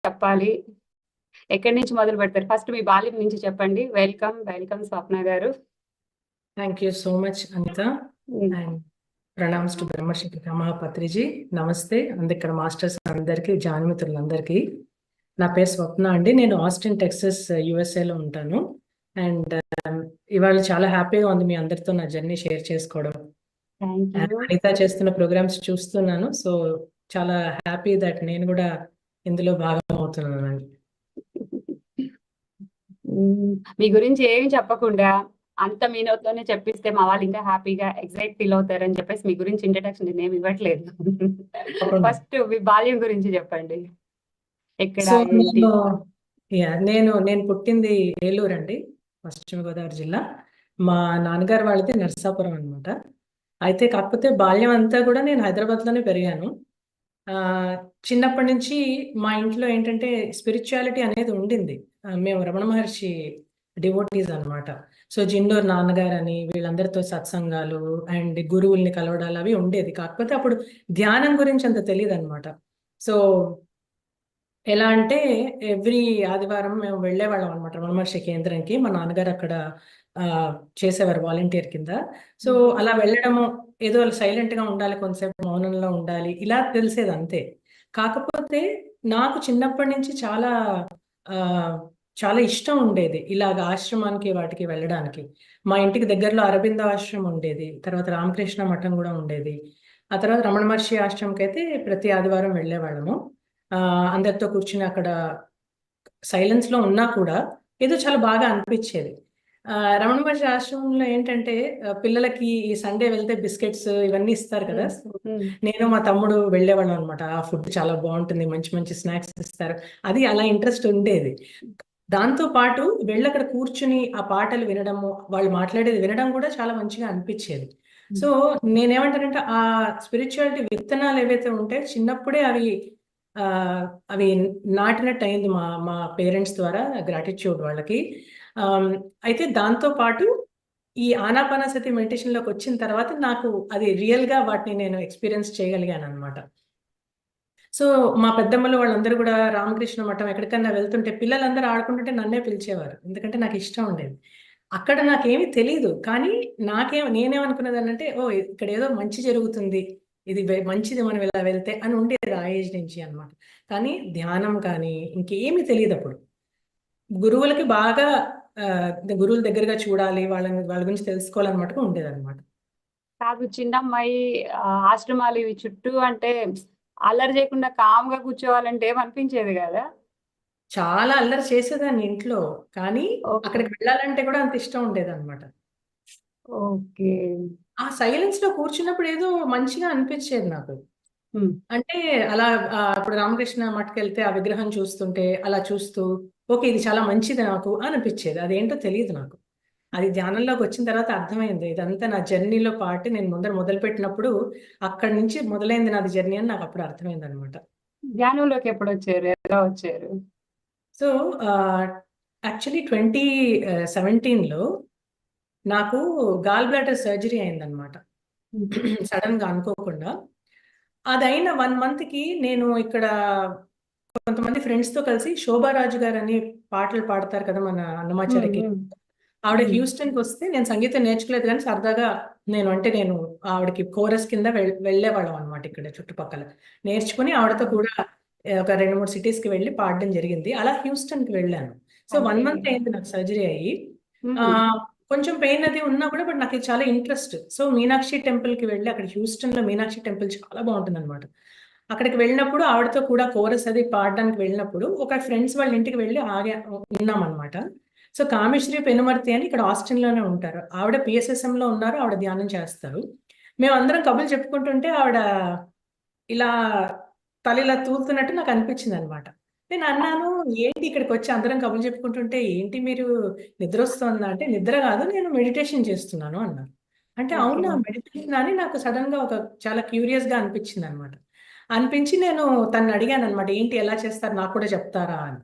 చెప్పాలి. ఎక్కడి నుంచి మొదలు పెడతారు? ఫస్ట్ మీ బాల్యం నుంచి చెప్పండి. వెల్కమ్ స్వప్న గారు. Thank you so much Anitha and pranams to Brahmashri Pitamaha Patriji. నమస్తే ఇక్కడ మాస్టర్స్ అందరికీ, జానమిత్రులందరికీ. నా పేరు స్వప్న అండి. నేను ఆస్టిన్ టెక్సస్ యుఎస్ఏలో ఉంటాను. అండ్ ఇవాళ చాలా హ్యాపీగా ఉంది మీ అందరితో నా జర్నీ షేర్ చేసుకోవడం. అనిత చేస్తున్న ప్రోగ్రామ్స్ చూస్తున్నాను. సో చాలా హ్యాపీ దట్ నేను కూడా ఇందులో భాగం అవుతున్నాను. మీ గురించి ఏమి చెప్పకుండా అంత మీ నోట్లోనే చెప్పిస్తే మా వాళ్ళు ఇంకా హ్యాపీగా ఎక్సైట్ ఫీల్ అవుతారని చెప్పేసి మీ గురించి ఇంట్రడక్షన్ నేను ఇవ్వట్లేదు. ఫస్ట్ మీ బాల్యం గురించి చెప్పండి. ఎక్కడ? నేను పుట్టింది ఏలూరు అండి, పశ్చిమ గోదావరి జిల్లా. మా నాన్నగారు వాళ్ళది నర్సాపురం అనమాట. అయితే కాకపోతే బాల్యం అంతా కూడా నేను హైదరాబాద్లోనే పెరిగాను. చిన్నప్పటి నుంచి మా ఇంట్లో ఏంటంటే స్పిరిచువాలిటీ అనేది ఉండింది. మేము రమణ మహర్షి డివోటీస్ అనమాట. సో జిండూర్ నాన్నగారు అని వీళ్ళందరితో సత్సంగాలు అండ్ గురువుల్ని కలవడాలు అవి ఉండేది. కాకపోతే అప్పుడు ధ్యానం గురించి అంత తెలియదు అనమాట. సో ఎలా అంటే ఎవ్రీ ఆదివారం మేము వెళ్ళేవాళ్ళం అనమాట రమణ మహర్షి కేంద్రంకి. మా నాన్నగారు అక్కడ చేసేవారు వాలంటీర్ కింద. సో అలా వెళ్ళడము, ఏదో సైలెంట్ గా ఉండాలి, కొంతసేపు మౌనంలో ఉండాలి, ఇలా తెలిసేది అంతే. కాకపోతే నాకు చిన్నప్పటి నుంచి చాలా ఇష్టం ఉండేది ఇలాగ ఆశ్రమానికి వాటికి వెళ్ళడానికి. మా ఇంటికి దగ్గరలో అరబిందో ఆశ్రమం ఉండేది, తర్వాత రామకృష్ణ మఠం కూడా ఉండేది. ఆ తర్వాత రమణ మహర్షి ఆశ్రమంకి అయితే ప్రతి ఆదివారం వెళ్ళేవాళ్ళము. అందరితో కూర్చుని అక్కడ సైలెన్స్ లో ఉన్నా కూడా ఏదో చాలా బాగా అనిపించేది. రమణ మహర్షి ఆశ్రమంలో ఏంటంటే పిల్లలకి ఈ సండే వెళ్తే బిస్కెట్స్ ఇవన్నీ ఇస్తారు కదా. నేను మా తమ్ముడు వెళ్ళేవాళ్ళం అనమాట. ఆ ఫుడ్ చాలా బాగుంటుంది, మంచి మంచి స్నాక్స్ ఇస్తారు, అది అలా ఇంట్రెస్ట్ ఉండేది. దాంతో పాటు వెళ్ళక్కడ కూర్చుని ఆ పాటలు వినడము, వాళ్ళు మాట్లాడేది వినడం కూడా చాలా మంచిగా అనిపించేది. సో నేనేమంటానంటే ఆ స్పిరిచువాలిటీ విత్తనాలు ఏవైతే ఉంటాయో చిన్నప్పుడే అవి నాటినట్టు అయింది మా మా పేరెంట్స్ ద్వారా, గ్రాటిట్యూడ్ వాళ్ళకి. అయితే దాంతో పాటు ఈ ఆనాపానసతి మెడిటేషన్ లోకి వచ్చిన తర్వాత నాకు అది రియల్ గా వాటిని నేను ఎక్స్పీరియన్స్ చేయగలిగాను అనమాట. సో మా పెద్దమ్మలు వాళ్ళందరూ కూడా రామకృష్ణ మఠం ఎక్కడికన్నా వెళ్తుంటే పిల్లలందరూ ఆడుకుంటుంటే నన్నే పిలిచేవారు, ఎందుకంటే నాకు ఇష్టం ఉండేది. అక్కడ నాకేమీ తెలియదు, కానీ నేనేమనుకునేదాన్ని అంటే, ఓ ఇక్కడ ఏదో మంచి జరుగుతుంది, ఇది మంచిది మనం ఇలా వెళ్తే అని ఉండేది ఆ ఏజ్ నుంచి అనమాట. కానీ ధ్యానం కానీ ఇంకేమీ తెలియదు అప్పుడు. గురువులకి బాగా గురువుల దగ్గరగా చూడాలి, వాళ్ళ గురించి తెలుసుకోవాలన్నమాట ఉండేది అనమాట. కాదు, చిన్నమ్మాయి ఆశ్రమాలు ఇవి చుట్టూ అంటే అల్లరి చేయకుండా కామ్గా కూర్చోవాలంటే ఏమనిపించేది కదా? చాలా అల్లరి చేసేదాన్ని ఇంట్లో, కానీ అక్కడికి వెళ్ళాలంటే కూడా అంత ఇష్టం ఉండేది అనమాట. ఓకే. ఆ సైలెన్స్ లో కూర్చున్నప్పుడు ఏదో మంచిగా అనిపించేది నాకు. అంటే అలా ఇప్పుడు రామకృష్ణ మఠకెళ్తే ఆ విగ్రహం చూస్తుంటే అలా చూస్తూ, ఓకే ఇది చాలా మంచిది నాకు అనిపించేది. అదేంటో తెలియదు నాకు. అది ధ్యానంలోకి వచ్చిన తర్వాత అర్థమైంది. ఇదంతా నా జర్నీలో పాటు నేను మొదలు పెట్టినప్పుడు అక్కడి నుంచి మొదలైంది నాది జర్నీ అని నాకు అప్పుడు అర్థమైంది అనమాట. ధ్యానంలోకి ఎప్పుడు వచ్చారు? ఎలా వచ్చారు? సో యాక్చువల్లీ 2017లో నాకు గాల్ బ్లాడర్ సర్జరీ అయిందనమాట. సడన్ గా అనుకోకుండా. అదైన 1 month కి నేను ఇక్కడ కొంతమంది ఫ్రెండ్స్ తో కలిసి శోభారాజు గారు అని పాటలు పాడతారు కదా మన అన్నమాచార్యకి, ఆవిడ హ్యూస్టన్ కి వస్తే నేను సంగీతం నేర్చుకోలేదు, కానీ సరదాగా నేను ఆవిడకి కోరస్ కింద వెళ్ళేవాళ్ళం అనమాట. ఇక్కడ చుట్టుపక్కల నేర్చుకుని ఆవిడతో కూడా ఒక 2-3 cities కి వెళ్ళి పాడడం జరిగింది. అలా హ్యూస్టన్ కి వెళ్ళాను. సో 1 month అయింది నాకు సర్జరీ అయ్యి. కొంచెం పెయిన్ అది ఉన్నా కూడా బట్ నాకు చాలా ఇంట్రెస్ట్. సో మీనాక్షి టెంపుల్ కి వెళ్ళి, అక్కడ హ్యూస్టన్ లో మీనాక్షి టెంపుల్ చాలా బాగుంటుంది అనమాట. అక్కడికి వెళ్ళినప్పుడు ఆవిడతో కూడా కోరస్ అది పాడడానికి వెళ్ళినప్పుడు ఒక ఫ్రెండ్స్ వాళ్ళ ఇంటికి వెళ్ళి ఉన్నాం అనమాట. సో కామేశ్వరి పెనుమర్తి అని ఇక్కడ ఆస్టిన్ లోనే ఉంటారు. ఆవిడ PSSM లో ఉన్నారు, ఆవిడ ధ్యానం చేస్తారు. మేమందరం కబుర్లు చెప్పుకుంటుంటే ఆవిడ ఇలా తల తూలుతున్నట్టు నాకు అనిపించింది అనమాట. నేను అన్నాను, ఏంటి ఇక్కడికి వచ్చి అందరం కబుర్లు చెప్పుకుంటుంటే ఏంటి మీరు నిద్ర వస్తుందా అంటే, నిద్ర కాదు నేను మెడిటేషన్ చేస్తున్నాను అన్నారు. అంటే అవునా మెడిటేషన్ అని నాకు సడన్ గా చాలా క్యూరియస్ గా అనిపించింది అనమాట. అనిపించి నేను తను అడిగాను అనమాట, ఏంటి ఎలా చేస్తారు నాకు కూడా చెప్తారా అని.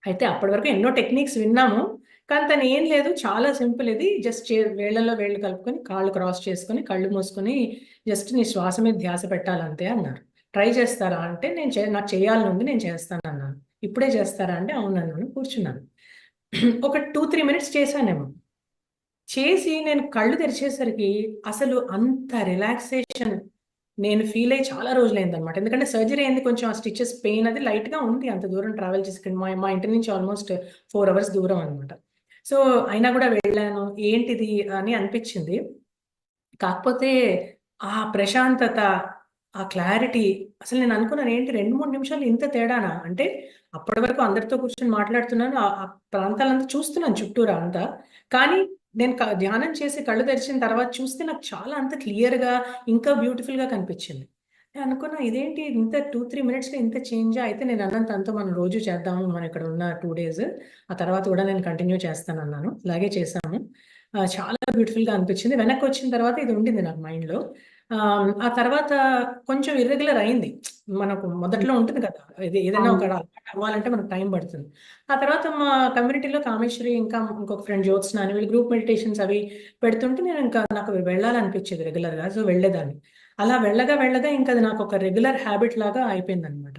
అయితే అప్పటి వరకు ఎన్నో టెక్నిక్స్ విన్నాము, కానీ తను ఏం లేదు, చాలా సింపుల్, ఇది జస్ట్ వేళ్లలో వేళ్ళు కలుపుకొని కాళ్ళు క్రాస్ చేసుకొని కళ్ళు మూసుకొని జస్ట్ నీ శ్వాస మీద ధ్యాస పెట్టాలంతే అన్నారు. ట్రై చేస్తారా అంటే నాకు చేయాలని ఉంది, నేను చేస్తాను అన్నాను. ఇప్పుడే చేస్తారా అంటే అవునన్నాను, కూర్చున్నాను. ఒక 2-3 మినిట్స్ చేశానేమో. చేసి నేను కళ్ళు తెరిచేసరికి అసలు అంత రిలాక్సేషన్ నేను ఫీల్ అయ్యి చాలా రోజులైంది అనమాట. ఎందుకంటే సర్జరీ అయింది, కొంచెం ఆ స్టిచెస్ పెయిన్ అది లైట్ గా ఉంది. అంత దూరం ట్రావెల్ చేసి మా ఇంటి నుంచి ఆల్మోస్ట్ 4 అవర్స్ దూరం అనమాట. సో అయినా కూడా వెళ్ళాను, ఏంటిది అని అనిపించింది. కాకపోతే ఆ ప్రశాంతత, ఆ క్లారిటీ, అసలు నేను అనుకున్నాను ఏంటి 2-3 నిమిషాలు ఇంత తేడానా అంటే. అప్పటి వరకు అందరితో కూర్చొని మాట్లాడుతున్నాను, ఆ ప్రాంతాలంతా చూస్తున్నాను చుట్టూరా అంతా. కానీ నేను ధ్యానం చేసి కళ్ళు తెరిచిన తర్వాత చూస్తే నాకు చాలా అంత క్లియర్గా ఇంకా బ్యూటిఫుల్ గా కనిపించింది. నేను అనుకున్నా ఇదేంటి ఇంత 2-3 మినిట్స్ లో ఇంత చేంజ్. అయితే నేను అన్నాను తనతో, మనం రోజు చేద్దాము, మనం ఇక్కడ ఉన్న 2 డేస్, ఆ తర్వాత కూడా నేను కంటిన్యూ చేస్తాను అన్నాను. అలాగే చేశాము. చాలా బ్యూటిఫుల్ గా అనిపించింది. వెనక్కి వచ్చిన తర్వాత ఇది ఉండింది నాకు మైండ్ లో. ఆ తర్వాత కొంచెం ఇర్రెగ్యులర్ అయింది. మనకు మొదట్లో ఉంటుంది కదా, ఏదైనా ఒక అవును. అలవాటు అవ్వాలంటే మనకు టైం పడుతుంది. ఆ తర్వాత మా కమ్యూనిటీలో కామేశ్వరి, ఇంకా ఇంకొక ఫ్రెండ్ జ్యోత్స్న అని వీళ్ళు గ్రూప్ మెడిటేషన్స్ అవి పెడుతుంటే నేను ఇంకా నాకు వెళ్ళాలనిపించేది రెగ్యులర్ గా, సో వెళ్ళేదాన్ని. అలా వెళ్ళగా వెళ్ళగా ఇంకా అది నాకు ఒక రెగ్యులర్ హ్యాబిట్ లాగా అయిపోయింది అనమాట.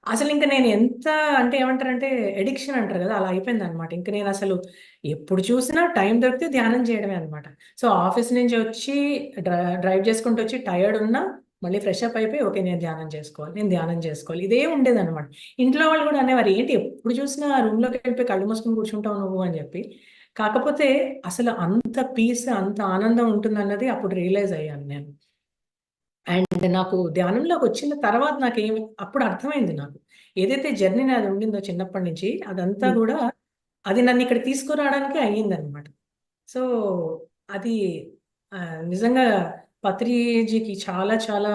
అసలు ఇంక నేను ఎంత అంటే ఏమంటారంటే ఎడిక్షన్ అంటారు కదా, అలా అయిపోయింది అనమాట. ఇంక నేను అసలు ఎప్పుడు చూసినా టైం దొరికితే ధ్యానం చేయడమే అనమాట. సో ఆఫీస్ నుంచి వచ్చి డ్రైవ్ చేసుకుంటూ వచ్చి టైర్డ్ ఉన్నా మళ్ళీ ఫ్రెష్ అప్ అయిపోయి ఓకే నేను ధ్యానం చేసుకోవాలి, నేను ధ్యానం చేసుకోవాలి, ఇదే ఉండేది అనమాట. ఇంట్లో వాళ్ళు కూడా అనేవారు ఏంటి ఎప్పుడు చూసినా రూమ్ లోకి వెళ్ళిపోయి కళ్ళు మూసుకొని కూర్చుంటావు నువ్వు అని చెప్పి. కాకపోతే అసలు అంత పీస్, అంత ఆనందం ఉంటుందన్నది అప్పుడు రియలైజ్ అయ్యాను నేను. అండ్ నాకు ధ్యానంలోకి వచ్చిన తర్వాత నాకేమి అప్పుడు అర్థమైంది నాకు. ఏదైతే జర్నీ నాది ఉండిందో చిన్నప్పటి నుంచి అదంతా ఉమ్. గూడా అది నన్ను ఇక్కడ తీసుకురావడానికే అయ్యిందనమాట. సో అది నిజంగా పత్రిజీకి చాలా చాలా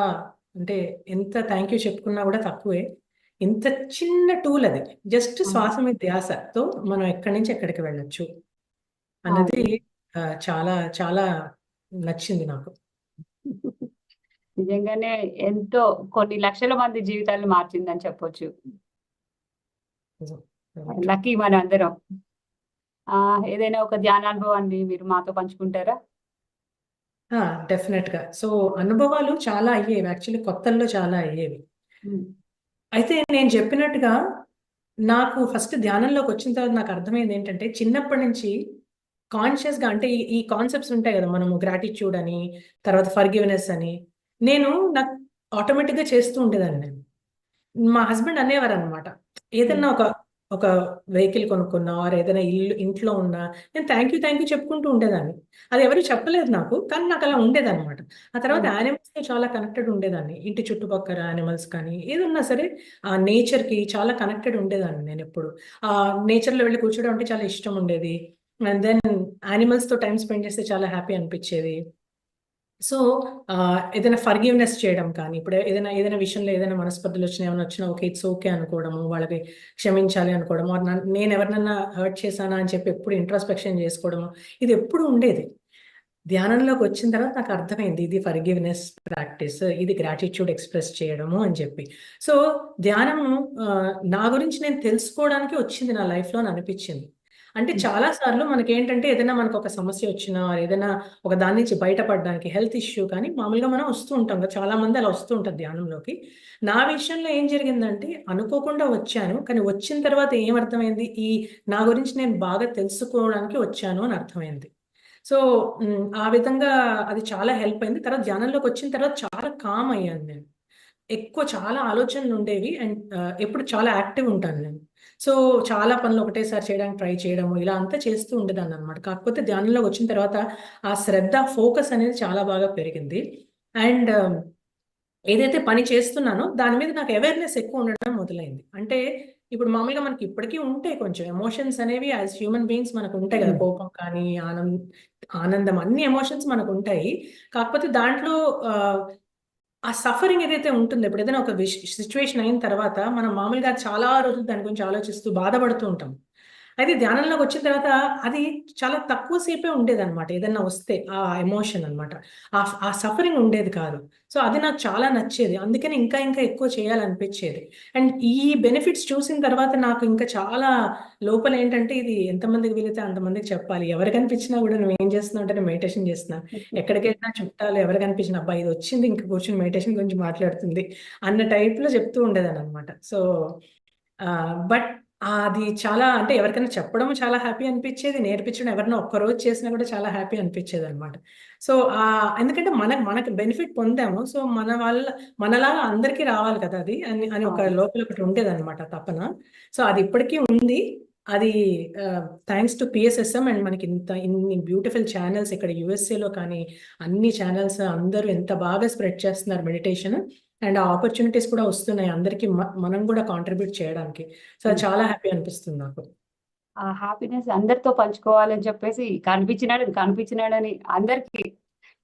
అంటే ఎంత థ్యాంక్ యూ చెప్పుకున్నా కూడా తక్కువే. ఇంత చిన్న టూల్ అది. జస్ట్ అవును. శ్వాస మీద ధ్యాసతో మనం ఎక్కడి నుంచి ఎక్కడికి వెళ్ళొచ్చు అన్నది అవును. చాలా చాలా నచ్చింది నాకు. నిజంగానే ఎంతో కొన్ని లక్షల మంది జీవితాలను మార్చిందని చెప్పొచ్చు. నిజం. లక్కీ మన అందరం. ఏదైనా ఒక ధ్యానానుభవాన్ని మీరు మాతో పంచుకుంటారా? డెఫినెట్‌గా. సో, అనుభవాలు చాలా అయ్యేవి. యాక్చువల్లీ కొత్తల్లో చాలా అయ్యేవి. ఉమ్. అయితే నేను చెప్పినట్టుగా నాకు ఫస్ట్ ధ్యానంలోకొచ్చిన తర్వాత నాకు అర్థమైందేంటంటే, చిన్నప్పటి నుంచి కాన్షియస్‌గా అంటే ఈ కాన్సెప్ట్స్ ఉంటాయి గదా! మనము గ్రాటిట్యూడ్ అని, తర్వాత ఫర్‌గివ్‌నెస్ అని. నేను నాకు ఆటోమేటిక్‌గా చేస్తూ ఉండేదాన్ని నేను. మా హస్బెండ్ అనేవారనమాట. ఉమ్. ఏదన్నా ఒక వెహికల్ కొనుక్కున్నా ఆర్ ఏదైనా ఇంట్లో ఉన్నా నేను థ్యాంక్ యూ చెప్పుకుంటూ ఉండేదాన్ని. అది ఎవరు చెప్పలేదు నాకు. కానీ నాకలా ఉండేదనమాట. ఆ తర్వాత ఉమ్. యానిమల్స్‌తో చాలా కనెక్టెడ్ ఉండేదాన్ని. ఇంటి చుట్టుపక్కల యానిమల్స్ కానీ, ఏదున్నా సరే ఆ నేచర్‌కి చాలా కనెక్టెడ్ ఉండేదాన్ని నేనెప్పుడు. నేచర్‌లో వెళ్లి కూర్చోవడం అంటే చాలా ఇష్టం ఉండేది. అండ్ దెన్ యానిమల్స్‌తో టైమ్ స్పెండ్ చేస్తే చాలా హ్యాపీ అనిపిచ్చేది. సో, ఏదైనా ఫర్‌గివ్‌నెస్ చేయడం కానీ, ఇప్పుడు ఏదైనా విషయంలో ఏదైనా మనస్పర్ధలొచ్చినా, ఏమైనా వచ్చినా ఓకే. ఇట్స్ ఓకే అనుకోవడము, వాళ్ళకి క్షమించాలి అనుకోవడము, ఆర్ నేనెవరినన్నా హర్ట్ చేశానా అని చెప్పి ఎప్పుడు ఇంట్రోస్పెక్షన్ చేసుకోవడము, ఇది ఎప్పుడు ఉండేది. ధ్యానంలోకొచ్చిన తర్వాత నాకు అర్థమైంది. ఇది ఫర్‌గివ్‌నెస్ ప్రాక్టీస్. ఇది గ్రాటిట్యూడ్ ఎక్స్‌ప్రెస్ చేయడము అని చెప్పి. సో, ధ్యానము నా గురించి నేను తెలుసుకోవడానికి వచ్చింది నా లైఫ్‌లో అని అనిపిచ్చింది. అంటే ఉమ్. చాలా సార్లు మనకేంటంటే ఏదైనా మనకొక సమస్య వచ్చినా, ఏదైనా ఒక దాని నుంచి బయటపడడానికి హెల్త్ ఇష్యూ కానీ మామూలుగా మనం వస్తూ ఉంటాం కదా! చాలా మంది అలా వస్తూ ఉంటారు ధ్యానంలోకి. నా విషయంలో ఏం జరిగిందంటే అనుకోకుండా వచ్చాను. కానీ వచ్చిన తర్వాత ఏమర్థమైంది, నా గురించి నేను బాగా తెలుసుకోవడానికి వచ్చాను అని అర్థమైంది. సో, ఆ విధంగా అది చాలా హెల్ప్ అయింది. తర్వాత ధ్యానంలోకొచ్చిన తర్వాత చాలా కామ్ అయ్యాను నేను. చాలా ఆలోచనలుండేవి అండ్ ఎప్పుడు చాలా యాక్టివ్ ఉంటాను నేను. సో, చాలా పనులు ఒకటేసారి చేయడానికి ట్రై చేయడము, ఇలా అంతా చేస్తూ ఉండేదాన్ననమాట. కాకపోతే ధ్యానంలోకొచ్చిన తర్వాత ఆ శ్రద్ధ, ఫోకస్ అనేది చాలా బాగా పెరిగింది. అండ్ ఏదైతే పని చేస్తున్నానో దాని మీద నాకు అవేర్‌నెస్ ఎక్కువ ఉండడం మొదలైంది. అంటే ఇప్పుడు మామూలుగా మనకి ఇప్పటికి ఉంటాయి కొంచెం ఎమోషన్స్ అనేవి యాస్ హ్యూమన్ బీయింగ్స్ మనకుంటాయి కదా! ఉమ్. కోపం కానీ, ఆనందం అన్ని ఎమోషన్స్ మనకుంటాయి. కాకపోతే దాంట్లో ఆహ్, ఆ సఫరింగ్ ఏదైతే ఉంటుందో ఇప్పుడు ఏదైనా ఒక సిట్యుయేషన్ అయిన తర్వాత మనం మామూలుగా చాలా రోజులు దాని గురించి ఆలోచిస్తూ బాధపడుతూ ఉంటాం. అయితే ధ్యానంలోకి వచ్చిన తర్వాత అది చాలా తక్కువ సేపే ఉండేదన్నమాట. ఏదన్నా వస్తే ఆ ఎమోషన్ అన్నమాట. ఆ సఫరింగ్ ఉండేది కాదు. సో, అది నాకు చాలా నచ్చేది. అందుకని ఇంకా ఇంకా ఎక్కువ చేయాలనిపించేది. అండ్ ఈ బెనిఫిట్స్ చూసిన తర్వాత నాకు ఇంకా చాలా లోపల ఏంటంటే ఇది ఎంతమందికి వీలైతే అంతమందికి చెప్పాలి. ఎవరు కనిపించినా కూడా నువ్వేం చేస్తున్నావు అంటే నేను మెడిటేషన్ చేస్తున్నా. ఎక్కడికెళ్ళినా చుట్టాలు ఎవరు కనిపించినా అబ్బా ఇది వచ్చింది ఇంక కూర్చొని మెడిటేషన్ గురించి మాట్లాడుతుంది అన్న టైప్‌లో చెప్తూ ఉండేదాన్ననమాట. సో, బట్ అది చాలా అంటే ఎవరికైనా చెప్పడం చాలా హ్యాపీ అనిపిచ్చేది. నేర్పించడం ఎవరైనా ఒక్కరోజు చేసినా కూడా చాలా హ్యాపీ అనిపిచ్చేదనమాట. సో, ఎందుకంటే మనకి బెనిఫిట్ పొందాము. సో, మనలాగా అందరికీ రావాలి కదా! అది అని అని ఒక అవును. లోపల ఒకటి ఉండేదనమాట తపన. సో, అది ఇప్పటికీ ఉంది. అది థాంక్స్ టు పిఎస్ఎస్ఎం అండ్ మనకి ఇన్ని బ్యూటిఫుల్ ఛానెల్స్ ఇక్కడ యూఎస్ఏలో కానీ, అన్ని ఛానెల్స్ అందరూ ఎంత బాగా స్ప్రెడ్ చేస్తున్నారు మెడిటేషన్. అండ్ ఆ ఆపర్చునిటీస్ కూడా వస్తున్నాయి అందరికి మనం కూడా కాంట్రిబ్యూట్ చేయడానికి. సో, అది హ్మ్. చాలా హ్యాపీ అనిపిస్తుంది నాకు. ఆ హ్యాపీనెస్ అందరితో పంచుకోవాలని చెప్పేసి కనిపించినాడని అందరికి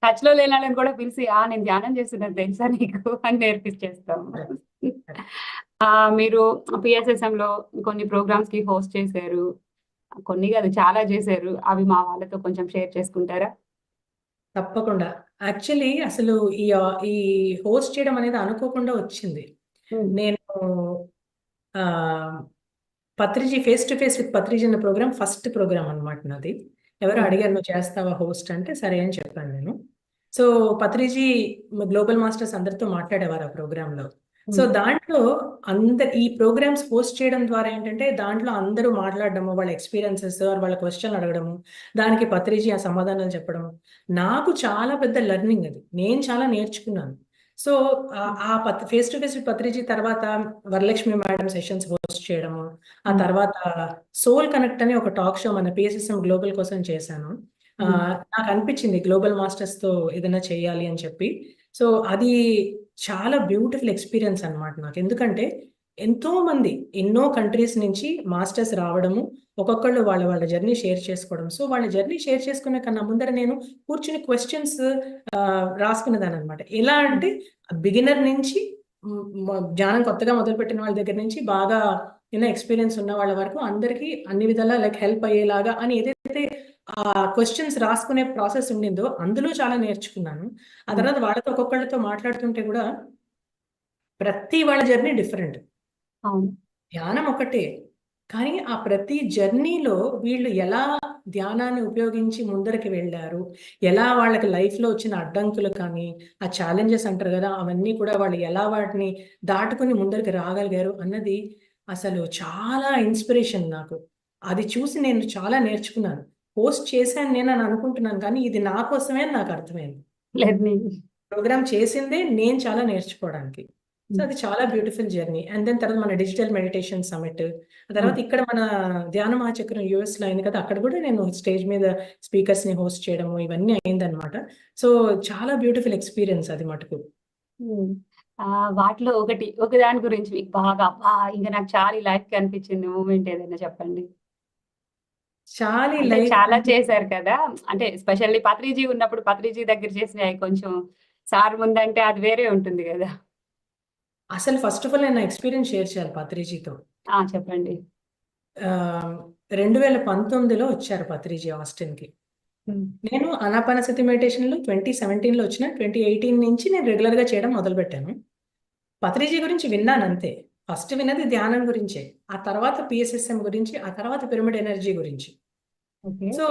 టచ్‌లో లేనోళ్ళని కూడా పిలిసి, నేను ధ్యానం చేస్తున్నాను తెలుసా నీకు అని నేర్పించేస్తాము. మీరు పిఎస్ఎస్ఎంలో కొన్ని ప్రోగ్రామ్స్‌కి హోస్ట్ చేశారు. కొన్ని కాదు చాలా చేశారు. అవి మా వాళ్ళతో కొంచెం షేర్ చేసుకుంటారా? తప్పకుండా. యాక్చువల్లీ అసలు ఈ హోస్ట్ చేయడం అనేది అనుకోకుండా వచ్చింది. హ్మ్. నేను ఆహ్, Patriji face to face with Patriji అన్న ప్రోగ్రామ్ ఫస్ట్ ప్రోగ్రామ్ అన్నమాట నాది. ఎవరో హ్మ్. అడిగారు "నువ్వు చేస్తావా హోస్ట్" అంటే సరే అని చెప్పాను నేను. సో, పత్రిజీ గ్లోబల్ మాస్టర్స్ అందరితో మాట్లాడేవారు ఆ ప్రోగ్రామ్‌లో. సో, హ్మ్. దాంట్లో ఈ ప్రోగ్రామ్స్ హోస్ట్ చేయడం ద్వారా ఏంటంటే దాంట్లో అందరూ మాట్లాడడము, వాళ్ళ ఎక్స్‌పీరియన్సెస్ వాళ్ళ క్వెషన్‌లు అడగడము, దానికి పత్రిజీ ఆ సమాధానాలు చెప్పడము. నాకు చాలా పెద్ద లెర్నింగ్ అది. నేను చాలా నేర్చుకున్నాను. సో, ఆ face to face with Patriji తర్వాత వరలక్ష్మి మేడం సెషన్స్ హోస్ట్ చేయడము. ఆ హ్మ్. తర్వాత సోల్ కనెక్ట్ అని ఒక టాక్ షో మన పిఎస్ఎస్ఎం గ్లోబల్ కోసం చేశాను. హ్మ్. నాకనిపించింది గ్లోబల్ మాస్టర్స్‌తో ఏదైనా చేయాలి అని చెప్పి. సో, అది చాలా బ్యూటిఫుల్ ఎక్స్‌పీరియన్స్ అన్నమాట నాకు. ఎందుకంటే ఎంతోమంది ఎన్నో కంట్రీస్ నుంచి మాస్టర్స్ రావడము, ఒక్కొక్కళ్ళు వాళ్ళ జర్నీ షేర్ చేసుకోవడం. సో, వాళ్ళ జర్నీ షేర్ చేసుకునే కన్నా ముందర నేను కూర్చొని క్వెషన్స్ రాసుకునేదాన్ననమాట. ఎలా హ్మ్. అంటే బిగినర్ నుంచి హ్మ్, ధ్యానం కొత్తగా మొదలుపెట్టిన వాళ్ళ దగ్గర నుంచి బాగా ఎక్స్‌పీరియన్స్ ఉన్న వాళ్ళ వరకు అందరికీ అన్ని విధాలా లైక్ హెల్ప్ అయ్యేలాగా అని ఏదైతే క్వెషన్స్ రాసుకునే ప్రాసెస్ ఉండిందో అందులో చాలా నేర్చుకున్నాను. ఆ హ్మ్. తర్వాత వాళ్ళతో ఒక్కొక్కళ్ళతో మాట్లాడుతుంటే గూడా ప్రతి వాళ్ళ జర్నీ డిఫరెంట్. అవును. ధ్యానం ఒకటే. కానీ ఆ ప్రతి జర్నీలో వీళ్ళు ఎలా ధ్యానాన్ని ఉపయోగించి ముందరికి వెళ్లారు, ఎలా వాళ్ళకి లైఫ్‌లో వచ్చిన అడ్డంకులు కానీ, ఆ ఛాలెంజెస్ అంటారు గదా! అవన్నీ కూడా వాళ్ళు ఎలా వాటిని దాటుకొని ముందరికి రాగలిగారు అన్నది అసలు చాలా ఇన్‌స్పిరేషన్ నాకు. అది చూసి నేను చాలా నేర్చుకున్నాను. పోస్ట్ చేశాను నేనని అనుకుంటున్నాను కానీ ఇది నా కోసమే అని నాకు అర్థమైంది. లెర్నింగ్. ప్రోగ్రామ్ చేసిందే నేను చాలా నేర్చుకోవడానికి. సో, హ్మ్. అది చాలా బ్యూటిఫుల్ జర్నీ. అండ్ దెన్ తర్వాత మన డిజిటల్ మెడిటేషన్ సమిట్. ఆ హ్మ్. తర్వాత ఇక్కడ మన ధ్యాన మహాచక్రం యూఎస్‌లో అయింది కదా! అక్కడ కూడా నేను స్టేజ్ మీద స్పీకర్స్‌ని హోస్ట్ చేయడము ఇవన్నీ అయిందనమాట. సో, చాలా బ్యూటిఫుల్ ఎక్స్‌పీరియన్స్ అది మటుకు. హ్మ్. వాటిలో ఒకదాని గురించి మీకు బాగా ఇంక నాకు చాలా ఈ లైఫ్‌కి అనిపించింది మూమెంట్ ఏదైనా చెప్పండి? చాలీ అంటే లైఫ్ చాలా అంటే చేశారు కదా! అంటే స్పెషల్లీ పత్రిజీ ఉన్నప్పుడు పత్రిజీ దగ్గర చేసినయి కొంచెం సార్ ముందంటే అది వేరే ఉంటుంది గదా! అసలు ఫస్ట్ ఆఫ్ ఆల్ నేను నా ఎక్స్‌పీరియన్స్ షేర్ చేయాలి పత్రిజీతో. చెప్పండి. ఆహ్, 2019లో వచ్చారు పత్రిజీ ఆస్టిన్‌కి. హ్మ్. నేను ఆనాపానసతి మెడిటేషన్‌లో 2017లో వచ్చిన. 2018 నుంచి నేను రెగ్యులర్‌గా చేయడం మొదలుపెట్టాను. పత్రిజీ గురించి విన్నానంతే. ఫస్ట్ విన్నది ధ్యానం గురించే. ఆ తర్వాత పిఎస్ఎస్ఎం గురించి, ఆ తర్వాత పిరమిడ్ ఎనర్జీ గురించి. ఓకే. సో,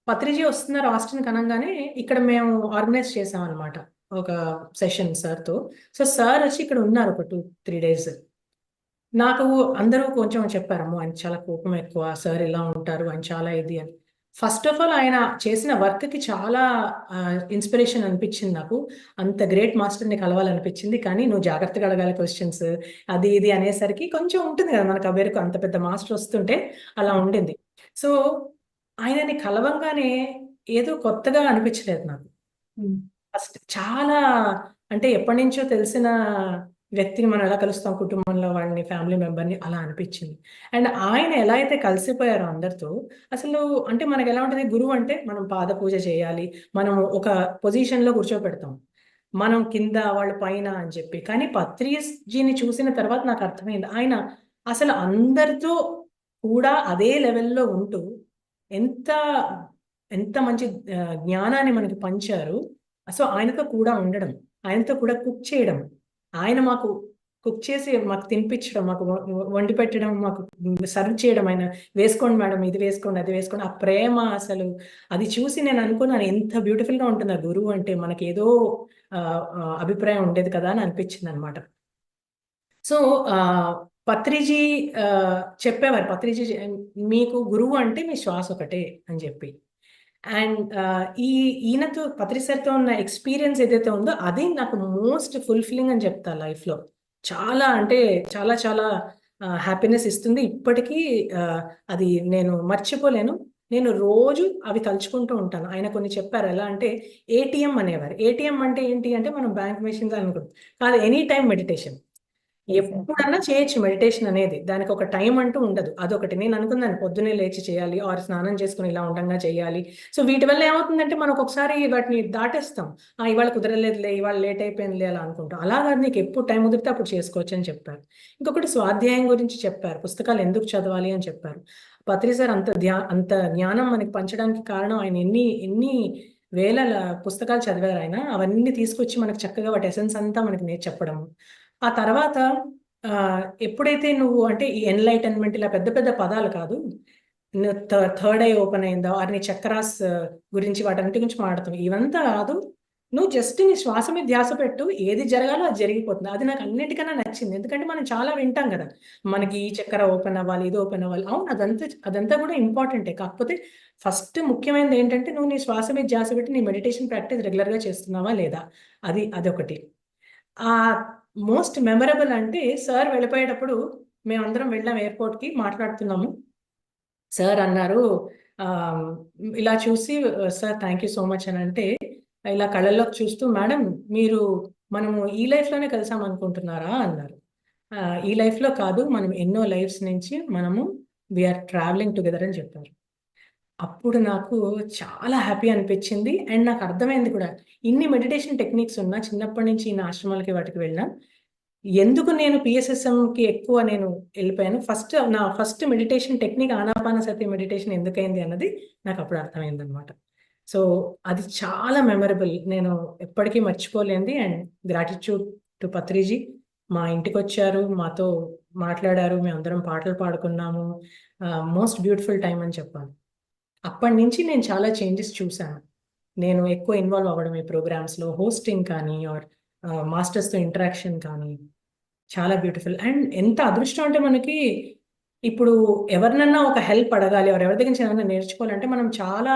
పత్రిజీ వస్తున్నారు ఆస్టిన్‌కి అనంగానే ఇక్కడ మేము ఆర్గనైజ్ చేసామనమాట. ఒక సెషన్ సార్‌తో. సో, సార్ వచ్చి ఇక్కడ ఉన్నారు ఒక 2, 3 డేస్. నాకు అందరూ కొంచెం చెప్పారు. అమ్మో! ఆయనకి చాలా కోపం ఎక్కువ. సార్ ఇలా ఉంటారు. ఆయన చాలా ఇది అని. ఫస్ట్ ఆఫ్ ఆల్ ఆయన చేసిన వర్క్‌కి చాలా ఇన్‌స్పిరేషన్ అనిపించింది నాకు. అంత గ్రేట్ మాస్టర్‌ని కలవాలనిపించింది. కానీ నువ్వు జాగ్రత్తగా అడగాలి క్వెషన్స్ అది ఇది అనేసరికి కొంచెం ఉంటుంది కదా! మనకు ఆ బెరుకు అంత పెద్ద మాస్టర్ వస్తుంటే అలా హ్మ్. ఉండింది. సో, ఆయనని కలవంగానే ఏదో కొత్తగా అనిపించలేదు నాకు. హ్మ్. ఫస్ట్ చాలా అంటే ఎప్పటినుంచో తెలిసిన వ్యక్తిని మనం ఎలా కలుస్తాం కుటుంబంలో వాళ్ళని, ఫ్యామిలీ మెంబర్‌ని అలా అనిపిచ్చింది. అండ్ ఆయన ఎలా అయితే కలిసిపోయారో అందరితో అసలు అంటే మనకెలా ఉంటది గురువు అంటే మనం పాద పూజ చేయాలి. మనం ఒక పొజిషన్‌లో కూర్చోపెడతాం. మనం కింద వాళ్ళు పైన అని చెప్పి. కానీ పత్రిస్‌జీని చూసిన తర్వాత నాకు అర్థమైంది. ఆయన అసలు అందరితో కూడా అదే లెవెల్లో ఉంటూ ఎంత ఎంత మంచి జ్ఞానాన్ని మనకి పంచారు. సో ఆయనతో కూడా ఉండడం, ఆయనతో కూడా కుక్ చేయడం, ఆయన మాకు కుక్ చేసి మాకు తినిపించడం, మాకు వండి పెట్టడం, మాకు సర్వ్ చేయడం, ఆయన వేసుకోండి మేడం, ఇది వేసుకోండి, అది వేసుకోండి, ఆ ప్రేమ అసలు అది చూసి నేను అనుకున్నాను ఎంత బ్యూటిఫుల్ గా ఉంటుంది ఆ గురువు అంటే. మనకి ఏదో అభిప్రాయం ఉండేది కదా అని అనిపించింది అనమాట. సో పత్రిజీ చెప్పేవారు, పత్రిజీ మీకు గురువు అంటే మీ శ్వాస ఒకటే అని చెప్పి. అండ్ ఈయనతో పత్రిసార్తో ఉన్న ఎక్స్పీరియన్స్ ఏదైతే ఉందో అది నాకు మోస్ట్ ఫుల్ఫిల్లింగ్ అని చెప్తా లైఫ్లో. చాలా అంటే చాలా చాలా హ్యాపీనెస్ ఇస్తుంది ఇప్పటికీ. అది నేను మర్చిపోలేను. నేను రోజు అవి తలుచుకుంటూ ఉంటాను. ఆయన కొన్ని చెప్పారు, ఎలా అంటే ఏటీఎం అనేవారు. ఏటీఎం అంటే ఏంటి అంటే మనం బ్యాంక్ మెషిన్స్ అనుకుంటాం, కాదు, ఎనీ టైం మెడిటేషన్. ఎప్పుడన్నా చేయొచ్చు మెడిటేషన్ అనేది, దానికి ఒక టైం అంటూ ఉండదు. అదొకటి నేను అనుకున్నాను, పొద్దున్నే లేచి చేయాలి ఆర్ స్నానం చేసుకుని ఇలా ఉండంగా చేయాలి. సో వీటి వల్ల ఏమవుతుందంటే మనకు ఒకసారి వాటిని దాటేస్తాం. ఇవాళ కుదరలేదులే, ఇవాళ లేట్ అయిపోయిందిలే అలా అనుకుంటాం. అలాగా నీకు ఎప్పుడు టైం కుదిరితే అప్పుడు చేసుకోవచ్చు అని చెప్పారు. ఇంకొకటి స్వాధ్యాయం గురించి చెప్పారు, పుస్తకాలు ఎందుకు చదవాలి అని చెప్పారు. పత్రి సార్ అంత జ్ఞానం మనకి పంచడానికి కారణం ఆయన ఎన్ని వేల పుస్తకాలు చదివారు ఆయన. అవన్నీ తీసుకొచ్చి మనకు చక్కగా వాటి ఎసెన్స్ అంతా మనకి చెప్పడం. ఆ తర్వాత ఎప్పుడైతే నువ్వు అంటే ఈ ఎన్లైటన్మెంట్ ఇలా పెద్ద పెద్ద పదాలు కాదు, థర్డ్ ఐ ఓపెన్ అయిందో అన్ని చక్రాస్ గురించి వాటన్నిటి గురించి మాట్లాడతాం, ఇవంతా కాదు. నువ్వు జస్ట్ నీ శ్వాస మీద ధ్యాస పెట్టు, ఏది జరగాలో అది జరిగిపోతుంది. అది నాకు అన్నిటికన్నా నచ్చింది. ఎందుకంటే మనం చాలా వింటాం కదా, మనకి ఈ చక్ర ఓపెన్ అవ్వాలి, ఇది ఓపెన్ అవ్వాలి. అవును, అదంతా కూడా ఇంపార్టెంటే. కాకపోతే ఫస్ట్ ముఖ్యమైనది ఏంటంటే నువ్వు నీ శ్వాస మీద ధ్యాస పెట్టి నీ మెడిటేషన్ ప్రాక్టీస్ రెగ్యులర్గా చేస్తున్నావా లేదా, అదొకటి. మోస్ట్ మెమరబుల్ అంటే సార్ వెళ్ళిపోయేటప్పుడు మేమందరం వెళ్ళాం ఎయిర్పోర్ట్కి, మాట్లాడుతున్నాము. సార్ అన్నారు ఇలా చూసి, sir thank you so much అని అంటే, ఇలా కళ్ళల్లోకి చూస్తూ, మేడం మనము ఈ లైఫ్లోనే కలిసాం అనుకుంటున్నారా అన్నారు. ఈ లైఫ్లో కాదు, మనం ఎన్నో లైఫ్స్ నుంచి మనము వీఆర్ ట్రావెలింగ్ టుగెదర్ అని చెప్పారు. అప్పుడు నాకు చాలా హ్యాపీ అనిపించింది. అండ్ నాకు అర్థమైంది కూడా, ఇన్ని మెడిటేషన్ టెక్నిక్స్ ఉన్నా, చిన్నప్పటి నుంచి ఇన్ని ఆశ్రమాలకి వాటికి వెళ్ళినా, ఎందుకు నేను పిఎస్ఎస్ఎంకి ఎక్కువ నేను వెళ్ళిపోయాను. నా first meditation technique Anapanasati meditation ఎందుకైంది అన్నది నాకు అప్పుడు అర్థమైంది అనమాట. సో అది చాలా మెమరబుల్, నేను ఎప్పటికీ మర్చిపోలేంది. And gratitude to Patriji. మా ఇంటికి వచ్చారు, మాతో మాట్లాడారు, మేమందరం పాటలు పాడుకున్నాము. మోస్ట్ బ్యూటిఫుల్ టైం అని చెప్పాలి. అప్పటి నుంచి నేను చాలా చేంజెస్ చూశాను. నేను ఎక్కువ ఇన్వాల్వ్ అవ్వడం ఈ ప్రోగ్రామ్స్లో, హోస్టింగ్ కానీ ఆర్ మాస్టర్స్తో ఇంటరాక్షన్ కానీ చాలా బ్యూటిఫుల్. అండ్ ఎంత అదృష్టం అంటే మనకి ఇప్పుడు ఎవరినన్నా ఒక హెల్ప్ అడగాలి, ఎవరి దగ్గర నుంచి ఏమైనా నేర్చుకోవాలంటే మనం చాలా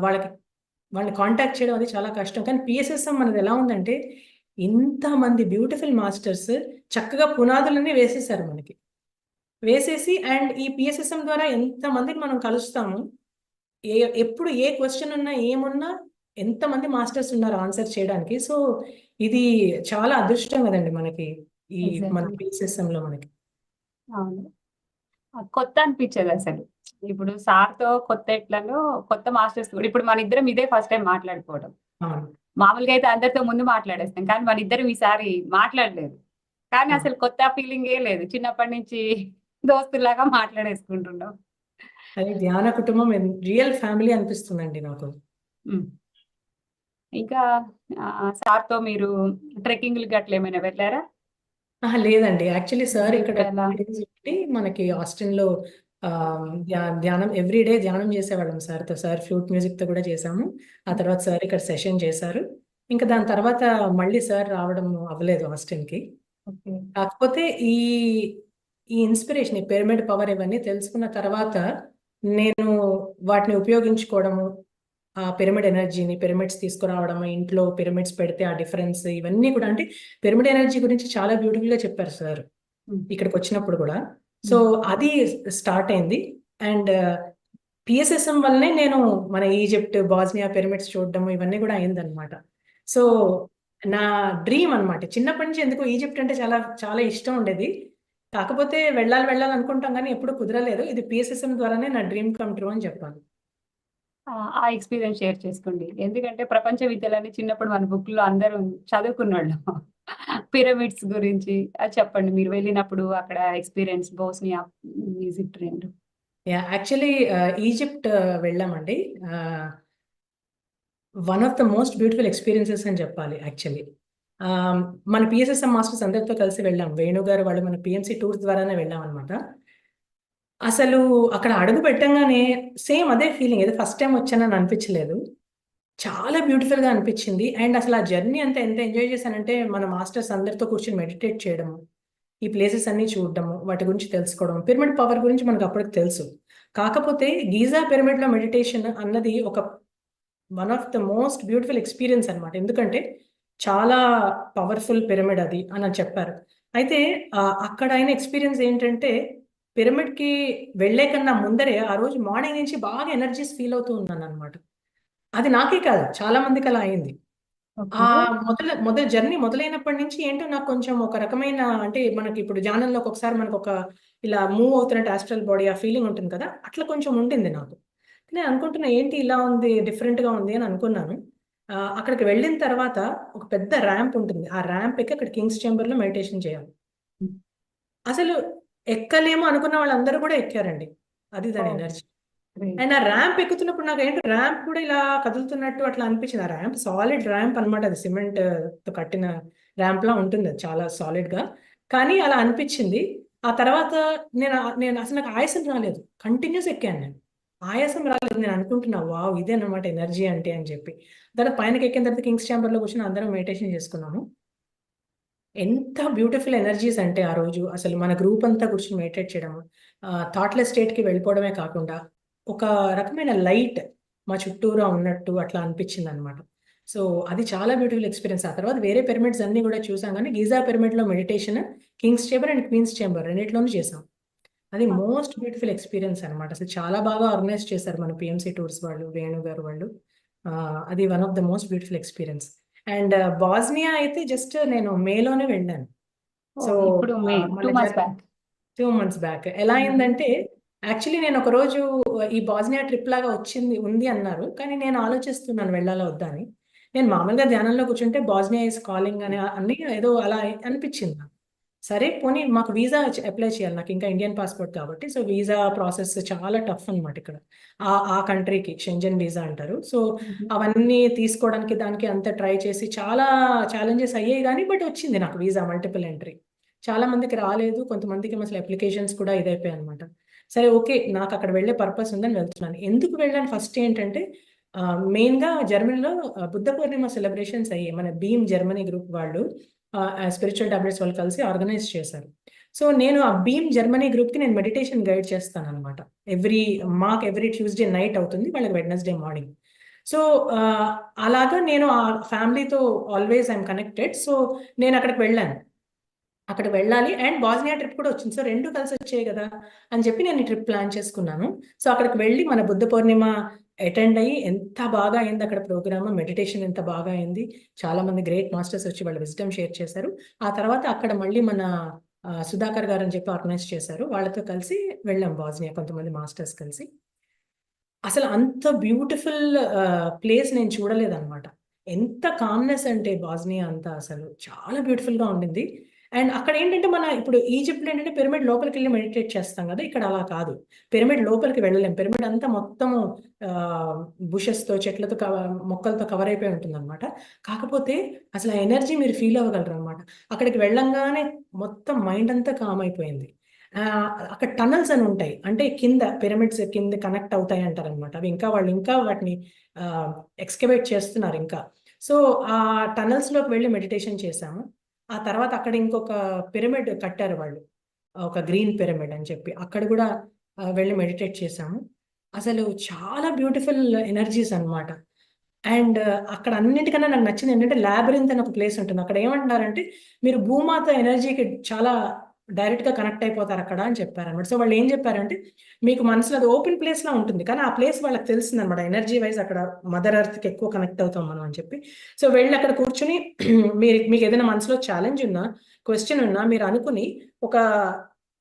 వాళ్ళని కాంటాక్ట్ చేయడం అది చాలా కష్టం. కానీ పిఎస్ఎస్ఎం మనది ఎలా ఉందంటే, ఇంతమంది బ్యూటిఫుల్ మాస్టర్స్ చక్కగా పునాదులన్నీ వేసేసారు మనకి. వేసేసి అండ్ ఈ పిఎస్ఎస్ఎం ద్వారా ఎంతమందిని మనం కలుస్తాము, ఎప్పుడు ఏ క్వశ్చన్ ఉన్నా ఏమున్నా ఎంతమంది మాస్టర్స్ ఉన్నారు ఆన్సర్ చేయడానికి. సో ఇది చాలా అదృష్టం కదండి మనకి ఈ మన పిఎస్ఎస్ఎం లో మనకి. అవును, కొత్త అనిపించదు అసలు. ఇప్పుడు సార్తో కొత్త ఎట్లలో కొత్త మాస్టర్స్ కూడా, ఇప్పుడు మన ఇద్దరం ఇదే ఫస్ట్ టైం మాట్లాడుకోవడం. మామూలుగా అయితే అందరితో ముందు మాట్లాడేస్తాం, కానీ మన ఇద్దరం ఈసారి మాట్లాడలేదు. కానీ అసలు కొత్త ఫీలింగ్ ఏ లేదు, చిన్నప్పటి నుంచి దోస్తులాగా మాట్లాడేసుకుంటున్నాం. అది ధ్యాన కుటుంబం, రియల్ ఫ్యామిలీ అనిపిస్తుందండి నాకు. ఇంకా సార్తో మీరు ట్రెక్కింగ్లకి అట్లా ఏమైనా వెళ్ళారా? లేదండి, యాక్చువల్లీ సార్ ఇక్కడ మనకి ఆస్టిన్ లో ధ్యానం ఎవ్రీడే ధ్యానం చేసేవాళ్ళం సార్తో. సార్ ఫ్లూట్ మ్యూజిక్ తో కూడా చేసాము. ఆ తర్వాత సార్ ఇక్కడ సెషన్ చేశారు. ఇంకా దాని తర్వాత మళ్ళీ సార్ రావడం అవ్వలేదు ఆస్టిన్ కి. కాకపోతే ఈ ఇన్స్పిరేషన్, ఈ పిరమిడ్ పవర్ ఇవన్నీ తెలుసుకున్న తర్వాత నేను వాటిని ఉపయోగించుకోవడము, ఆ పిరమిడ్ ఎనర్జీని, పిరమిడ్స్ తీసుకురావడం, ఇంట్లో పిరమిడ్స్ పెడితే ఆ డిఫరెన్స్, ఇవన్నీ కూడా అంటే పిరమిడ్ ఎనర్జీ గురించి చాలా బ్యూటిఫుల్ గా చెప్పారు సార్ ఇక్కడికి వచ్చినప్పుడు కూడా. సో అది స్టార్ట్ అయింది. అండ్ పిఎస్ఎస్ఎం వల్లనే నేను మన ఈజిప్ట్, బాస్నియా పిరమిడ్స్ చూడడం ఇవన్నీ కూడా అయిందనమాట. సో నా డ్రీమ్ అనమాట చిన్నప్పటి నుంచి. ఎందుకు ఈజిప్ట్ అంటే చాలా చాలా ఇష్టం ఉండేది, కాకపోతే వెళ్ళాలి అనుకుంటాం కానీ ఎప్పుడు కుదరలేదు. ఇది పిఎస్ఎస్ఎం ద్వారానే నా డ్రీమ్ కమ్ ట్రూ అని చెప్పాను. ఆ ఎక్స్పీరియన్స్ షేర్ చేసుకోండి. ఎందుకంటే ప్రపంచ విద్యలని చిన్నప్పుడు మన బుక్ లో అందరూ చదువుకున్నాడు. పిరమిడ్స్ గురించి అది చెప్పండి, మీరు వెళ్ళినప్పుడు అక్కడ ఎక్స్పీరియన్స్, బోస్నియా, ఈజిప్ట్ రెండు. యాక్చువల్లీ ఈజిప్ట్ వెళ్ళామండి. One of the most beautiful experiences అని చెప్పాలి యాక్చువల్లీ. మన పిఎస్ఎస్ఎం మాస్టర్స్ అందరితో కలిసి వెళ్ళాం. వేణు గారు వాళ్ళు మన పిఎంసి టూర్స్ ద్వారానే వెళ్ళాం అనమాట. అసలు అక్కడ అడుగు పెట్టంగానే సేమ్ అదే ఫీలింగ్, ఏదో ఫస్ట్ టైం వచ్చానని అనిపించలేదు. చాలా బ్యూటిఫుల్ గా అనిపించింది. అండ్ అసలు ఆ జర్నీ అంతా ఎంత ఎంజాయ్ చేశానంటే, మన మాస్టర్స్ అందరితో కూర్చొని మెడిటేట్ చేయడము, ఈ ప్లేసెస్ అన్ని చూడడము, వాటి గురించి తెలుసుకోవడం, పిరమిడ్ పవర్ గురించి మనకు అప్పటికి తెలుసు. కాకపోతే గీజా పిరమిడ్ లో మెడిటేషన్ అన్నది ఒక one of the most beautiful experience అనమాట. ఎందుకంటే చాలా పవర్ఫుల్ పిరమిడ్ అది అని చెప్పారు. అయితే అక్కడ అయిన ఎక్స్పీరియన్స్ ఏంటంటే, పిరమిడ్ కి వెళ్లే కన్నా ముందరే ఆ రోజు మార్నింగ్ నుంచి బాగా ఎనర్జీస్ ఫీల్ అవుతూ ఉన్నాను అనమాట. అది నాకే కాదు, చాలా మందికి అలా అయింది. ఆ మొదల జర్నీ మొదలైనప్పటి నుంచి ఏంటో నాకు కొంచెం ఒక రకమైన, అంటే మనకి ఇప్పుడు ధ్యానంలో ఒకసారి మనకు ఒక ఇలా మూవ్ అవుతున్నట్టు ఆస్ట్రల్ బాడీ ఆ ఫీలింగ్ ఉంటుంది కదా, అట్లా కొంచెం ఉండింది నాకు. నేను అనుకుంటున్నా ఏంటి ఇలా ఉంది, డిఫరెంట్ గా ఉంది అని అనుకున్నాను. అక్కడికి వెళ్ళిన తర్వాత ఒక పెద్ద ర్యాంప్ ఉంటుంది. ఆ ర్యాంప్ ఎక్కి అక్కడ కింగ్స్ చేంబర్ లో మెడిటేషన్ చేయాలి. అసలు ఎక్కలేమో అనుకున్న వాళ్ళందరూ కూడా ఎక్కారండి. అది దాని ఎనర్జీ. అండ్ ఆ ర్యాంప్ ఎక్కుతున్నప్పుడు నాకు ఏంటో ర్యాంప్ కూడా ఇలా కదులుతున్నట్టు అట్లా అనిపించింది. ఆ ర్యాంప్ సాలిడ్ ర్యాంప్ అనమాట, అది సిమెంట్ తో కట్టిన ర్యాంప్ లా ఉంటుంది, అది చాలా సాలిడ్ గా. కానీ అలా అనిపించింది. ఆ తర్వాత నేను నేను అసలు నాకు ఆయాసం రాలేదు, కంటిన్యూస్ ఎక్కాను నేను. ఆయాసం రాలేదు. నేను అనుకుంటున్నా వావ్ ఇదే అనమాట ఎనర్జీ అంటే అని చెప్పి. తర్వాత పైనకి ఎక్కిన తర్వాత కింగ్స్ ఛాంబర్ లో కూర్చొని అందరం మెడిటేషన్ చేసుకున్నాము. ఎంత బ్యూటిఫుల్ ఎనర్జీస్ అంటే ఆ రోజు అసలు మన గ్రూప్ అంతా కూర్చొని మెడిటేట్ చేయడం, థాట్లెస్ స్టేట్ కి వెళ్ళిపోవడమే కాకుండా ఒక రకమైన లైట్ మా చుట్టూరా ఉన్నట్టు అట్లా అనిపించింది అనమాట. సో అది చాలా బ్యూటిఫుల్ ఎక్స్పీరియన్స్. ఆ తర్వాత వేరే పిరమిడ్స్ అన్ని కూడా చూసాం, కానీ గీజా పిరమిడ్ లో meditation kings chamber and queens chamber రెండిట్లోనూ చేసాం. అది మోస్ట్ బ్యూటిఫుల్ ఎక్స్పీరియన్స్ అనమాట. అసలు చాలా బాగా ఆర్గనైజ్ చేశారు మన పిఎంసి టూర్స్ వాళ్ళు, వేణు గారు వాళ్ళు. అది one of the most beautiful experience. And Bosnia అయితే జస్ట్ నేను మేలోనే వెళ్ళాను. సో ఇప్పుడు మే మన 2 months బ్యాక్ 2 months బ్యాక్ ఎలా అయిందంటే, యాక్చువల్లీ నేను ఒక రోజు ఈ బాస్నియా ట్రిప్ లాగా ఉంది అన్నారు, కానీ నేను ఆలోచిస్తున్నాను వెళ్ళాలా వద్దా అని. నేను మామూలుగా ధ్యానంలో కూర్చుంటే బాస్నియా ఇస్ కాలింగ్ అని అన్ని ఏదో అలా అనిపించింది నాకు. సరే పోనీ మాకు వీసా అప్లై చేయాలి, నాకు ఇంకా ఇండియన్ పాస్పోర్ట్ కాబట్టి. సో వీసా ప్రాసెస్ చాలా టఫ్ అనమాట ఇక్కడ, ఆ కంట్రీకి షెంజన్ వీసా అంటారు. సో అవన్నీ తీసుకోవడానికి దానికి అంత ట్రై చేసి చాలా ఛాలెంజెస్ అయ్యాయి, కానీ బట్ వచ్చింది నాకు వీసా, మల్టిపుల్ ఎంట్రీ. చాలా మందికి రాలేదు, కొంతమందికి అసలు అప్లికేషన్స్ కూడా ఇదైపోయాయి అనమాట. సరే ఓకే, నాకు అక్కడ వెళ్ళే పర్పస్ ఉందని వెళ్తున్నాను. ఎందుకు వెళ్ళాను ఫస్ట్ ఏంటంటే, మెయిన్ గా జర్మనీలో బుద్ధ పూర్ణిమ సెలబ్రేషన్స్ అయ్యాయి. మన బీమ్ జర్మనీ గ్రూప్ వాళ్ళు స్పిరిచువల్ టాబ్లెట్స్ వాళ్ళు కలిసి ఆర్గనైజ్ చేశారు. సో నేను ఆ బీమ్ జర్మనీ గ్రూప్ కి నేను మెడిటేషన్ గైడ్ చేస్తాను అనమాట. ఎవ్రీ ట్యూస్డే నైట్ అవుతుంది, వాళ్ళకి వెడ్నెస్డే మార్నింగ్. సో అలాగా నేను ఆ ఫ్యామిలీతో ఆల్వేస్ ఐఎమ్ కనెక్టెడ్. సో నేను అక్కడికి వెళ్ళాను, అక్కడ వెళ్ళాలి. అండ్ బాస్నియా ట్రిప్ కూడా వచ్చింది. సో రెండు కలిసి వచ్చాయి కదా అని చెప్పి నేను ఈ ట్రిప్ ప్లాన్ చేసుకున్నాను. సో అక్కడికి వెళ్ళి మన బుద్ధ పూర్ణిమ అటెండ్ అయ్యి ఎంత బాగా అయింది అక్కడ ప్రోగ్రామ్, మెడిటేషన్ ఎంత బాగా అయింది. చాలా మంది గ్రేట్ మాస్టర్స్ వచ్చి వాళ్ళ విజ్డమ్ షేర్ చేశారు. ఆ తర్వాత అక్కడ మళ్ళీ మన సుధాకర్ గారు అని చెప్పి ఆర్గనైజ్ చేశారు, వాళ్ళతో కలిసి వెళ్ళాం బాస్నియా, కొంతమంది మాస్టర్స్ కలిసి. అసలు అంత బ్యూటిఫుల్ ప్లేస్ నేను చూడలేదన్నమాట. ఎంత కామ్నెస్ అంటే బాస్నియా అంతా అసలు చాలా బ్యూటిఫుల్ గా ఉండింది. అండ్ అక్కడ ఏంటంటే, మన ఇప్పుడు ఈజిప్ట్ ఏంటంటే పిరమిడ్ లోపలికి వెళ్ళి మెడిటేట్ చేస్తాం కదా, ఇక్కడ అలా కాదు. పిరమిడ్ లోపలికి వెళ్ళలేం. పిరమిడ్ అంతా మొత్తము బుషెస్ తో, చెట్లతో, మొక్కలతో కవర్ అయిపోయి ఉంటుంది అనమాట. కాకపోతే అసలు ఆ ఎనర్జీ మీరు ఫీల్ అవ్వగలరు అనమాట. అక్కడికి వెళ్ళంగానే మొత్తం మైండ్ అంతా కామ్ అయిపోయింది. అక్కడ టనల్స్ అని ఉంటాయి, అంటే కింద పిరమిడ్స్ కింద కనెక్ట్ అవుతాయి అంటారు అనమాట. అవి వాళ్ళు ఇంకా వాటిని ఎక్స్కవేట్ చేస్తున్నారు ఇంకా. సో ఆ టనల్స్ లోకి వెళ్ళి మెడిటేషన్ చేశాము. ఆ తర్వాత అక్కడ ఇంకొక పిరమిడ్ కట్టారు వాళ్ళు, ఒక గ్రీన్ పిరమిడ్ అని చెప్పి, అక్కడ కూడా వెళ్ళి మెడిటేట్ చేశాము. అసలు చాలా బ్యూటిఫుల్ ఎనర్జీస్ అన్నమాట. అండ్ అక్కడ అన్నిటికన్నా నాకు నచ్చింది ఏంటంటే, లాబిరింత్ అని ఒక ప్లేస్ ఉంటుంది. అక్కడ ఏమంటున్నారంటే, మీరు భూమాత ఎనర్జీకి చాలా డైరెక్ట్ గా కనెక్ట్ అయిపోతారు అక్కడ అని చెప్పారు అనమాట. సో వాళ్ళు ఏం చెప్పారంటే, మీకు మనసులో అది ఓపెన్ ప్లేస్ లా ఉంటుంది, కానీ ఆ ప్లేస్ వాళ్ళకి తెలిసింది అనమాట, ఎనర్జీ వైజ్ అక్కడ మదర్ ఎర్త్ కి ఎక్కువ కనెక్ట్ అవుతాం మనం అని చెప్పి. సో వెళ్ళి అక్కడ కూర్చుని మీకు ఏదైనా మనసులో ఛాలెంజ్ ఉన్నా, క్వశ్చన్ ఉన్నా, మీరు అనుకుని ఒక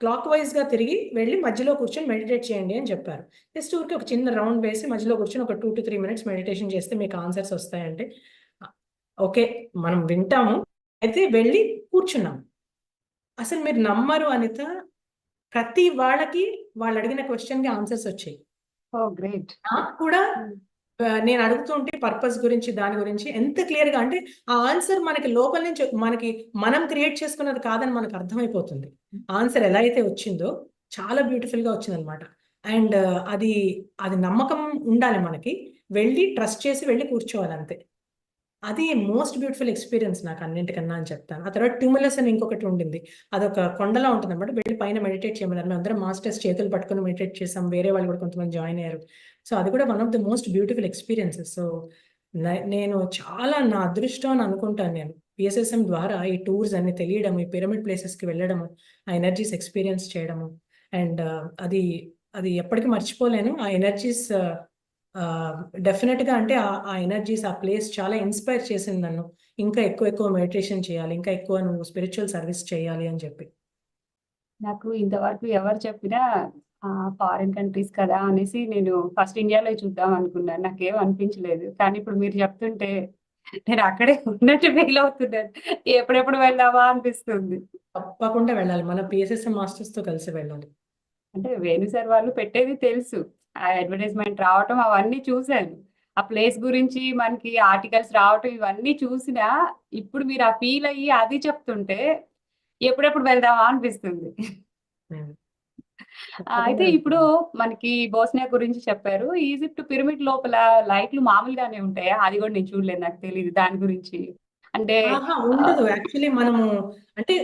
క్లాక్ వైజ్ గా తిరిగి వెళ్ళి మధ్యలో కూర్చొని మెడిటేట్ చేయండి అని చెప్పారు. జస్ట్ ఊరికి ఒక చిన్న రౌండ్ వేసి మధ్యలో కూర్చొని ఒక 2 to 3 minutes మెడిటేషన్ చేస్తే మీకు ఆన్సర్స్ వస్తాయంటే, ఓకే మనం వింటాము, అయితే వెళ్ళి కూర్చున్నాం. అసలు మీరు నమ్మరు అనిత, ప్రతి వాళ్ళకి వాళ్ళు అడిగిన క్వశ్చన్ కి ఆన్సర్స్ వచ్చాయి. ఓ గ్రేట్. నాకు కూడా నేను అడుగుతుంటే పర్పస్ గురించి దాని గురించి ఎంత క్లియర్ గా అంటే ఆ ఆన్సర్ మనకి లోపల నుంచి మనం క్రియేట్ చేసుకున్నది కాదని మనకు అర్థమైపోతుంది. ఆన్సర్ ఎలా అయితే వచ్చిందో చాలా బ్యూటిఫుల్ గా వచ్చింది అనమాట. అండ్ అది అది నమ్మకం ఉండాలి మనకి, వెళ్ళి ట్రస్ట్ చేసి వెళ్ళి కూర్చోవాలి అంతే. అది మోస్ట్ బ్యూటిఫుల్ ఎక్స్పీరియన్స్ నాకు అన్నింటికన్నా అని చెప్తాను. ఆ తర్వాత ట్యూములస్ అని ఇంకొకటి ఉండింది, అదొక కొండలా ఉంటుంది అనమాట. వెళ్ళి పైన మెడిటేట్ చేయమన్నారు. మేము అందరం మాస్టర్స్ చేతులు పట్టుకుని మెడిటేట్ చేసాం, వేరే వాళ్ళు కూడా కొంతమంది జాయిన్ అయ్యారు. సో అది కూడా one of the most beautiful experiences. So నేను చాలా నా అదృష్టం అని అనుకుంటాను. నేను పిఎస్ఎస్ఎం ద్వారా ఈ టూర్స్ అన్ని తెలియడం, ఈ పిరమిడ్ ప్లేసెస్కి వెళ్ళడము, ఆ ఎనర్జీస్ ఎక్స్పీరియన్స్ చేయడము, అండ్ అది అది ఎప్పటికీ మర్చిపోలేను. ఆ ఎనర్జీస్ డెఫినెట్ గా అంటే ఆ ఎనర్జీస్, ఆ ప్లేస్ చాలా ఇన్స్పైర్ చేసింది నన్ను. ఇంకా ఎక్కువ మెడిటేషన్ చేయాలి, ఇంకా ఎక్కువ నువ్వు స్పిరిచువల్ సర్వీస్ చేయాలి అని చెప్పి. నాకు ఇంతవరకు ఎవరు చెప్పినా ఫారిన్ కంట్రీస్ కదా అనేసి నేను ఫస్ట్ ఇండియాలో చూద్దాం అనుకున్నాను. నాకేం అనిపించలేదు. కానీ ఇప్పుడు మీరు చెప్తుంటే నేను అక్కడే ఉన్నట్టు ఫీల్ అవుతున్నాను. ఎప్పుడెప్పుడు వెళ్దామా అనిపిస్తుంది. తప్పకుండా వెళ్ళాలి, మన పిఎస్ఎస్ఎం మాస్టర్స్ తో కలిసి వెళ్ళాలి. అంటే వేణు సార్ వాళ్ళు పెట్టేది తెలుసు, ఆ అడ్వర్టైజ్మెంట్ రావటం అవన్నీ చూశాను. ఆ ప్లేస్ గురించి మనకి ఆర్టికల్స్ రావటం ఇవన్నీ చూసినా ఇప్పుడు మీరు ఆ ఫీల్ అయ్యి అది చెప్తుంటే ఎప్పుడెప్పుడు వెళ్దామా అనిపిస్తుంది. అయితే ఇప్పుడు మనకి బోస్నియా గురించి చెప్పారు. ఈజిప్ట్ పిరమిడ్ లోపల లైట్లు మామూలుగానే ఉంటాయా? అది కూడా నేను చూడలేదు, నాకు తెలియదు దాని గురించి. అంటే ఉండదు యాక్చువల్లీ. మనము అంటే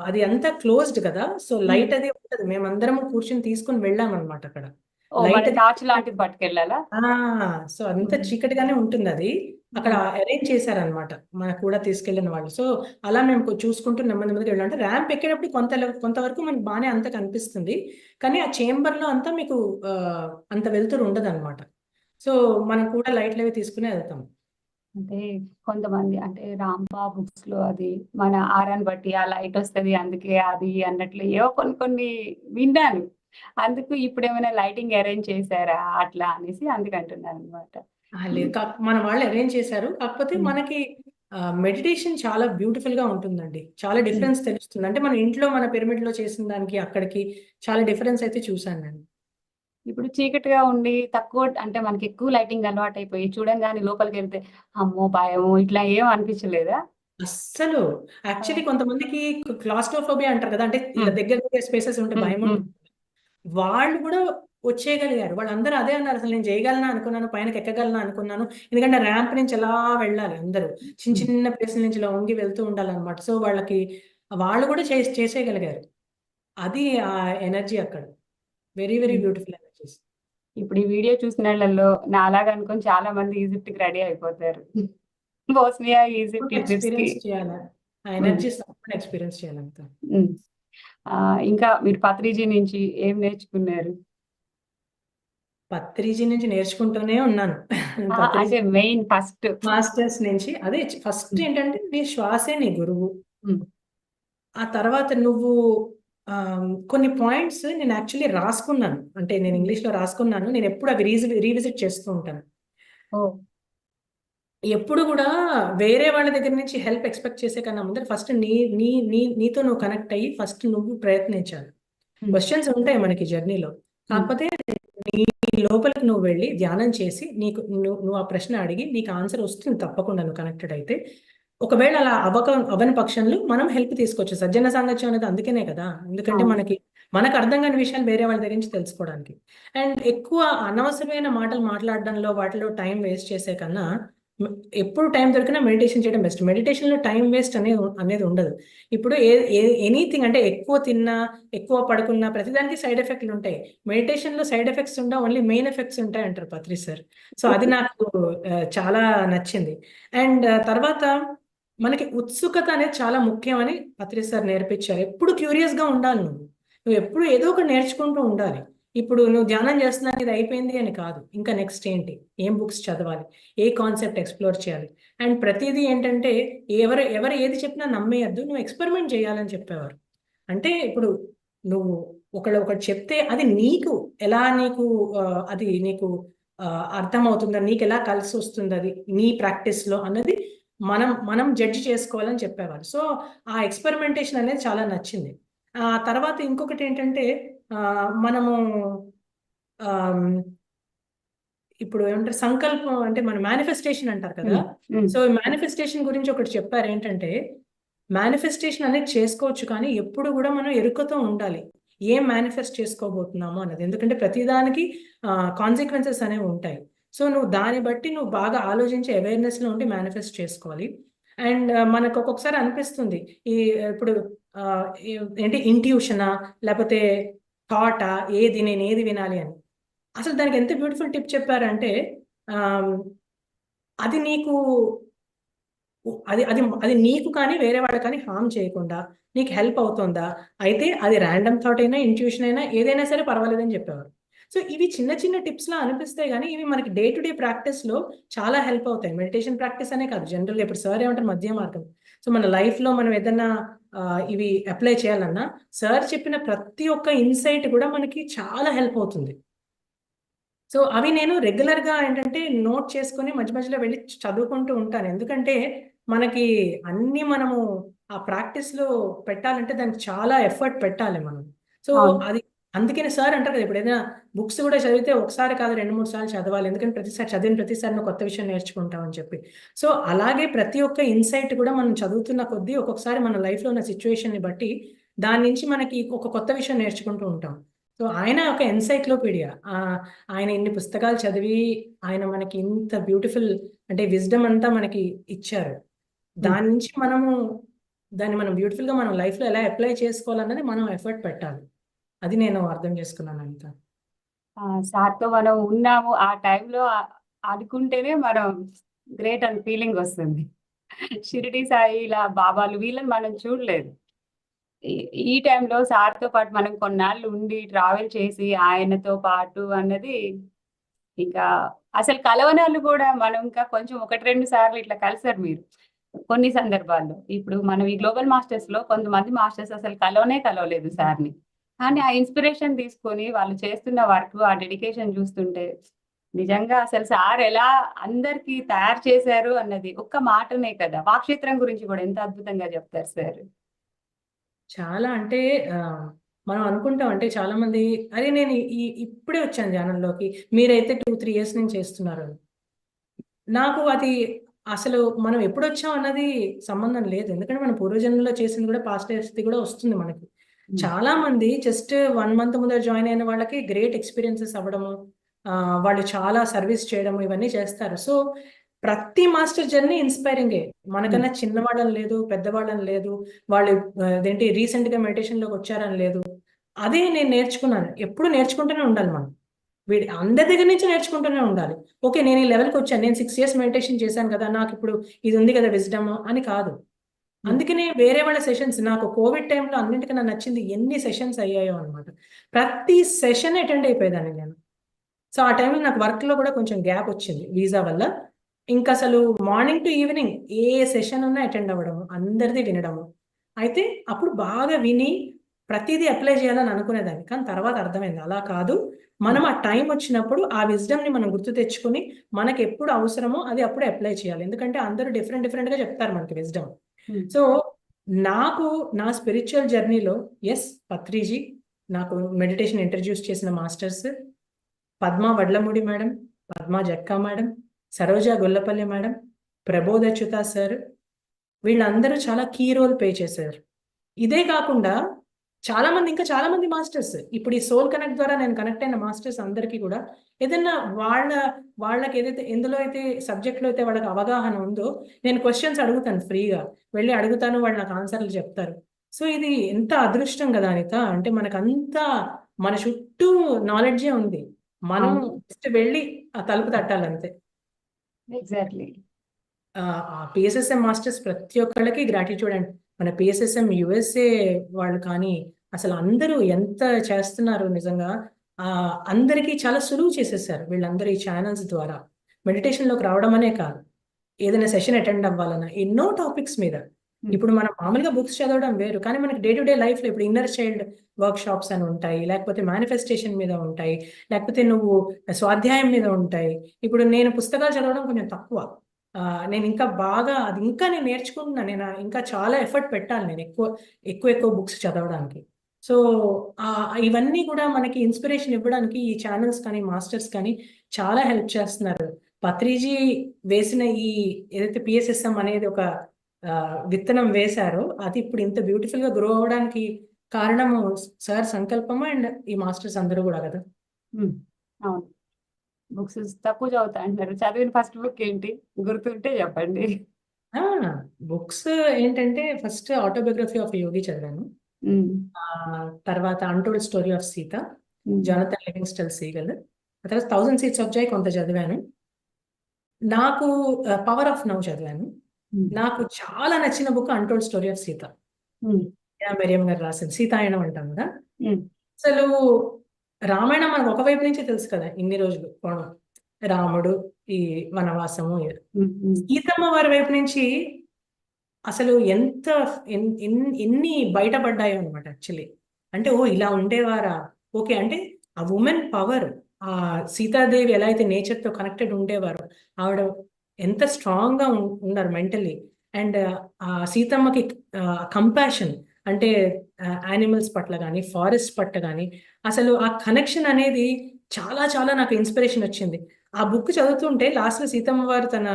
అది అంతా క్లోజ్డ్ కదా, సో లైట్ అది ఉండదు. మేమందరం కూర్చొని తీసుకుని వెళ్ళాం అనమాట అక్కడ. లైట్ టార్చ్ లాంటిది పట్టుకెళ్ళాలా? సో అంత చీకటిగానే ఉంటుంది అది. అక్కడ అరేంజ్ చేశారనమాట మనకు కూడా తీసుకెళ్ళిన వాళ్ళు. సో అలా మేము చూసుకుంటూ నెమ్మదిగా వెళ్ళాం. అంటే ర్యాంప్ ఎక్కేటప్పుడు కొంతవరకు మనకు బాగానే అంత కనిపిస్తుంది, కానీ ఆ చేంబర్ లో అంతా మీకు అంత వెలుతురు ఉండదు అనమాట. సో మనం కూడా లైట్లు అవి తీసుకుని వెళ్తాం. అంటే కొంతమంది అంటే రాంపా బుక్స్ లో అది మన ఆరాన్ని బట్టి ఆ లైట్ వస్తది అందుకే అది అన్నట్లు ఏవో కొన్ని విన్నాను. అందుకు ఇప్పుడు ఏమైనా లైటింగ్ అరేంజ్ చేశారా అట్లా అనేసి అందుకంటున్నాను అనమాట. లేదు, మన వాళ్ళు అరేంజ్ చేశారు. కాకపోతే మనకి మెడిటేషన్ చాలా బ్యూటిఫుల్ గా ఉంటుందండి. చాలా డిఫరెన్స్ తెలుస్తుంది. అంటే మన ఇంట్లో మన పిరమిడ్ లో చేసిన దానికి అక్కడికి చాలా డిఫరెన్స్ అయితే చూసాను నేను. ఇప్పుడు చీకటిగా ఉండి తక్కువ అంటే మనకి ఎక్కువ లైటింగ్ అలవాటు అయిపోయి చూడంగానే లోపలికి వెళ్తే అమ్మో భయం ఇట్లా ఏం అనిపించలేదా? అస్సలు యాక్చువల్లీ కొంతమందికి క్లాస్ట్రోఫోబియా అంటారు కదా, అంటే ఇలా దగ్గర స్పేసెస్ ఉంటే భయం ఉంటుంది. వాళ్ళు కూడా వచ్చేయగలిగారు. వాళ్ళందరూ అదే అన్నారు, అసలు నేను చేయగలనా అనుకున్నాను, పైనకి ఎక్కగలనా అనుకున్నాను. ఎందుకంటే ర్యాంప్ నుంచి ఎలా వెళ్ళాలి, అందరూ చిన్న ప్లేస్ నుంచి ఇలా వంగి వెళ్తూ ఉండాలన్నమాట. సో వాళ్ళు కూడా చేసేయగలిగారు. అది ఆ ఎనర్జీ అక్కడ వెరీ బ్యూటిఫుల్ ఎనర్జీస్. ఇప్పుడు ఈ వీడియో చూసిన వాళ్ళలో నాలాగా అనుకొని చాలా మంది ఈజిప్ట్ కి రెడీ అయిపోతారు. బోస్నియా ఈజిప్ట్ ఎక్స్పీరియన్స్ చేయాలి, ఆ ఎనర్జీస్ ఎక్స్పీరియన్స్ చేయాలంతా. ఇంకా మీరు పత్రిజీ నుంచి ఏం నేర్చుకున్నారు? పత్రిజీ నుంచి నేర్చుకుంటూనే ఉన్నాను. అంటే మెయిన్ ఫస్ట్ మాస్టర్స్ నుంచి అదే ఫస్ట్ ఏంటంటే నీ శ్వాసే నీ గురువు. ఆ తర్వాత నువ్వు కొన్ని పాయింట్స్ నేను యాక్చువల్లీ రాసుకున్నాను, అంటే నేను ఇంగ్లీష్ లో రాసుకున్నాను. నేను ఎప్పుడు అవి రీవిజిట్ చేస్తూ ఉంటాను. ఎప్పుడు కూడా వేరే వాళ్ళ దగ్గర నుంచి హెల్ప్ ఎక్స్పెక్ట్ చేసే కన్నా ముందర ఫస్ట్ నీతో నువ్వు కనెక్ట్ అయ్యి ఫస్ట్ నువ్వు ప్రయత్నించాలి. క్వశ్చన్స్ ఉంటాయి మనకి జర్నీలో, కాకపోతే నీ లోపలికి నువ్వు వెళ్ళి ధ్యానం చేసి నువ్వు ఆ ప్రశ్న అడిగి నీకు ఆన్సర్ వస్తుంది తప్పకుండా, నువ్వు కనెక్టెడ్ అయితే. ఒకవేళ అలా అవని పక్షంలో మనం హెల్ప్ తీసుకోవచ్చు. సజ్జన సాంగత్యం అనేది అందుకనే కదా, ఎందుకంటే మనకు అర్థం కాని విషయాలు వేరే వాళ్ళ దగ్గర నుంచి తెలుసుకోవడానికి. అండ్ ఎక్కువ అనవసరమైన మాటలు మాట్లాడడంలో వాటిలో టైం వేస్ట్ చేసే కన్నా ఎప్పుడు టైం దొరికినా మెడిటేషన్ చేయడం బెస్ట్. మెడిటేషన్ లో టైం వేస్ట్ అనేది ఉండదు. ఇప్పుడు ఎనీథింగ్ అంటే ఎక్కువ తిన్నా ఎక్కువ పడుకున్నా ప్రతిదానికి సైడ్ ఎఫెక్ట్లు ఉంటాయి. మెడిటేషన్ లో సైడ్ ఎఫెక్ట్స్ ఉండవు, ఓన్లీ మెయిన్ ఎఫెక్ట్స్ ఉంటాయి అంటారు పత్రి సార్. సో అది నాకు చాలా నచ్చింది. అండ్ తర్వాత మనకి ఉత్సుకత అనేది చాలా ముఖ్యమని పత్రి సార్ నేర్పించారు. ఎప్పుడు క్యూరియస్ గా ఉండాలి, నువ్వు ఎప్పుడు ఏదో ఒకటి నేర్చుకుంటూ ఉండాలి. ఇప్పుడు నువ్వు ధ్యానం చేస్తున్నావు, ఇది అయిపోయింది అని కాదు, ఇంకా నెక్స్ట్ ఏంటి, ఏం బుక్స్ చదవాలి, ఏ కాన్సెప్ట్ ఎక్స్ప్లోర్ చేయాలి. అండ్ ప్రతిదీ ఏంటంటే ఎవరు ఏది చెప్పినా నమ్మేయద్దు, నువ్వు ఎక్స్పెరిమెంట్ చేయాలని చెప్పేవారు. అంటే ఇప్పుడు నువ్వు ఒకటి చెప్తే అది నీకు అర్థమవుతుందా, నీకు ఎలా కలిసి వస్తుంది అది నీ ప్రాక్టీస్ లో అన్నది మనం జడ్జి చేసుకోవాలని చెప్పేవారు. సో ఆ ఎక్స్పెరిమెంటేషన్ అనేది చాలా నచ్చింది. తర్వాత ఇంకొకటి ఏంటంటే మనము ఆమ్, ఇప్పుడు ఏమంటారు సంకల్పం అంటే మన మేనిఫెస్టేషన్ అంటారు కదా. సో మేనిఫెస్టేషన్ గురించి ఒకటి చెప్పారు ఏంటంటే, మేనిఫెస్టేషన్ అనేది చేసుకోవచ్చు కానీ ఎప్పుడు కూడా మనం ఎరుకతో ఉండాలి ఏం మేనిఫెస్ట్ చేసుకోబోతున్నాము అన్నది. ఎందుకంటే ప్రతిదానికి కాన్సిక్వెన్సెస్ అనేవి ఉంటాయి. సో నువ్వు దాన్ని బట్టి నువ్వు బాగా ఆలోచించి అవేర్నెస్ లో ఉండి మేనిఫెస్ట్ చేసుకోవాలి. అండ్ మనకు ఒక్కొక్కసారి అనిపిస్తుంది ఈ ఇప్పుడు ఏంటి ఇంట్యూషనా లేకపోతే థాటా, నేను ఏది వినాలి అని. అసలు దానికి ఎంత బ్యూటిఫుల్ టిప్ చెప్పారంటే అది నీకు అది అది అది నీకు కానీ వేరే వాళ్ళకి కానీ హామ్ చేయకుండా నీకు హెల్ప్ అవుతుందా, అయితే అది ర్యాండమ్ థాట్ అయినా ఇంట్యూషన్ అయినా ఏదైనా సరే పర్వాలేదని చెప్పేవారు. సో ఇవి చిన్న చిన్న టిప్స్ లా అనిపిస్తాయి కానీ ఇవి మనకి డే టు డే ప్రాక్టీస్ లో చాలా హెల్ప్ అవుతాయి. మెడిటేషన్ ప్రాక్టీస్ అనే కాదు, జనరల్గా ఇప్పుడు సార్ ఏమంటారు మధ్య మార్గం. సో మన లైఫ్ లో మనం ఏదైనా ఇవి అప్లై చేయాలన్నా సార్ చెప్పిన ప్రతి ఒక్క ఇన్సైట్ కూడా మనకి చాలా హెల్ప్ అవుతుంది. సో అవి నేను రెగ్యులర్ గా ఏంటంటే నోట్ చేసుకొని మధ్య మధ్యలో వెళ్ళి చదువుకుంటూ ఉంటాను. ఎందుకంటే మనకి అన్ని మనము ఆ ప్రాక్టీస్ లో పెట్టాలంటే దానికి చాలా ఎఫర్ట్ పెట్టాలి మనం. సో అది అందుకని సార్ అంటారు కదా, ఇప్పుడు ఏదైనా బుక్స్ కూడా చదివితే ఒకసారి కాదు 2-3 సార్లు చదవాలి, ఎందుకంటే ప్రతిసారి చదివిన ప్రతిసారి నువ్వు కొత్త విషయం నేర్చుకుంటాం అని చెప్పి. సో అలాగే ప్రతి ఒక్క ఇన్సైట్ కూడా మనం చదువుతున్న కొద్దీ ఒక్కొక్కసారి మన లైఫ్ లో ఉన్న సిచ్యువేషన్ ని బట్టి దాని నుంచి మనకి ఒక కొత్త విషయం నేర్చుకుంటూ ఉంటాం. సో ఆయన ఒక ఎన్సైక్లోపీడియా. ఆయన ఇన్ని పుస్తకాలు చదివి ఆయన మనకి ఇంత బ్యూటిఫుల్ అంటే విజ్డమ్ అంతా మనకి ఇచ్చారు. దాని నుంచి దాన్ని మనం బ్యూటిఫుల్ గా మనం లైఫ్ లో ఎలా అప్లై చేసుకోవాలన్నది మనం ఎఫర్ట్ పెట్టాలి. అది నేను అర్థం చేసుకున్నాను అంతా. సార్తో మనం ఉన్నాము ఆ టైంలో అనుకుంటేనే మనం గ్రేట్ అని ఫీలింగ్ వస్తుంది. షిరిడి సాయి ఇలా బాబాలు వీళ్ళని మనం చూడలేదు. ఈ టైంలో సార్తో పాటు మనం కొన్నాళ్ళు ఉండి ట్రావెల్ చేసి ఆయనతో పాటు అన్నది ఇంకా అసలు కలవనాళ్ళు కూడా మనం ఇంకా కొంచెం 1-2 సార్లు ఇట్లా కలిసారు మీరు కొన్ని సందర్భాల్లో. ఇప్పుడు మనం ఈ గ్లోబల్ మాస్టర్స్ లో కొంతమంది మాస్టర్స్ అసలు కలవలేదు సార్ని. కానీ ఆ ఇన్స్పిరేషన్ తీసుకొని వాళ్ళు చేస్తున్న వర్క్ ఆ డెడికేషన్ చూస్తుంటే నిజంగా అసలు సార్ ఎలా అందరికి తయారు చేశారు అన్నది ఒక్క మాటనే కదా. వాక్క్షేత్రం గురించి కూడా ఎంత అద్భుతంగా చెప్తారు సార్. చాలా అంటే మనం అనుకుంటాం అంటే చాలా మంది అరే నేను ఇప్పుడే వచ్చాను ధ్యానంలోకి, మీరైతే 2-3 ఇయర్స్ నుంచి చేస్తున్నారు. నాకు అది అసలు మనం ఎప్పుడు వచ్చాం అన్నది సంబంధం లేదు, ఎందుకంటే మన పూర్వజన్మలో చేసింది కూడా పాస్ట్ లైఫ్ కూడా వస్తుంది మనకి. చాలా మంది జస్ట్ 1 మంత్ ముందర జాయిన్ అయిన వాళ్ళకి గ్రేట్ ఎక్స్పీరియన్సెస్ అవ్వడము, వాళ్ళు చాలా సర్వీస్ చేయడము ఇవన్నీ చేస్తారు. సో ప్రతి మాస్టర్ జర్నీ ఇన్స్పైరింగే. మనకన్నా చిన్నవాళ్ళని లేదు, పెద్దవాళ్ళని లేదు, వాళ్ళు అదేంటి రీసెంట్ గా మెడిటేషన్ లోకి వచ్చారని లేదు. అదే నేను నేర్చుకున్నాను, ఎప్పుడు నేర్చుకుంటూనే ఉండాలి మనం. అందరి దగ్గర నుంచి నేర్చుకుంటూనే ఉండాలి. ఓకే నేను ఈ లెవెల్కి వచ్చాను, నేను 6 ఇయర్స్ మెడిటేషన్ చేశాను కదా, నాకు ఇప్పుడు ఇది ఉంది కదా విజ్డమ్ అని కాదు. అందుకనే వేరే వాళ్ళ సెషన్స్, నాకు కోవిడ్ టైంలో అన్నింటికన్నా నచ్చింది ఎన్ని సెషన్స్ అయ్యాయో అనమాట. ప్రతి సెషన్ అటెండ్ అయిపోయేదాన్ని నేను. సో ఆ టైంలో నాకు వర్క్ లో కూడా కొంచెం గ్యాప్ వచ్చింది వీసా వల్ల. ఇంకా అసలు morning to evening A session ఉన్నా అటెండ్ అవ్వడము, అందరిది వినడము. అయితే అప్పుడు బాగా విని ప్రతిదీ అప్లై చేయాలని అనుకునేదాన్ని, కానీ తర్వాత అర్థమైంది అలా కాదు. మనం ఆ టైం వచ్చినప్పుడు ఆ విజ్డమ్ ని మనం గుర్తు తెచ్చుకుని మనకి ఎప్పుడు అవసరమో అది అప్పుడే అప్లై చేయాలి. ఎందుకంటే అందరూ డిఫరెంట్ గా చెప్తారు మనకి విజ్డమ్. సో నాకు నా స్పిరిచువల్ జర్నీలో పత్రిజీ నాకు మెడిటేషన్ ఇంట్రడ్యూస్ చేసిన masters, Padma Vadlamudi madam, Padma Jakka madam, Saroja Gollapalli madam, Prabodh Achyuta sir, వీళ్ళందరూ చాలా కీ రోల్ ప్లే చేశారు. ఇదే కాకుండా ఇంకా చాలా మంది మాస్టర్స్, ఇప్పుడు ఈ సోల్ కనెక్ట్ ద్వారా నేను కనెక్ట్ అయిన మాస్టర్స్ అందరికీ కూడా ఏదైనా వాళ్ళకి ఏదైతే ఎందులో అయితే సబ్జెక్ట్లో అయితే వాళ్ళకి అవగాహన ఉందో నేను క్వశ్చన్స్ అడుగుతాను, ఫ్రీగా వెళ్ళి అడుగుతాను, వాళ్ళు నాకు ఆన్సర్లు చెప్తారు. సో ఇది ఎంత అదృష్టం కదా అనిత, అంటే మనకంతా మన చుట్టూ నాలెడ్జే ఉంది, మనం జస్ట్ వెళ్ళి ఆ తలుపు తట్టాలంతే. ఎగ్జాక్ట్లీ. పిఎస్ఎస్ఎం మాస్టర్స్ ప్రతి ఒక్కళ్ళకి గ్రాటిట్యూడ్ అండి. మన పిఎస్ఎస్ఎం యుఎస్ఏ వాళ్ళు కానీ అసలు అందరూ ఎంత చేస్తున్నారు నిజంగా. అందరికీ చాలా సులువు చేసేసారు వీళ్ళందరూ ఈ ఛానల్స్ ద్వారా. మెడిటేషన్ లోకి రావడం అనే కాదు, ఏదైనా సెషన్ అటెండ్ అవ్వాలన్నా ఎన్నో టాపిక్స్ మీద. ఇప్పుడు మనం మామూలుగా బుక్స్ చదవడం వేరు, కానీ మనకి డే టు డే లైఫ్ లో ఇప్పుడు ఇన్నర్ చైల్డ్ వర్క్ షాప్స్ అని ఉంటాయి, లేకపోతే మేనిఫెస్టేషన్ మీద ఉంటాయి, లేకపోతే నువ్వు స్వాధ్యాయం మీద ఉంటాయి. ఇప్పుడు నేను పుస్తకాలు చదవడం కొంచెం తక్కువ, నేను ఇంకా బాగా నేను నేర్చుకుంటున్నా, నేను ఇంకా చాలా ఎఫర్ట్ పెట్టాలి నేను ఎక్కువ బుక్స్ చదవడానికి. సో ఇవన్నీ కూడా మనకి ఇన్స్పిరేషన్ ఇవ్వడానికి ఈ ఛానల్స్ కానీ మాస్టర్స్ కానీ చాలా హెల్ప్ చేస్తున్నారు. పత్రిజీ వేసిన ఈ ఏదైతే పిఎస్ఎస్ఎం అనేది ఒక విత్తనం వేశారో అది ఇప్పుడు ఇంత బ్యూటిఫుల్ గా గ్రో అవడానికి కారణము సార్ సంకల్పము అండ్ ఈ మాస్టర్స్ అందరూ కూడా కదా. అవును. బుక్స్ తక్కువ చదువుతా అంటున్నారు. చదివిన ఫస్ట్ బుక్ ఏంటి గుర్తుంటే చెప్పండి. బుక్స్ ఏంటంటే ఫస్ట్ ఆటోబయోగ్రఫీ ఆఫ్ యోగి చదివాను. తర్వాత untold story of Sita, Jonathan Livingston Seagull. ఆ తర్వాత 1000 Seeds of Joy కొంత చదివాను. నాకు పవర్ ఆఫ్ నౌ చదివాను. నాకు చాలా నచ్చిన book untold story of Sita. Merriam గారు రాసింది సీతాయనం అంటాం కదా. అసలు రామాయణం మనకు ఒకవైపు నుంచే తెలుసు కదా, ఇన్ని రోజులు కోణం రాముడు ఈ వనవాసము. సీతమ్మ వారి వైపు నుంచి అసలు ఎంత ఎన్ని బయటపడ్డాయో అనమాట యాక్చువల్లీ. అంటే ఓ ఇలా ఉండేవారా, ఓకే అంటే ఆ ఉమెన్ పవర్, ఆ సీతాదేవి ఎలా అయితే నేచర్ తో కనెక్టెడ్ ఉండేవారు, ఆవిడ ఎంత స్ట్రాంగ్ గా ఉన్నారు మెంటలీ. అండ్ ఆ సీతమ్మకి కంపాషన్ అంటే యానిమల్స్ పట్ల కానీ ఫారెస్ట్ పట్ల కానీ అసలు ఆ కనెక్షన్ అనేది చాలా చాలా నాకు ఇన్స్పిరేషన్ వచ్చింది. ఆ బుక్ చదువుతుంటే లాస్ట్ లో సీతమ్మ వారు తన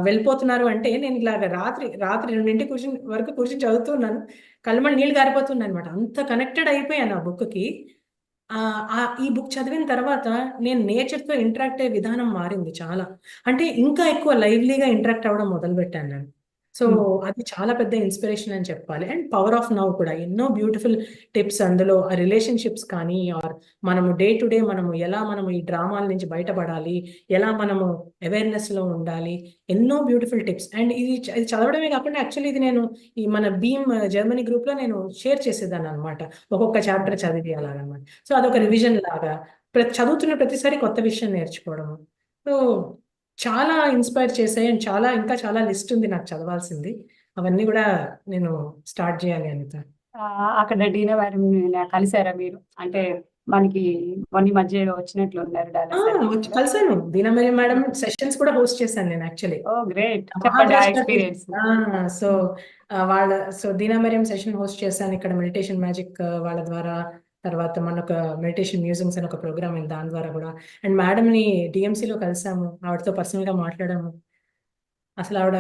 వెళ్ళిపోతున్నారు అంటే నేను ఇలాగ రాత్రి 2 వరకు కూర్చొని చదువుతున్నాను, కళ్ళమని నీళ్ళు గారిపోతున్నాయి అనమాట. అంత కనెక్టెడ్ అయిపోయాను ఆ బుక్ కి. ఈ బుక్ చదివిన తర్వాత నేను నేచర్ తో ఇంటరాక్ట్ అయ్యే విధానం మారింది చాలా. అంటే ఇంకా ఎక్కువ లైవ్లీగా ఇంటరాక్ట్ అవ్వడం మొదలు పెట్టాను నేను. సో అది చాలా పెద్ద ఇన్స్పిరేషన్ అని చెప్పాలి. అండ్ పవర్ ఆఫ్ నౌ కూడా ఎన్నో బ్యూటిఫుల్ టిప్స్ అందులో, రిలేషన్షిప్స్ కానీ ఆర్ మనము డే టు డే మనము ఎలా మనము ఈ డ్రామాల నుంచి బయటపడాలి, ఎలా మనము అవేర్నెస్ లో ఉండాలి, ఎన్నో బ్యూటిఫుల్ టిప్స్. అండ్ ఇది చదవడమే కాకుండా యాక్చువల్లీ ఇది నేను ఈ మన బీమ్ జర్మనీ గ్రూప్ లో నేను షేర్ చేసేదాన్ని అనమాట, ఒక్కొక్క చాప్టర్ చదివి అలాగనమాట. సో అదొక రివిజన్ లాగా చదువుతున్న ప్రతిసారి కొత్త విషయం నేర్చుకోవడము. సో చాలా ఇన్స్పైర్ చేసాయి. అండ్ ఇంకా చాలా లిస్ట్ ఉంది నాకు చదవాల్సింది. అవన్నీ కూడా నేను స్టార్ట్ చేయాలి అనిత. అక్కడ డీనా మేడం కలిసారా మీరు? అంటే మనకి మొన్న మధ్య వచ్చినట్లు ఉన్నారు కలిసాను. దీనా మేడం సెషన్స్ కూడా హోస్ట్ చేశాను నేను యాక్చువల్లీ. ఓ గ్రేట్, చెప్పండి ఆ ఎక్స్పీరియన్స్. సో దీనా మేడం సెషన్ హోస్ట్ చేశాను ఇక్కడ మెడిటేషన్ మ్యాజిక్ వాళ్ళ ద్వారా. తర్వాత మనొక మెడిటేషన్ మ్యూజియంస్ అని ఒక ప్రోగ్రామ్ ఉంది, దాని ద్వారా కూడా. అండ్ మేడం ని డిఎంసీలో కలిసాము, ఆవిడతో పర్సనల్ గా మాట్లాడాము. అసలు ఆవిడ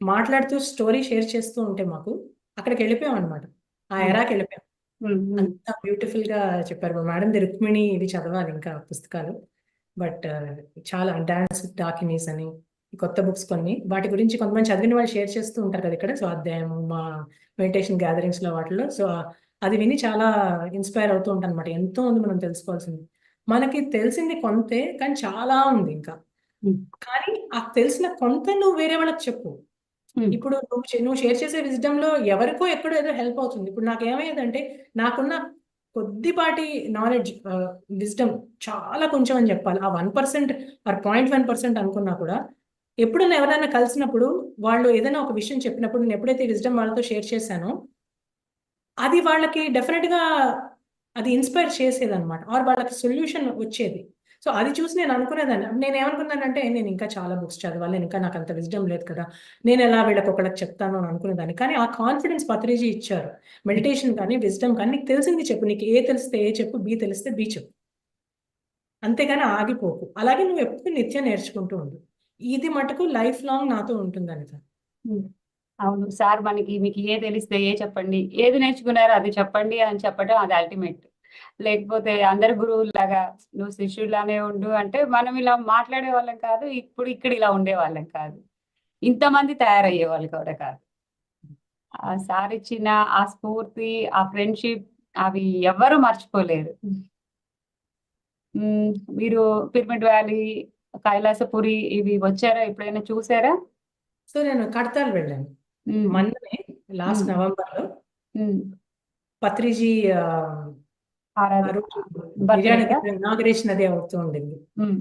మాట్లాడుతూ స్టోరీ షేర్ చేస్తూ ఉంటే మాకు అక్కడికి వెళ్ళిపోయాం అనమాట, ఆ ఎరాకి వెళ్ళిపోయాం. అంత బ్యూటిఫుల్ గా చెప్పారు మేడం. ది రుక్మిణి ఇది చదవాలి ఇంకా పుస్తకాలు. బట్ చాలా డాన్స్ డాకినీస్ అని కొత్త బుక్స్ కొన్ని, వాటి గురించి కొంతమంది చదివిన వాళ్ళు షేర్ చేస్తూ ఉంటారు కదా ఇక్కడ. సో అధ్యాయము మా మెడిటేషన్ గ్యాదరింగ్స్ లో వాటిలో. సో అది విని చాలా ఇన్స్పైర్ అవుతూ ఉంటాను అనమాట. ఎంతో ఉంది మనం తెలుసుకోవాల్సింది. మనకి తెలిసింది కొంతే, కానీ చాలా ఉంది ఇంకా. కానీ ఆ తెలిసిన కొంత నువ్వు వేరే వాళ్ళకి చెప్పు. ఇప్పుడు నువ్వు షేర్ చేసే విజ్డమ్ లో ఎవరికో ఎక్కడో ఏదో హెల్ప్ అవుతుంది. ఇప్పుడు నాకు ఏమయ్యేదంటే నాకున్న కొద్దిపాటి నాలెడ్జ్ విజ్డమ్ చాలా కొంచెం అని చెప్పాలి. ఆ 1% ఆర్ 0.1% అనుకున్నా కూడా ఎప్పుడైనా ఎవరైనా కలిసినప్పుడు వాళ్ళు ఏదైనా ఒక విషయం చెప్పినప్పుడు నేను ఎప్పుడైతే విజ్డమ్ వాళ్ళతో షేర్ చేశానో అది వాళ్ళకి డెఫినెట్ గా అది ఇన్స్పైర్ చేసేది అనమాట, ఆర్ వాళ్ళకి సొల్యూషన్ వచ్చేది. సో అది చూసి నేను అనుకునేదాన్ని, నేను ఏమనుకున్నానంటే నేను ఇంకా చాలా బుక్స్ చదవాలి, ఇంకా నాకు అంత విజ్డమ్ లేదు కదా, నేను ఎలా వీళ్ళకి ఒకళ్ళకి చెప్తాను అని అనుకునేదాన్ని. కానీ ఆ కాన్ఫిడెన్స్ పత్రిజీ ఇచ్చారు. మెడిటేషన్ కానీ విజ్డమ్ కానీ నీకు తెలిసింది చెప్పు, నీకు ఏ తెలిస్తే ఏ చెప్పు, బి తెలిస్తే బి చెప్పు, అంతేగాని ఆగిపోకు. అలాగే నువ్వు ఎప్పుడు నిత్యం నేర్చుకుంటూ ఉండు. ఇది మటుకు లైఫ్ లాంగ్ నాతో ఉంటుంది అనిత. అవును సార్, మీకు ఏ తెలిస్తే ఏ చెప్పండి, ఏది నేర్చుకున్నారో అది చెప్పండి అని చెప్పడం అది అల్టిమేట్. లేకపోతే అందరు గురువులాగా నువ్వు శిష్యులానే ఉండు అంటే మనం ఇలా మాట్లాడే వాళ్ళం కాదు, ఇప్పుడు ఇక్కడ ఇలా ఉండే వాళ్ళం కాదు, ఇంతమంది తయారయ్యే వాళ్ళు కూడా కాదు. ఆ సార్ ఇచ్చిన ఆ స్ఫూర్తి, ఆ ఫ్రెండ్షిప్ అవి ఎవరు మర్చిపోలేరు. మీరు పిరమిడ్ వ్యాలీ, కైలాసపురి ఇవి వచ్చారా, ఎప్పుడైనా చూసారా? సో నేను కడతాల్ వెళ్ళాను మొన్ననే, లాస్ట్ నవంబర్ లో పత్రిజీ ఇనాగరేషన్ అది అవుతూ ఉండింది.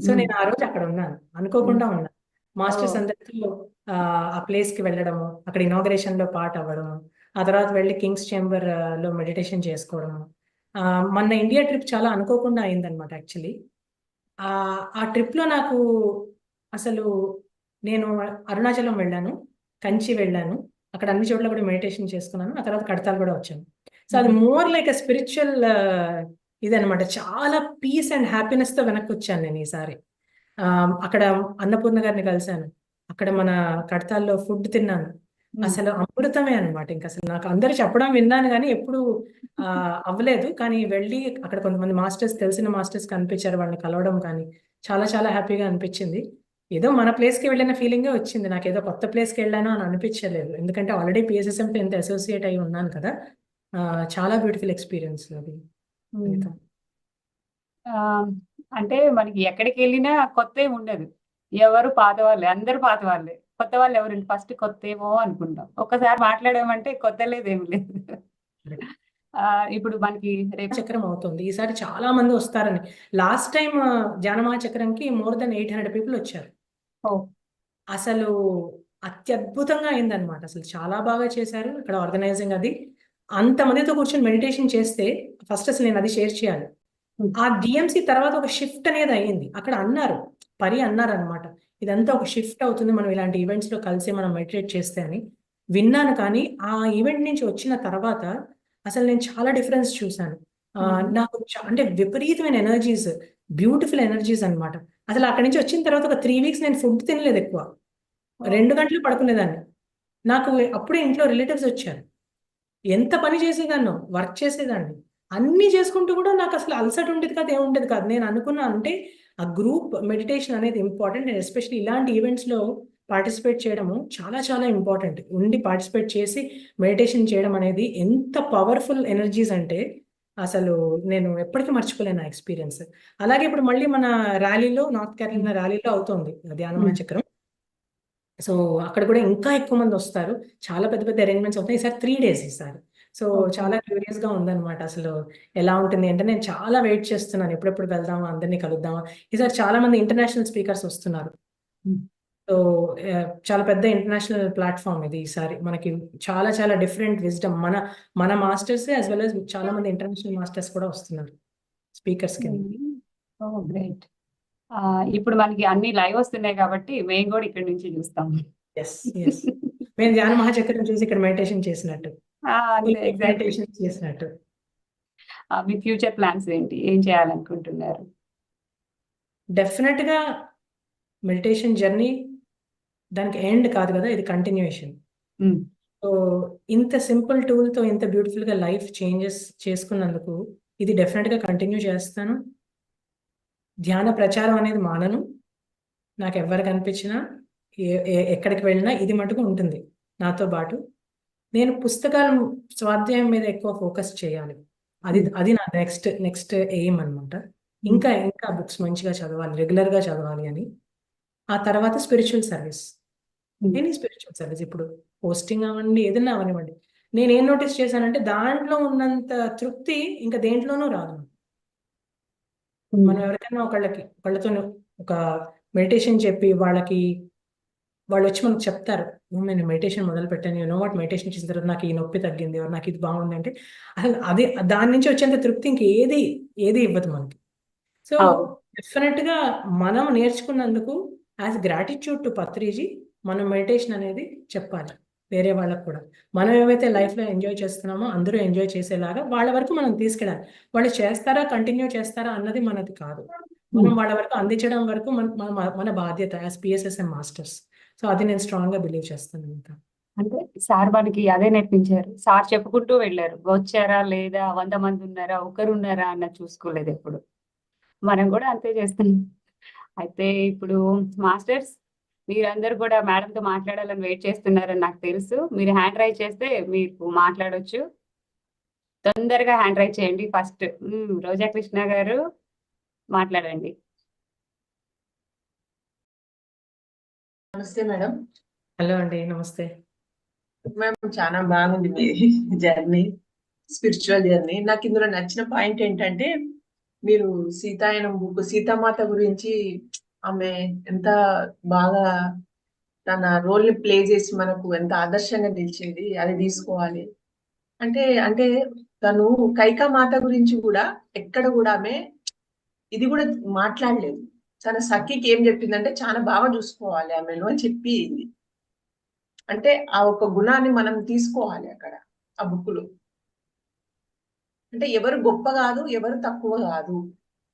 సో నేను ఆ రోజు అక్కడ ఉన్నాను, అనుకోకుండా ఉన్నాను. మాస్టర్స్ అందరితో ఆ ప్లేస్ కి వెళ్ళడము, అక్కడ ఇనాగరేషన్ లో పార్ట్ అవ్వడము, ఆ తర్వాత వెళ్ళి కింగ్స్ చేంబర్ లో మెడిటేషన్ చేసుకోవడము. మన ఇండియా ట్రిప్ చాలా అనుకోకుండా అయిందనమాట యాక్చువల్లీ. ఆ ట్రిప్ లో నాకు అసలు నేను అరుణాచలం వెళ్ళాను, కంచి వెళ్ళాను, అక్కడ అన్ని చోట్ల కూడా మెడిటేషన్ చేసుకున్నాను. ఆ తర్వాత కడతాల్ కూడా వచ్చాను. సో అది మోర్ లైక్ అ స్పిరిచువల్ ఇదనమాట. చాలా పీస్ అండ్ హ్యాపీనెస్ తో వెనక్కి వచ్చాను నేను ఈసారి. అక్కడ అన్నపూర్ణ గారిని కలిశాను, అక్కడ మన కడతాల్లో ఫుడ్ తిన్నాను. అసలు అమృతమే అనమాట. ఇంకా అసలు నాకు అందరు చెప్పడం విన్నాను కానీ ఎప్పుడు అవ్వలేదు. కానీ వెళ్ళి అక్కడ కొంతమంది మాస్టర్స్, తెలిసిన మాస్టర్స్ కనిపించారు, వాళ్ళని కలవడం కానీ చాలా చాలా హ్యాపీగా అనిపించింది. ఏదో మన ప్లేస్కి వెళ్ళిన ఫీలింగే వచ్చింది, నాకు ఏదో కొత్త ప్లేస్కి వెళ్ళాను అని అనిపించలేదు. ఎందుకంటే ఆల్రెడీ పిఎస్ఎస్ఎంతో ఎంత అసోసియేట్ అయి ఉన్నాను కదా. చాలా బ్యూటిఫుల్ ఎక్స్పీరియన్స్ అది. అంటే మనకి ఎక్కడికి వెళ్ళినా కొత్త ఏమి ఉండదు, ఎవరు పాత వాళ్ళే, అందరు పాత వాళ్ళే. కొత్త వాళ్ళు ఎవరండి, ఫస్ట్ కొత్త ఏమో అనుకుంటాం, ఒక్కసారి మాట్లాడామంటే కొత్త లేదేమి లేదు. ఇప్పుడు మనకి రేపు చక్రం అవుతుంది, ఈసారి చాలా మంది వస్తారని. లాస్ట్ టైం ధ్యానమహా చక్రంకి మోర్ దెన్ 800 పీపుల్ వచ్చారు. అసలు అత్యద్భుతంగా అయిందనమాట. అసలు చాలా బాగా చేశారు ఇక్కడ ఆర్గనైజింగ్. అది అంతమందితో కూర్చొని మెడిటేషన్ చేస్తే ఫస్ట్ అసలు నేను అది షేర్ చేయాలి. ఆ డిఎంసి తర్వాత ఒక షిఫ్ట్ అనేది అయ్యింది. అక్కడ అన్నారు, అన్నారు అనమాట, ఇదంతా ఒక షిఫ్ట్ అవుతుంది మనం ఇలాంటి ఈవెంట్స్ లో కలిసి మనం మెడిటేట్ చేస్తే అని విన్నాను. కానీ ఆ ఈవెంట్ నుంచి వచ్చిన తర్వాత అసలు నేను చాలా డిఫరెన్స్ చూశాను. నాకు అంటే విపరీతమైన ఎనర్జీస్, బ్యూటిఫుల్ ఎనర్జీస్ అనమాట. అసలు అక్కడి నుంచి వచ్చిన తర్వాత ఒక 3 వీక్స్ నేను ఫుడ్ తినలేదు ఎక్కువ, 2 గంటలు పడుకునేదాన్ని. నాకు అప్పుడే ఇంట్లో రిలేటివ్స్ వచ్చారు, ఎంత పని చేసేదాన్నో, వర్క్ చేసేదాన్ని, అన్ని చేసుకుంటూ కూడా నాకు అసలు అలసట ఉండేది కాదు, ఏముండేది కాదు. నేను అనుకున్నా అంటే ఆ గ్రూప్ మెడిటేషన్ అనేది ఇంపార్టెంట్, అండ్ ఎస్పెషల్లీ ఇలాంటి ఈవెంట్స్ లో పార్టిసిపేట్ చేయడము చాలా చాలా ఇంపార్టెంట్. ఉండి పార్టిసిపేట్ చేసి మెడిటేషన్ చేయడం అనేది ఎంత పవర్ఫుల్ ఎనర్జీస్ అంటే అసలు నేను ఎప్పటికీ మర్చిపోలేను ఆ ఎక్స్పీరియన్స్. అలాగే ఇప్పుడు మళ్ళీ మన ర్యాలీలో, నార్త్ కేరళ ర్యాలీలో అవుతుంది ధ్యానమహా చక్రం. సో అక్కడ కూడా ఇంకా ఎక్కువ మంది వస్తారు, చాలా పెద్ద పెద్ద అరేంజ్మెంట్స్ అవుతాయి. ఈసారి 3 days ఈసారి. సో చాలా క్యూరియస్ గా ఉందన్నమాట అసలు ఎలా ఉంటుంది అంటే. నేను చాలా వెయిట్ చేస్తున్నాను, ఎప్పుడెప్పుడు వెళ్దామా, అందరినీ కలుద్దామా. ఈసారి చాలా మంది ఇంటర్నేషనల్ స్పీకర్స్ వస్తున్నారు. సో చాలా పెద్ద ఇంటర్నేషనల్ ప్లాట్ఫామ్ ఇది. ఈసారి మనకి చాలా చాలా డిఫరెంట్ విజ్డమ్, మన మాస్టర్స్ యాజ్ వెల్ as చాలా మంది ఇంటర్నేషనల్ మాస్టర్స్ కూడా వస్తున్నారు స్పీకర్స్ కింద. గ్రేట్. ఇప్పుడు మనకి అన్ని లైవ్ వస్తున్నాయి కాబట్టి మేము కూడా ఇక్కడ నుంచి చూస్తాం. మేము ధ్యానమహా చక్రం చూసి ఇక్కడ మెడిటేషన్ చేసినట్టు, మెడిటేషన్ చేసినట్టు. మీ ఫ్యూచర్ ప్లాన్స్ ఏంటి, ఏం చేయాలనుకుంటున్నారు? డెఫినెట్ గా మెడిటేషన్ జర్నీ దానికి ఎండ్ కాదు కదా, ఇది కంటిన్యూషన్. సో ఇంత సింపుల్ టూల్ తో ఇంత బ్యూటిఫుల్ గా లైఫ్ చేంజెస్ చేసుకున్నందుకు ఇది డెఫినెట్ గా కంటిన్యూ చేస్తాను. ధ్యాన ప్రచారం అనేది మానను. నాకు ఎవరు కనిపించినా, ఎక్కడికి వెళ్ళినా ఇది మటుకు ఉంటుంది నాతో పాటు. నేను పుస్తకాలు, స్వాధ్యాయం మీద ఎక్కువ ఫోకస్ చేయాలి, అది నా నెక్స్ట్ ఎయిమ్ అనమాట. ఇంకా బుక్స్ మంచిగా చదవాలి, రెగ్యులర్ గా చదవాలి అని. ఆ తర్వాత స్పిరిచువల్ సర్వీస్, స్పిరిచువల్ సర్వీస్ ఇప్పుడు పోస్టింగ్ అవ్వండి, ఏదైనా అవనివ్వండి. నేను ఏం నోటీస్ చేశానంటే దాంట్లో ఉన్నంత తృప్తి ఇంకా దేంట్లోనూ రాదు. మనం ఎవరికైనా ఒకళ్ళతో ఒక మెడిటేషన్ చెప్పి వాళ్ళు వచ్చి మనకు చెప్తారు, నేను మెడిటేషన్ మొదలు పెట్టాను, నో వాట్ మెడిటేషన్ చేసిన తర్వాత నాకు ఈ నొప్పి తగ్గింది, నాకు ఇది బాగుంది అంటే అసలు అది దాని నుంచి వచ్చేంత తృప్తి ఏది ఇవ్వదు మనకి. సో డెఫినెట్ గా మనం నేర్చుకున్నందుకు యాజ్ గ్రాటిట్యూడ్ టు పత్రిజీ మనం మెడిటేషన్ అనేది చెప్పాలి వేరే వాళ్ళకు కూడా. మనం ఏవైతే లైఫ్ లో ఎంజాయ్ చేస్తున్నామో అందరూ ఎంజాయ్ చేసేలాగా వాళ్ళ వరకు మనం తీసుకెళ్ళాలి. వాళ్ళు చేస్తారా, కంటిన్యూ చేస్తారా అన్నది మనది కాదు, మనం వాళ్ళ వరకు అందించడం వరకు మన బాధ్యత యాజ్ పిఎస్ఎస్ఎం మాస్టర్స్. సో అది నేను స్ట్రాంగ్ గా బిలీవ్ చేస్తాను. ఇంకా అంటే సార్ మనకి అదే నేర్పించారు, సార్ చెప్పుకుంటూ వెళ్ళారు, వచ్చారా లేదా, 100 మంది ఉన్నారా, ఒకరు ఉన్నారా అన్న చూసుకోలేదు ఎప్పుడు. మనం కూడా అంతే చేస్తున్నాం. అయితే ఇప్పుడు మాస్టర్స్ మీరందరూ కూడా మేడంతో మాట్లాడాలని వెయిట్ చేస్తున్నారని నాకు తెలుసు. మీరు హ్యాండ్ రైజ్ చేస్తే మీకు మాట్లాడొచ్చు, తొందరగా హ్యాండ్ రైజ్ చేయండి. ఫస్ట్ రోజా కృష్ణ గారు మాట్లాడండి. నమస్తే మేడం. హలో అండి, నమస్తే మేడం. చాలా బాగుంది మీ జర్నీ, స్పిరిచువల్ జర్నీ. నాకు ఇందులో నచ్చిన పాయింట్ ఏంటంటే మీరు సీతాయనం బుక్, సీతామాత గురించి ఆమె ఎంత బాగా తన రోల్ ని ప్లే చేసి మనకు ఎంత ఆదర్శంగా నిలిచింది, అది తీసుకోవాలి. అంటే తను కైకామాత గురించి కూడా ఎక్కడ కూడా ఆమె ఇది కూడా మాట్లాడలేదు. తన సఖికి ఏం చెప్పిందంటే చాలా బాగా చూసుకోవాలి ఆమెను అని చెప్పింది. అంటే ఆ ఒక గుణాన్ని మనం తీసుకోవాలి అక్కడ ఆ బుక్ లో. అంటే ఎవరు గొప్ప కాదు, ఎవరు తక్కువ కాదు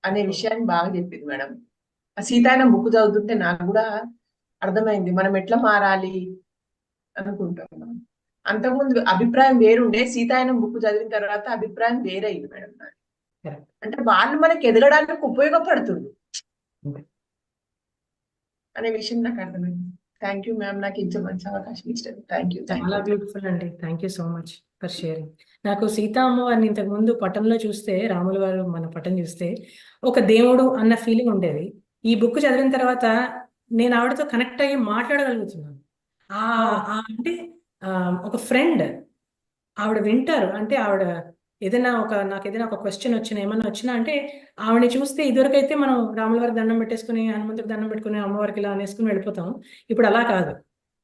అనే విషయాన్ని బాగా చెప్పింది మేడం. ఆ సీతాయనం బుక్ చదువుతుంటే నాకు కూడా అర్థమైంది మనం ఎట్లా మారాలి అనుకుంటున్నాం. అంతకుముందు అభిప్రాయం వేరుండే, సీతాయనం బుక్ చదివిన తర్వాత అభిప్రాయం వేరైంది మేడం నాది. Correct. అంటే వాళ్ళు మనకి ఎదగడానికి ఉపయోగపడుతుంది Okay. అనే విషయం నాకు అర్థమైంది. థ్యాంక్ యూ మ్యామ్, నాకు ఇంత మంచి అవకాశం ఇచ్చారు. Thank you. చాలా బ్యూటిఫుల్ అండి. Thank you so much for sharing. నాకు సీతా అమ్మవారిని ఇంతకు ముందు పటంలో చూస్తే, రాముల వారు మన పటం చూస్తే ఒక దేవుడు అన్న ఫీలింగ్ ఉండేది. ఈ బుక్ చదివిన తర్వాత నేను ఆవిడతో కనెక్ట్ అయ్యి మాట్లాడగలుగుతున్నాను. అంటే ఒక ఫ్రెండ్, ఆవిడ వింటారు. అంటే ఆవిడ నాకు ఏదైనా ఒక క్వశ్చన్ వచ్చినా, ఏమన్నా వచ్చినా అంటే ఆవిడని చూస్తే, ఇదివరకైతే మనం రాముల వారికి దండం పెట్టేసుకుని, హనుమంతుడికి దండం పెట్టుకుని, అమ్మవారికి ఇలా అనేసుకుని వెళ్ళిపోతాం. ఇప్పుడు అలా కాదు.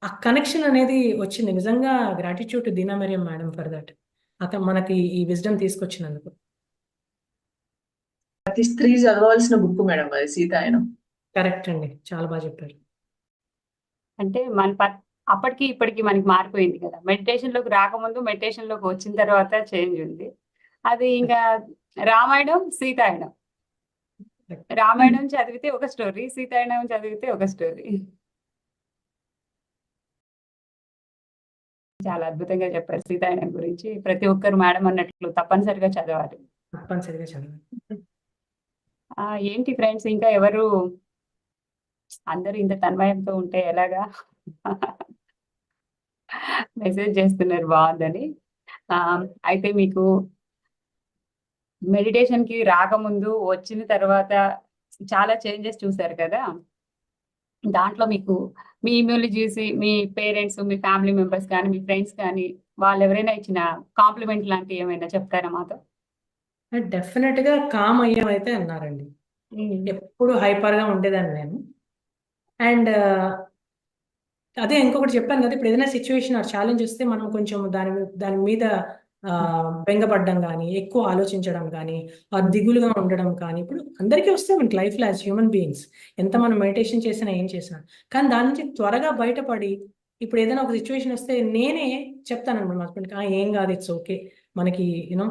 ఆ కనెక్షన్ అనేది వచ్చింది. నిజంగా gratitude to Deena Mariam madam for that. మనకి ఈ విజ్డమ్ తీసుకొచ్చినందుకు. ప్రతి స్త్రీ చదవాల్సిన బుక్ మేడం అది సీతాయనం. కరెక్ట్ అండి, చాలా బాగా చెప్పారు. అంటే అప్పటికి ఇప్పటికి మనకి మారిపోయింది కదా. మెడిటేషన్ లోకి రాకముందు, మెడిటేషన్ లోకి వచ్చిన తర్వాత చేంజ్ ఉంది. అది ఇంకా రామాయణం, సీతాయనం. రామాయణం చదివితే ఒక స్టోరీ, సీతాయనం చదివితే ఒక స్టోరీ. చాలా అద్భుతంగా చెప్పారు సీతాయనం గురించి. ప్రతి ఒక్కరు మేడం అన్నట్లు తప్పనిసరిగా చదవాలి. తప్పనిసరిగా చదవాలి. ఏంటి ఫ్రెండ్స్, ఇంకా ఎవరు అందరూ ఇంత తన్మయంతో ఉంటే ఎలాగా మెసేజ్ చేస్తున్నారు బాగుందని. అయితే మీకు మెడిటేషన్ కి రాకముందు, వచ్చిన తర్వాత చాలా చేంజెస్ చూసారు కదా. దాంట్లో మీకు మిమ్మల్ని చూసి మీ పేరెంట్స్, మీ ఫ్యామిలీ మెంబర్స్ కానీ, మీ ఫ్రెండ్స్ కానీ, వాళ్ళు ఎవరైనా ఇచ్చిన కాంప్లిమెంట్ లాంటివి ఏమైనా చెప్తారా మాతో? డెఫినెట్ గా కామ్ అయ్యామైతే అన్నారండి. ఎప్పుడు హైపర్ గా ఉండేదాన్ని నేను. అండ్ అదే ఇంకొకటి చెప్పాను కదా, ఇప్పుడు ఏదైనా సిచ్యువేషన్ ఆర్ ఛాలెంజ్ వస్తే మనం కొంచెం దాని మీద బెంగపడడం కానీ, ఎక్కువ ఆలోచించడం కానీ, దిగులుగా ఉండడం కానీ, ఇప్పుడు అందరికీ వస్తాయి మనకి లైఫ్లో యాజ్ హ్యూమన్ బీయింగ్స్. ఎంత మనం మెడిటేషన్ చేసినా, ఏం చేసినా, కానీ దాని నుంచి త్వరగా బయటపడి, ఇప్పుడు ఏదైనా ఒక సిచ్యువేషన్ వస్తే నేనే చెప్తాను అనమాట మా హస్బెండ్కి, ఏం కాదు, ఇట్స్ ఓకే, మనకి యూనో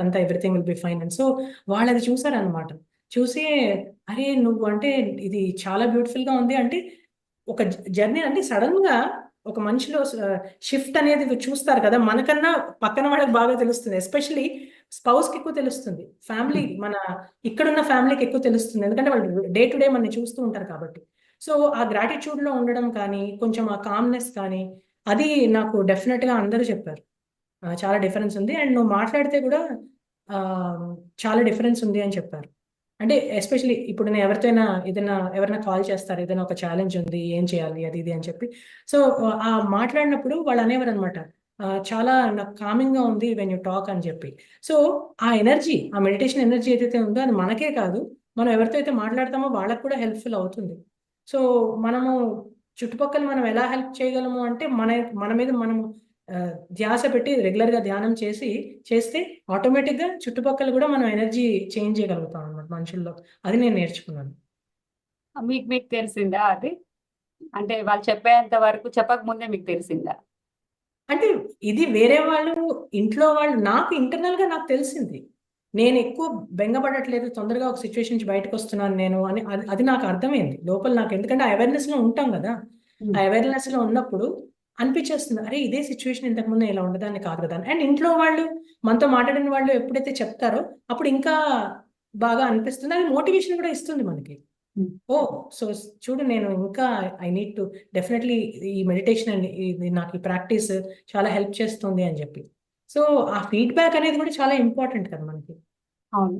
అంత everything will be fine. And so వాళ్ళు అది చూసారనమాట. చూసి అరే నువ్వు అంటే ఇది చాలా బ్యూటిఫుల్ గా ఉంది. అంటే ఒక జర్నీ అంటే సడన్ గా ఒక మనిషిలో షిఫ్ట్ అనేది చూస్తారు కదా, మనకన్నా పక్కన వాళ్ళకి బాగా తెలుస్తుంది. ఎస్పెషలీ స్పౌస్ కి ఎక్కువ తెలుస్తుంది, ఫ్యామిలీ మన ఇక్కడున్న ఫ్యామిలీకి ఎక్కువ తెలుస్తుంది, ఎందుకంటే వాళ్ళు డే టు డే మనని చూస్తూ ఉంటారు కాబట్టి. సో ఆ గ్రాటిట్యూడ్ లో ఉండడం కానీ, కొంచెం ఆ కామ్నెస్ కానీ, అది నాకు డెఫినెట్ గా అందరూ చెప్పారు చాలా డిఫరెన్స్ ఉంది. అండ్ నువ్వు మాట్లాడితే కూడా చాలా డిఫరెన్స్ ఉంది అని చెప్పారు. అంటే ఎస్పెషలీ ఇప్పుడు నేను ఎవరైనా కాల్ చేస్తారు, ఏదైనా ఒక ఛాలెంజ్ ఉంది, ఏం చేయాలి అది ఇది అని చెప్పి. సో ఆ మాట్లాడినప్పుడు వాళ్ళు అనేవారు అనమాట, చాలా నాకు కామింగ్ గా ఉంది వెన్ యూ టాక్ అని చెప్పి. సో ఆ ఎనర్జీ, ఆ మెడిటేషన్ ఎనర్జీ ఏదైతే ఉందో అది మనకే కాదు, మనం ఎవరితో అయితే మాట్లాడతామో వాళ్ళకు కూడా హెల్ప్ఫుల్ అవుతుంది. సో మనము చుట్టుపక్కల మనం ఎలా హెల్ప్ చేయగలము అంటే మన మీద మనము ధ్యాస పెట్టి రెగ్యులర్ గా ధ్యానం చేస్తే ఆటోమేటిక్ గా చుట్టుపక్కల కూడా మనం ఎనర్జీ చేంజ్ చేయగలుగుతాం అన్నమాట మనుషుల్లో. అది నేను నేర్చుకున్నాను. మీకు తెలిసిందా అది? అంటే వాళ్ళు చెప్పేంత వరకు, చెప్పక ముందే మీకు తెలిసిందా? అంటే ఇది వేరే వాళ్ళు, ఇంట్లో వాళ్ళు, నాకు ఇంటర్నల్ గా నాకు తెలిసింది. నేను ఎక్కువ బెంగపడట్లేదు, తొందరగా ఒక సిచ్యువేషన్ నుంచి బయటకు వస్తున్నాను నేను అని, అది నాకు అర్థమైంది లోపల నాకు. ఎందుకంటే అవేర్నెస్ లో ఉంటాం కదా, ఆ అవేర్నెస్ లో ఉన్నప్పుడు అనిపించేస్తుంది, అరే ఇదే సిచ్యువేషన్ ఇంతకుముందు ఇలా ఉండదాన్ని కాదు కదా. అండ్ ఇంట్లో వాళ్ళు, మనతో మాట్లాడిన వాళ్ళు ఎప్పుడైతే చెప్తారో అప్పుడు ఇంకా బాగా అనిపిస్తుంది. అది మోటివేషన్ కూడా ఇస్తుంది మనకి. ఓ సో చూడు, నేను ఇంకా ఐ నీడ్ టు డెఫినెట్లీ ఈ మెడిటేషన్ అండ్ ఇది నాకు ఈ ప్రాక్టీస్ చాలా హెల్ప్ చేస్తుంది అని చెప్పి. సో ఆ ఫీడ్బ్యాక్ అనేది కూడా చాలా ఇంపార్టెంట్ కదా మనకి. అవును,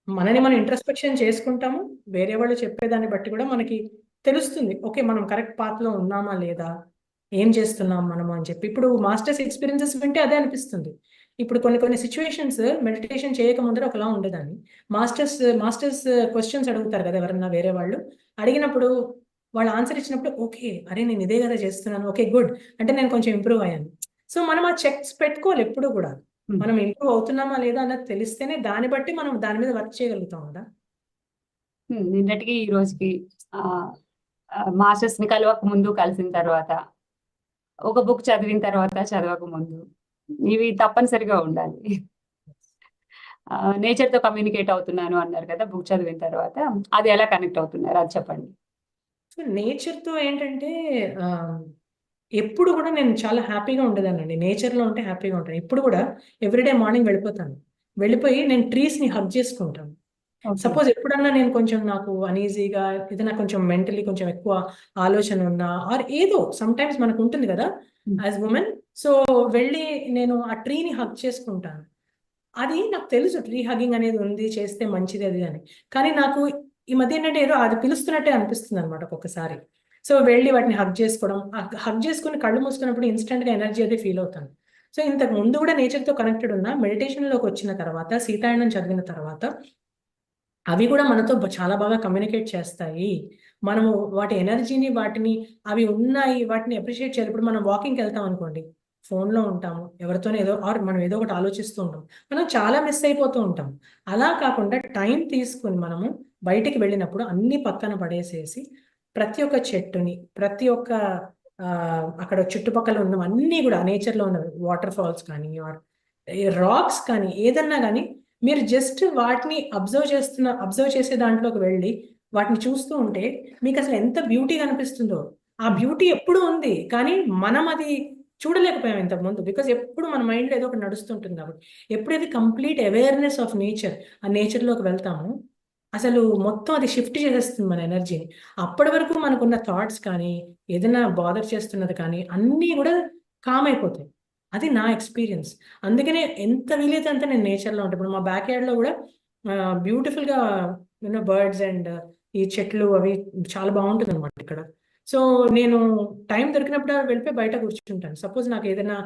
మనని మనం ఇంట్రస్పెక్షన్ చేసుకుంటాము, వేరే వాళ్ళు చెప్పేదాన్ని బట్టి కూడా మనకి తెలుస్తుంది, ఓకే మనం కరెక్ట్ పాత్ లో ఉన్నామా లేదా, ఏం చేస్తున్నాం మనము అని చెప్పి. ఇప్పుడు మాస్టర్స్ ఎక్స్పీరియన్సెస్ వింటే అదే అనిపిస్తుంది. ఇప్పుడు కొన్ని సిచ్యువేషన్స్ మెడిటేషన్ చేయక ముందర ఒకలా ఉండేదాన్ని. మాస్టర్స్ క్వశ్చన్స్ అడుగుతారు కదా ఎవరన్నా వేరే వాళ్ళు, అడిగినప్పుడు వాళ్ళు ఆన్సర్ ఇచ్చినప్పుడు ఓకే, అరే నేను ఇదే కదా చేస్తున్నాను, ఓకే గుడ్, అంటే నేను కొంచెం ఇంప్రూవ్ అయ్యాను. సో మనం ఆ చెక్స్ పెట్టుకోవాలి ఎప్పుడు కూడా, మనం ఇంప్రూవ్ అవుతున్నామా లేదా అన్నది తెలిస్తేనే దాన్ని బట్టి మనం దాని మీద వర్క్ చేయగలుగుతాం కదా. నిన్నటికి ఈ రోజుకి మాస్టర్స్ ని కలవక ముందు, కలిసిన తర్వాత, ఒక బుక్ చదివిన తర్వాత, చదవక ముందు, ఇవి తప్పనిసరిగా ఉండాలి. నేచర్తో కమ్యూనికేట్ అవుతున్నాను అన్నారు కదా బుక్ చదివిన తర్వాత, అది ఎలా కనెక్ట్ అవుతున్నారు అది చెప్పండి. సో నేచర్తో ఏంటంటే ఎప్పుడు కూడా నేను చాలా హ్యాపీగా ఉండేదానండి. నేచర్లో ఉంటే హ్యాపీగా ఉంటాను. ఇప్పుడు కూడా ఎవ్రీడే మార్నింగ్ వెళ్ళిపోతాను. వెళ్ళిపోయి నేను ట్రీస్ని హగ్ చేసుకుంటాను. ఓకే. సపోజ్ ఎప్పుడన్నా నేను కొంచెం నాకు అనీజీగా ఏదైనా కొంచెం మెంటలీ కొంచెం ఎక్కువ ఆలోచన ఉన్నా ఆర్ ఏదో సమ్ టైమ్స్ మనకు ఉంటుంది కదా యాజ్ ఉమెన్. సో వెళ్ళి నేను ఆ ట్రీని హగ్ చేసుకుంటాను. అది నాకు తెలుసు ట్రీ హగ్గింగ్ అనేది ఉంది, చేస్తే మంచిది అది అని. కానీ నాకు ఈ మధ్య ఏంటంటే ఏదో అది పిలుస్తున్నట్టే అనిపిస్తుంది అనమాట ఒక్కొక్కసారి. సో వెళ్ళి వాటిని హగ్ చేసుకోవడం, హగ్ చేసుకుని కళ్ళు మూసుకున్నప్పుడు ఇన్స్టెంట్గా ఎనర్జీ అది ఫీల్ అవుతాను. సో ఇంతకు ముందు కూడా నేచర్తో కనెక్టెడ్ ఉన్న మెడిటేషన్లోకి వచ్చిన తర్వాత, సీతాయనం చదివిన తర్వాత అవి కూడా మనతో చాలా బాగా కమ్యూనికేట్ చేస్తాయి. మనము వాటి ఎనర్జీని వాటిని అవి ఉన్నాయి వాటిని అప్రిషియేట్ చేయాలి. ఇప్పుడు మనం వాకింగ్కి వెళ్తాం అనుకోండి, ఫోన్లో ఉంటాము, ఎవరితోనే ఏదో ఆర్ మనం ఏదో ఒకటి ఆలోచిస్తూ ఉంటాం, మనం చాలా మిస్ అయిపోతూ ఉంటాం. అలా కాకుండా టైం తీసుకుని మనము బయటికి వెళ్ళినప్పుడు అన్ని పక్కన పడేసేసి ప్రతి ఒక్క చెట్టుని ప్రతి ఒక్క అక్కడ చుట్టుపక్కల ఉన్నవన్నీ కూడా నేచర్లో ఉన్న వాటర్ ఫాల్స్ కానీ ఆర్ రాక్స్ కానీ ఏదన్నా కానీ మీరు జస్ట్ వాటిని అబ్జర్వ్ చేసే దాంట్లోకి వెళ్ళి వాటిని చూస్తూ ఉంటే మీకు అసలు ఎంత బ్యూటీ కనిపిస్తుందో. ఆ బ్యూటీ ఎప్పుడు ఉంది కానీ మనం అది చూడలేకపోయాం ఇంతకు ముందు, బికాస్ ఎప్పుడు మన మైండ్లో ఏదో ఒకటి నడుస్తుంటుంది. కాబట్టి ఎప్పుడైతే కంప్లీట్ అవేర్నెస్ ఆఫ్ నేచర్ ఆ నేచర్లోకి వెళ్తామో అసలు మొత్తం అది షిఫ్ట్ చేసేస్తుంది మన ఎనర్జీని. అప్పటి వరకు మనకున్న థాట్స్ కానీ ఏదైనా బాదర్ చేస్తున్నది కానీ అన్నీ కూడా కామ్ అయిపోతాయి. అది నా ఎక్స్పీరియన్స్. అందుకనే ఎంత వీలైతే అంత నేను నేచర్లో ఉంటాను. ఇప్పుడు మా బ్యాక్ యార్డ్లో కూడా బ్యూటిఫుల్గా బర్డ్స్ అండ్ ఈ చెట్లు అవి చాలా బాగుంటుంది అనమాట ఇక్కడ. సో నేను టైం దొరికినప్పుడు వెళ్ళిపోయి బయట కూర్చుంటాను. సపోజ్ నాకు ఏదైనా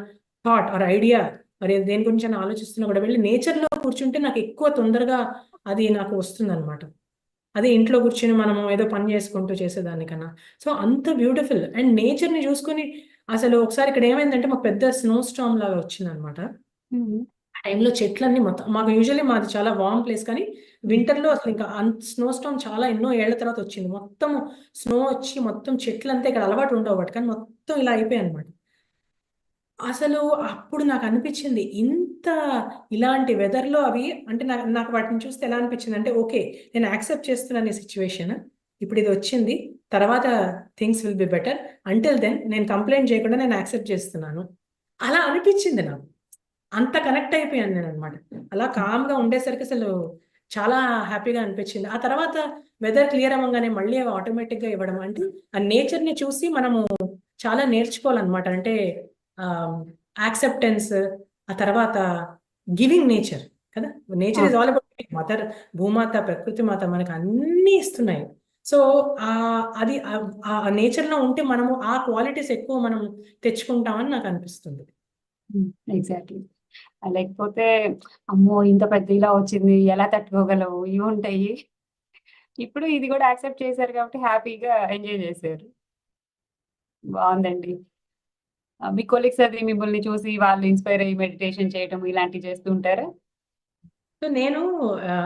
థాట్ ఆర్ ఐడియా మరి దేని గురించి అని ఆలోచిస్తున్నా కూడా వెళ్ళి నేచర్లో కూర్చుంటే నాకు ఎక్కువ తొందరగా అది నాకు వస్తుంది అనమాట. అదే ఇంట్లో కూర్చుని మనము ఏదో పని చేసుకుంటూ చేసేదానికన్నా. సో అంత బ్యూటిఫుల్ అండ్ నేచర్ని చూసుకొని అసలు ఒకసారి ఇక్కడ ఏమైందంటే మాకు పెద్ద స్నో స్టామ్ లాగా వచ్చింది అనమాట. ఆ టైంలో చెట్లన్నీ మొత్తం మాకు యూజువల్లీ మాది చాలా వార్మ్ ప్లేస్ కానీ వింటర్లో అసలు ఇంకా స్నో స్టామ్ చాలా ఎన్నో ఏళ్ల తర్వాత వచ్చింది. మొత్తం స్నో వచ్చి మొత్తం చెట్లంతా ఇక్కడ అలవాటు ఉండవు కానీ మొత్తం ఇలా అయిపోయాయి అనమాట. అసలు అప్పుడు నాకు అనిపించింది ఇంత ఇలాంటి వెదర్లో అవి అంటే నాకు వాటిని చూస్తే ఎలా అనిపించింది అంటే ఓకే నేను యాక్సెప్ట్ చేస్తున్నాను ఈ సిచ్యువేషన్, ఇప్పుడు ఇది వచ్చింది, తర్వాత things will be better, until then నేను కంప్లైంట్ చేయకుండా నేను యాక్సెప్ట్ చేస్తున్నాను అలా అనిపించింది నాకు. అంత కనెక్ట్ అయిపోయాను నేను అనమాట. అలా కామ్గా ఉండేసరికి అసలు చాలా హ్యాపీగా అనిపించింది. ఆ తర్వాత వెదర్ క్లియర్ అవ్వగానే మళ్ళీ అవి ఆటోమేటిక్గా ఇవ్వడం అంటే ఆ నేచర్ని చూసి మనము చాలా నేర్చుకోవాలన్నమాట. అంటే యాక్సెప్టెన్స్, ఆ తర్వాత గివింగ్ నేచర్ కదా. Nature is all about mother, భూమాత, ప్రకృతి మాత మనకు అన్నీ ఇస్తున్నాయి. సో అది ఆ నేచర్లో ఉంటే మనము ఆ క్వాలిటీస్ ఎక్కువ మనం తెచ్చుకుంటామని నాకు అనిపిస్తుంది. ఎగ్జాక్ట్లీ. లేకపోతే అమ్మో ఇంత పెద్ద ఇలా వచ్చింది ఎలా తట్టుకోగలవు ఇవి ఉంటాయి. ఇప్పుడు ఇది కూడా యాక్సెప్ట్ చేశారు కాబట్టి హ్యాపీగా ఎంజాయ్ చేశారు. బాగుందండి. మీ కొలీగ్స్ అది మిమ్మల్ని చూసి వాళ్ళు ఇన్స్పైర్ అయ్యి మెడిటేషన్ చేయడం ఇలాంటివి చేస్తూ ఉంటారా? సో నేను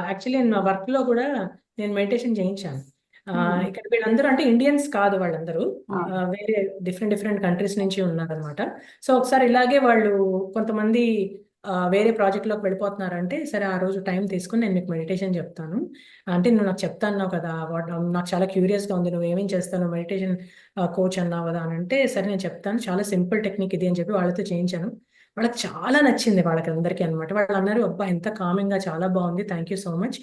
యాక్చువల్లీ నా వర్క్లో కూడా నేను మెడిటేషన్ చేయించాను. ఇక్కడ వీళ్ళందరూ అంటే ఇండియన్స్ కాదు, వాళ్ళందరూ వేరే డిఫరెంట్ కంట్రీస్ నుంచి ఉన్నారనమాట. సో ఒకసారి ఇలాగే వాళ్ళు కొంతమంది వేరే ప్రాజెక్ట్లోకి వెళ్ళిపోతున్నారంటే సరే ఆ రోజు టైం తీసుకుని నేను మీకు మెడిటేషన్ చెప్తాను అంటే నువ్వు నాకు చెప్తాన్నావు కదా, నాకు చాలా క్యూరియస్గా ఉంది, నువ్వు ఏమేం చేస్తాను మెడిటేషన్ కోచ్ అన్నావు కదా అని అంటే సరే నేను చెప్తాను, చాలా సింపుల్ టెక్నిక్ ఇది అని చెప్పి వాళ్ళతో చేయించాను. వాళ్ళకి చాలా నచ్చింది వాళ్ళకి అందరికీ అనమాట. వాళ్ళు అన్నారు అబ్బా ఎంత కామింగ్గా చాలా బాగుంది, థ్యాంక్ యూ సో మచ్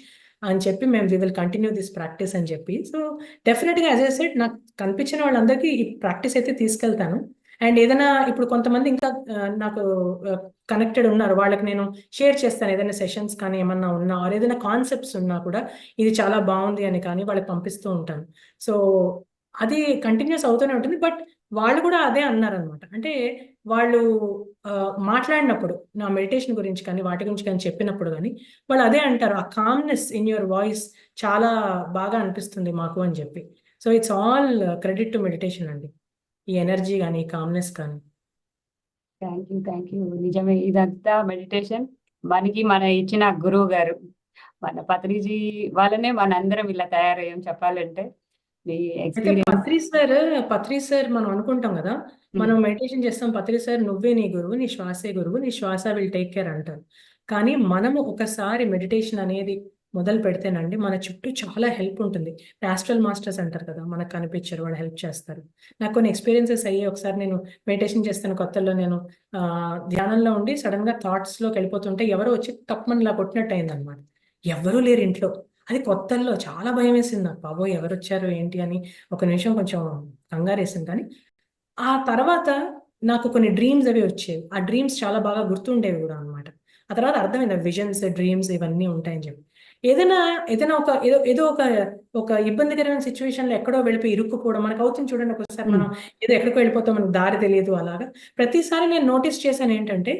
అని చెప్పి మేము we will continue this practice అని చెప్పి. సో డెఫినెట్గా యాజ్ ఐ సెడ్ నాకు కనిపించిన వాళ్ళందరికీ ఈ ప్రాక్టీస్ అయితే తీసుకెళ్తాను. అండ్ ఏదైనా ఇప్పుడు కొంతమంది ఇంకా నాకు కనెక్టెడ్ ఉన్నారు, వాళ్ళకి నేను షేర్ చేస్తాను ఏదైనా సెషన్స్ కానీ ఏమన్నా ఉన్నా ఆర్ ఏదైనా కాన్సెప్ట్స్ ఉన్నా కూడా ఇది చాలా బాగుంది అని కానీ వాళ్ళకి పంపిస్తూ ఉంటాను. సో అది కంటిన్యూస్ అవుతూనే ఉంటుంది. బట్ వాళ్ళు కూడా అదే అన్నారనమాట. అంటే వాళ్ళు మాట్లాడినప్పుడు నా మెడిటేషన్ గురించి కానీ వాటి గురించి కానీ చెప్పినప్పుడు కానీ వాళ్ళు అదే అంటారు, ఆ కామ్నెస్ ఇన్ యువర్ వాయిస్ చాలా బాగా అనిపిస్తుంది మాకు అని చెప్పి. So it's all credit to meditation అండి, ఈ ఎనర్జీ కానీ కామ్నెస్ కానీ. Thank you. నిజమే, ఇదంతా మెడిటేషన్ మనకి మన ఇచ్చిన గురువు గారు మన పత్రిజీ వాళ్ళనే మన అందరం ఇలా తయారయ్యాం చెప్పాలంటే. మీ అయితే ఎక్స్పీరియన్స్. పత్రి సార్ మనం అనుకుంటాం కదా, మనం మెడిటేషన్ చేస్తాం, పత్రి సార్ నువ్వే నీ గురువు, నీ శ్వాసే గురువు, నీ శ్వాస విల్ టేక్ కేర్ అంటారు. కానీ మనము ఒకసారి మెడిటేషన్ అనేది మొదలు పెడితేనండి మన చుట్టూ చాలా హెల్ప్ ఉంటుంది. యాస్ట్రల్ మాస్టర్స్ అంటారు కదా, మనకు కనిపించారు, వాళ్ళు హెల్ప్ చేస్తారు. నాకు కొన్ని ఎక్స్పీరియన్సెస్ అయ్యి, ఒకసారి నేను మెడిటేషన్ చేస్తాను కొత్తలో, నేను ధ్యానంలో ఉండి సడన్ గా థాట్స్ లోకి వెళ్ళిపోతుంటే ఎవరో వచ్చి తప్పమని ఇలా కొట్టినట్టు అయింది అనమాట. ఎవరూ లేరు ఇంట్లో. అది కొత్తల్లో చాలా భయం వేసింది నాకు, బాబోయ్ ఎవరు వచ్చారు ఏంటి అని. ఒక నిమిషం కొంచెం కంగారేసింది. కానీ ఆ తర్వాత నాకు కొన్ని డ్రీమ్స్ అవి వచ్చేవి. ఆ డ్రీమ్స్ చాలా బాగా గుర్తుండేవి కూడా అనమాట. ఆ తర్వాత అర్థమైంది విజన్స్, డ్రీమ్స్ ఇవన్నీ ఉంటాయని చెప్పి. ఏదైనా ఏదైనా ఒక ఏదో ఏదో ఒక ఇబ్బందికరమైన సిచ్యువేషన్ లో ఎక్కడో వెళ్ళిపోయి ఇరుక్కుపోవడం మనకు అవుతుంది చూడండి. ఒకసారి మనం ఏదో ఎక్కడికో వెళ్ళిపోతాం, మనకు దారి తెలియదు. అలాగా ప్రతిసారి నేను నోటీస్ చేశాను ఏంటంటే,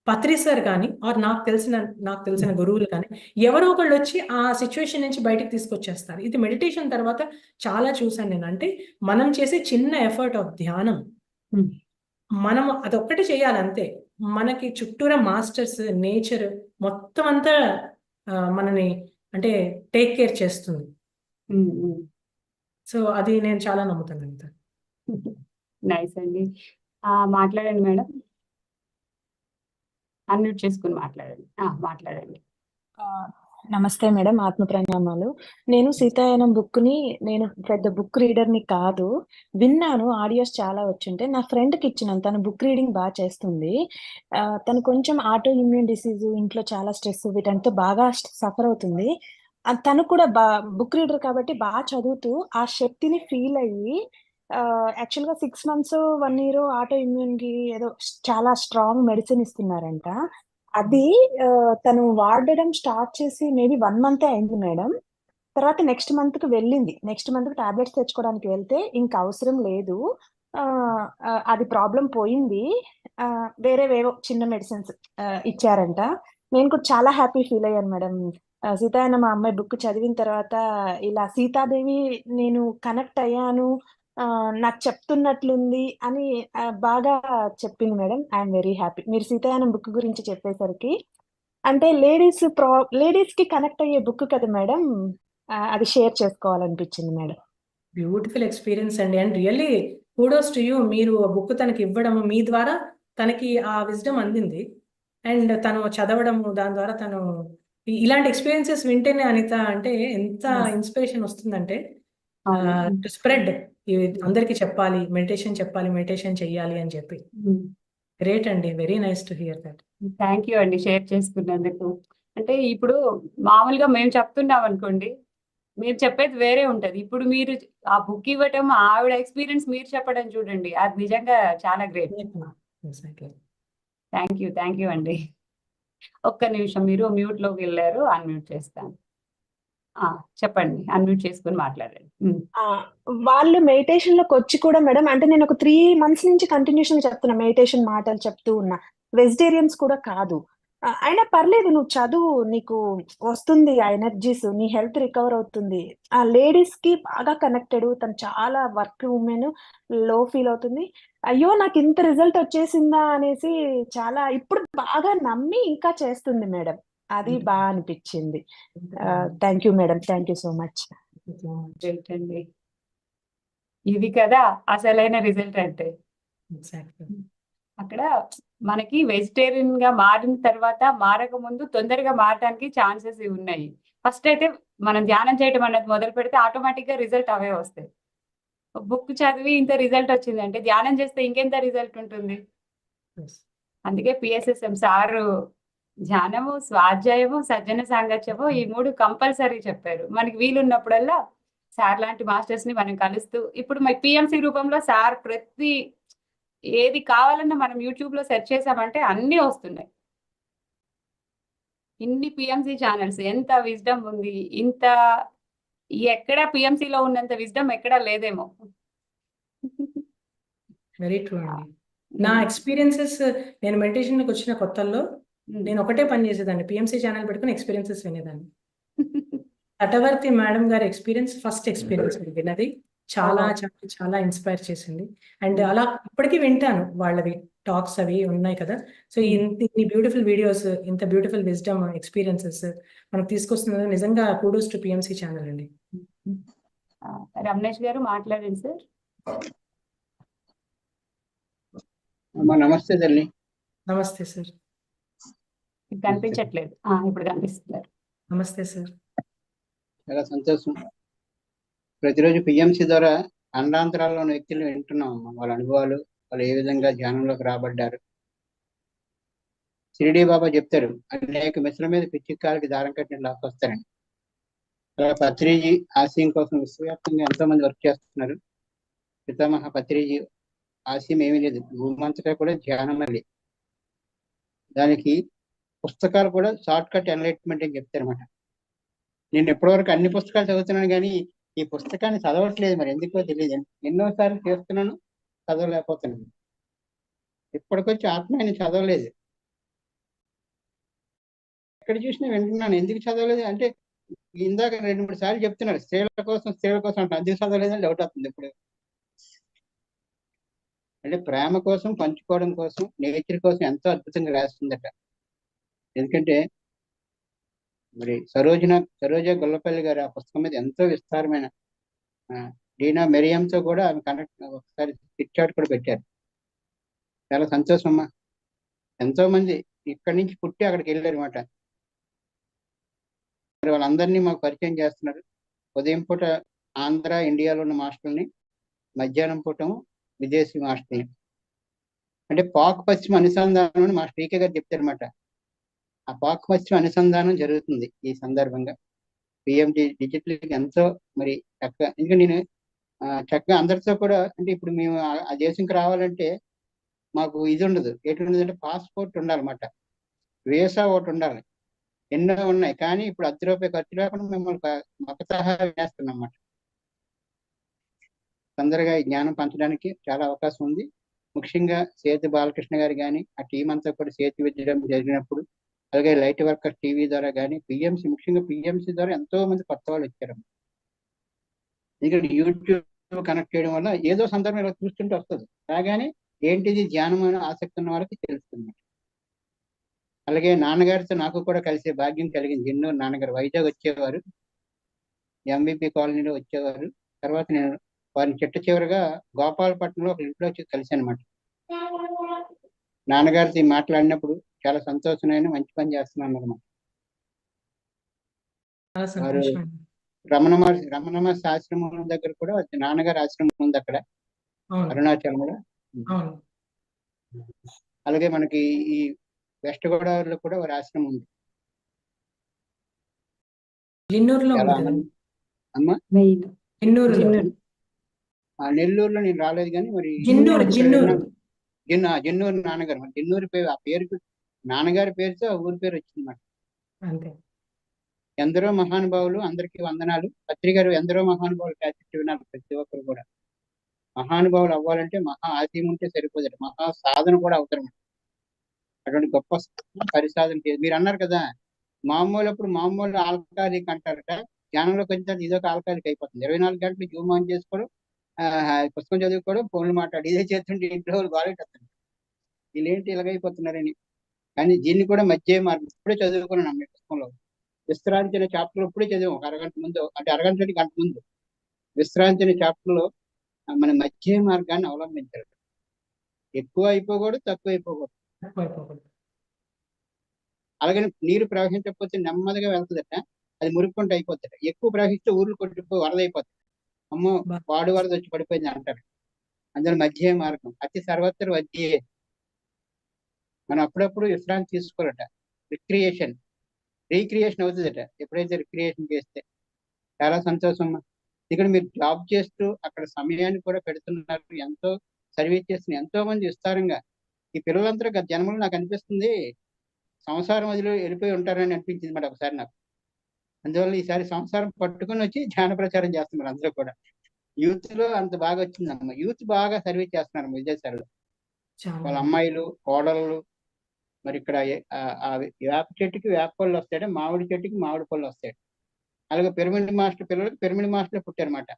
పత్రి సార్ కానీ ఆర్ నాకు తెలిసిన గురువులు కానీ ఎవరో ఒకళ్ళు వచ్చి ఆ సిచ్యువేషన్ నుంచి బయటకు తీసుకొచ్చేస్తారు. ఇది మెడిటేషన్ తర్వాత చాలా చూసాను నేను. అంటే మనం చేసే చిన్న ఎఫర్ట్ ఆఫ్ ధ్యానం, మనం అదొక్కటి చేయాలి అంతే. మనకి చుట్టూరా మాస్టర్స్, నేచర్ మొత్తం అంతా మనని అంటే టేక్ కేర్ చేస్తుంది. సో అది నేను చాలా నమ్ముతాను అంతే. నైస్ అండి. మాట్లాడండి మేడం. అన్మ్యూట్ చేసుకుని మాట్లాడండి. మాట్లాడండి. నమస్తే మేడం, ఆత్మ ప్రణామాలు. నేను సీతాయనం బుక్ని, నేను పెద్ద బుక్ రీడర్ని కాదు, విన్నాను, ఆడియోస్ చాలా వచ్చుంటే. నా ఫ్రెండ్కి ఇచ్చినాను, తను బుక్ రీడింగ్ బాగా చేస్తుంది. తను కొంచెం ఆటో ఇమ్యూన్ డిసీజ్, ఇంట్లో చాలా స్ట్రెస్, వీటంతా బాగా సఫర్ అవుతుంది. తను కూడా బుక్ రీడర్ కాబట్టి బాగా చదువుతూ ఆ శక్తిని ఫీల్ అయ్యి, యాక్చువల్గా 6 months 1 year ఆటో ఇమ్యూన్కి ఏదో చాలా స్ట్రాంగ్ మెడిసిన్ ఇస్తున్నారంట. అది తను వాడడం స్టార్ట్ చేసి మేబీ 1 month అయింది మేడం. తర్వాత నెక్స్ట్ మంత్కి వెళ్ళింది. నెక్స్ట్ మంత్కి టాబ్లెట్స్ తెచ్చుకోవడానికి వెళ్తే ఇంక అవసరం లేదు, అది ప్రాబ్లం పోయింది, వేరేవేవో చిన్న మెడిసిన్స్ ఇచ్చారంట. నేను కూడా చాలా హ్యాపీ ఫీల్ అయ్యాను మేడం. సీతాయన మా అమ్మాయి బుక్ చదివిన తర్వాత ఇలా సీతాదేవి నేను కనెక్ట్ అయ్యాను, నాకు చెప్తున్నట్లుంది అని బాగా చెప్పింది మేడం. ఐఎమ్ వెరీ హ్యాపీ మీరు సీతాయనం బుక్ గురించి చెప్పేసరికి. అంటే లేడీస్ కి కనెక్ట్ అయ్యే బుక్ కదా మేడం, అది షేర్ చేసుకోవాలనిపించింది మేడం. బ్యూటిఫుల్ ఎక్స్పీరియన్స్ అండి. And really kudos to you. మీరు బుక్ తనకి ఇవ్వడము, మీ ద్వారా తనకి ఆ విజ్డమ్ అందింది. అండ్ తను చదవడము, దాని ద్వారా తను ఇలాంటి ఎక్స్పీరియన్సెస్ వింటేనే అనిత అంటే ఎంత ఇన్స్పిరేషన్ వస్తుందంటే, టు స్ప్రెడ్, అందరికి చెప్పాలి, మెడిటేషన్ చెయ్యాలి అని చెప్పి. గ్రేట్ అండి, very nice to hear that. Thank you అండి షేర్ చేసుకున్నందుకు. అంటే ఇప్పుడు మామూలుగా మేము చెప్తున్నాం అనుకోండి, మీరు చెప్పేది వేరే ఉంటది. ఇప్పుడు మీరు ఆ బుక్ ఇవ్వటం, ఆవిడ ఎక్స్పీరియన్స్ మీరు చెప్పడం చూడండి, అది నిజంగా చాలా గ్రేట్. థ్యాంక్ యూ అండి. ఒక్క నిమిషం, మీరు మ్యూట్ లోకి వెళ్ళారు, అన్మ్యూట్ చేస్తాను. చెప్పండి, అన్మ్యూట్ చేసుకుని మాట్లాడండి. వాళ్ళు మెడిటేషన్ లోకి వచ్చి కూడా మేడం, అంటే నేను ఒక 3 months నుంచి కంటిన్యూషన్ చెప్తున్నా, మెడిటేషన్ మాటలు చెప్తూ ఉన్నా. వెజిటేరియన్స్ కూడా కాదు, అయినా పర్లేదు నువ్వు చదువు, నీకు వస్తుంది ఆ ఎనర్జీస్, నీ హెల్త్ రికవర్ అవుతుంది. ఆ లేడీస్ కి బాగా కనెక్టెడ్, తను చాలా వర్క్ ఉమెన్, లో ఫీల్ అవుతుంది. అయ్యో నాకు ఇంత రిజల్ట్ వచ్చేసిందా అనేసి చాలా ఇప్పుడు బాగా నమ్మి ఇంకా చేస్తుంది మేడం. అది బాగా అనిపించింది. Thank you madam, thank you so much. Great అండి. ఇది కదా అసలైన రిజల్ట్ అంటే. అక్కడ మనకి వెజిటేరియన్ గా మారిన తర్వాత, మారక ముందు తొందరగా మారడానికి ఛాన్సెస్ ఉన్నాయి. ఫస్ట్ అయితే మనం ధ్యానం చేయడం అన్నది మొదలు పెడితే ఆటోమేటిక్ గా రిజల్ట్ అవే వస్తాయి. బుక్ చదివి ఇంత రిజల్ట్ వచ్చిందంటే ధ్యానం చేస్తే ఇంకెంత రిజల్ట్ ఉంటుంది. అందుకే పిఎస్ఎస్ఎం సారు ధ్యానము, స్వాధ్యాయము, సజ్జన సాంగత్యము, ఈ 3 కంపల్సరీ చెప్పారు. మనకి వీలున్నప్పుడల్లా సార్ లాంటి మాస్టర్స్ ని మనం కలుస్తూ, ఇప్పుడు మన పిఎంసి రూపంలో సార్ ప్రతి ఏది కావాలన్నా మనం యూట్యూబ్ లో సెర్చ్ చేసామంటే అన్ని వస్తున్నాయి. ఇన్ని పిఎంసి ఛానల్స్, ఎంత విజ్డమ్ ఉంది, ఇంత ఎక్కడ పిఎంసిలో ఉన్నంత విజ్డమ్ ఎక్కడా లేదేమో. వెరీ ట్రూ అండి. నా ఎక్స్పీరియన్సెస్, నేను మెడిటేషన్ కి వచ్చిన కొత్తల్లో నేను ఒకటే పని చేసేదాన్ని, పిఎంసి ఛానల్ పెట్టుకుని ఎక్స్పీరియన్సెస్ వినేదాన్ని. తటవర్తి మేడం గారి ఫస్ట్ ఎక్స్పీరియన్స్ విన్నది చాలా చాలా చాలా ఇన్స్పైర్ చేసింది. అండ్ అలా ఇప్పటికీ వింటాను వాళ్ళవి, టాక్స్ అవి ఉన్నాయి కదా. సో ఇన్ని బ్యూటిఫుల్ వీడియోస్, ఇంత బ్యూటిఫుల్ విజ్డమ్ ఎక్స్పీరియన్సెస్ మనకు తీసుకొస్తున్నది నిజంగా కూడోస్ టు పిఎంసి ఛానల్ అండి. రమణేష్ గారు మాట్లాడండి సార్. అమ్మా నమస్తే తల్లి. నమస్తే సార్. మీకు కనిపించట్లేదు. ఇప్పుడు కనిపిస్తున్నారు. నమస్తే సార్. చాలా సంతోషం. ప్రతిరోజు పిఎంసి ద్వారా ఖండాంతరాల్లో ఉన్న వ్యక్తులు వింటున్నాం అమ్మా, వాళ్ళ అనుభవాలు, వాళ్ళు ఏ విధంగా ధ్యానంలోకి రాబడ్డారు. షిరిడీ బాబా చెప్తారు, అనేక మిశ్రమ మీద పిచ్చిక్కాలకి దారం కట్టిన లాక్కొస్తారని. అలా పత్రిజీ ఆశయం కోసం విశ్వవ్యాప్తంగా ఎంతో మంది వర్క్ చేస్తున్నారు. పితామహ పత్రిజీ ఆశయం ఏమీ లేదు, భూమంతటా కూడా ధ్యానం మళ్ళీ. దానికి పుస్తకాలు కూడా షార్ట్ కట్ ఎన్లైట్మెంట్ అని చెప్తారన్నమాట. నేను ఎప్పటివరకు అన్ని పుస్తకాలు చదువుతున్నాను కానీ ఈ పుస్తకాన్ని చదవట్లేదు, మరి ఎందుకో తెలియదు. ఎన్నోసార్లు చేస్తున్నాను, చదవలేకపోతున్నాను. ఇప్పటికొచ్చి ఆత్మ ఆయన చదవలేదు. ఎక్కడ చూసినా వింటున్నాను, ఎందుకు చదవలేదు అంటే ఇందాక 2-3 సార్లు చెప్తున్నారు స్త్రీల కోసం అంటే ఎందుకు చదవలేదని డౌట్ అవుతుంది. ఇప్పుడు అంటే ప్రేమ కోసం, పంచుకోవడం కోసం, నేచర్ కోసం ఎంతో అద్భుతంగా రాస్తుందట. ఎందుకంటే మరి సరోజ గొల్లపల్లి గారు ఆ పుస్తకం మీద ఎంతో విస్తారమైన డీనా మెరియంతో కూడా ఆమె కనెక్ట్ ఒకసారి పిక్చార్ట్ కూడా పెట్టారు. చాలా సంతోషం అమ్మా. ఎంతో మంది ఇక్కడి నుంచి పుట్టి అక్కడికి వెళ్ళారు అనమాట. మరి వాళ్ళందరినీ మాకు పరిచయం చేస్తున్నారు. ఉదయం పూట ఆంధ్ర ఇండియాలో ఉన్న మాస్టర్ని, మధ్యాహ్నం పూట విదేశీ మాస్టర్ని. అంటే పాక్ పశ్చిమ అనుసంధానం అని మాస్టర్ ఈకే గారు చెప్తారనమాట. ఆ పాక్ పశ్చిమ అనుసంధానం జరుగుతుంది ఈ సందర్భంగా. పిఎండి డిజిటల్ ఎంతో మరి చక్కగా, ఎందుకంటే నేను చక్కగా అందరితో కూడా, అంటే ఇప్పుడు మేము ఆ దేశంకి రావాలంటే మాకు ఇది ఉండదు. ఎటు ఉండదు అంటే పాస్పోర్ట్ ఉండాలన్నమాట, వీసా ఒకటి ఉండాలి, ఎన్నో ఉన్నాయి. కానీ ఇప్పుడు ₹10 ఖర్చు లేకుండా మిమ్మల్ని మకతహా వేస్తున్నాం అన్నమాట. తొందరగా ఈ జ్ఞానం పంచడానికి చాలా అవకాశం ఉంది. ముఖ్యంగా సేతు బాలకృష్ణ గారు కానీ ఆ టీం అంతా కూడా సేతు విద్యడం జరిగినప్పుడు, అలాగే లైట్ వర్కర్ టీవీ ద్వారా కానీ పిఎంసి, ముఖ్యంగా పిఎంసి ద్వారా ఎంతో మంది కొత్త వాళ్ళు వచ్చారు. ఎందుకంటే యూట్యూబ్ కనెక్ట్ చేయడం వల్ల ఏదో సందర్భం ఇలా చూస్తుంటే వస్తుంది, రాగానే ఏంటిది ధ్యానం అని ఆసక్తి ఉన్న వాళ్ళకి తెలుస్తుంది. అలాగే నాన్నగారితో నాకు కూడా కలిసే భాగ్యం కలిగింది. ఎన్నో నాన్నగారు వైజాగ్ వచ్చేవారు, ఎంబీపీ కాలనీలో వచ్చేవారు. తర్వాత నేను వారిని చిట్ట చివరిగా గోపాలపట్నంలో ఒక ఇంట్లో వచ్చి కలిసాను అనమాట. నాన్నగారితో మాట్లాడినప్పుడు చాలా సంతోషమైన, మంచి పని చేస్తున్నాను అనమాట. చాలా వారు సంతోషం. రమణ మహర్షి ఆశ్రమం దగ్గర కూడా నాన్నగారి ఆశ్రమం ఉంది అక్కడ, అవును, అరుణాచలంలో. అవును. అలాగే మనకి ఈ వెస్ట్ గోదావరిలో కూడా వారి ఆశ్రమం ఉంది. జిన్నూరులో చాలా ఉంది కదా? ఆనందం అమ్మా. మెయిన్ జిన్నూరులో. జిన్నూరు. నెల్లూరులో నేను రాలేదు కానీ మరి జిన్నూరు. జిన్నూరు నాన్నగారు, మరి జిన్నూరు పేరు, ఆ పేరుకు నాన్నగారి పేరుతో ఆ ఊరి పేరు వచ్చిందన్నమాట. అంతే. ఎందరో మహానుభావులు, అందరికీ వందనాలు. పత్రికారు ఎందరో మహానుభావులు క్యాసెట్ వినాలి ప్రతి ఒక్కరు కూడా. మహానుభావులు అవ్వాలంటే మహా ఆశయం ఉంటే సరిపోదు, మహా సాధన కూడా అవసరం. అటువంటి గొప్ప పరిసాధన చేసి మీరు అన్నారు కదా, మామూలు ఆల్కహాలిక్ అంటారట, జ్ఞానంలోకి వచ్చిన ఇదొక ఆల్కహాలిక్ అయిపోతుంది. 24 గంటలు జూమ్ ఆన్ చేసుకోవడం, పుస్తకం చదువుకోవడం, ఫోన్లు మాట్లాడి ఇదే చేస్తుంటే ఇంట్లో వాళ్ళు బాగాలేటప్పుడు వీళ్ళేంటి ఇలాగైపోతున్నారని. కానీ దీన్ని కూడా మధ్య మార్గం ఇప్పుడే చదువుకున్నాను మీ పుస్తకంలో. విశ్రాంతి అనే చాప్టర్ ఇప్పుడే చదివాం, ఒక అరగంట ముందు, అంటే అరగంట గంట ముందు. విశ్రాంతి అనే చాప్టర్ లో మన మధ్య మార్గాన్ని అవలంబించారు. ఎక్కువ అయిపోకూడదు, తక్కువ అయిపోకూడదు. అలాగే నీరు ప్రవహించకపోతే నెమ్మదిగా వెళ్తుందట, అది మురుక్కుంటూ అయిపోతుందట. ఎక్కువ ప్రవహిస్తే ఊర్లు కొట్టిపోయి వరద అయిపోతుంది. అమ్మో వాడు వరద వచ్చి పడిపోయింది అంటారు. అందులో మధ్య మార్గం అతి సర్వత్ర మధ్యే. మనం అప్పుడప్పుడు విశ్రాంతి తీసుకోవాలట. రీక్రియేషన్ అవుతుందట ఎప్పుడైతే రిక్రియేషన్ చేస్తే. చాలా సంతోషం. ఇక్కడ మీరు జాబ్ చేస్తూ అక్కడ సమయాన్ని కూడా పెడుతున్నారు, ఎంతో సర్వీస్ చేస్తున్న ఎంతో మంది విస్తారంగా. ఈ పిల్లలందరూ గత జన్మలో నాకు అనిపిస్తుంది సంసారం వదిలి వెళ్ళిపోయి ఉంటారని అనిపించింది మాట ఒకసారి నాకు. అందువల్ల ఈసారి సంసారం పట్టుకొని వచ్చి ధ్యాన ప్రచారం చేస్తున్నారు అందరూ కూడా. యూత్ లో అంత బాగా వచ్చిందమ్మా, యూత్ బాగా సర్వీస్ చేస్తున్నారు విదేశాల్లో. వాళ్ళ అమ్మాయిలు, కోడళ్ళు. మరి ఇక్కడ వేప చెట్టుకి వేప పళ్ళు వస్తాడు, మామిడి చెట్టుకి మామిడి పళ్ళు వస్తాడు. అలాగే పిరమిడ్ మాస్టర్ పిల్లలకి పిరమిడ్ మాస్టర్లు పుట్టారన్నమాట.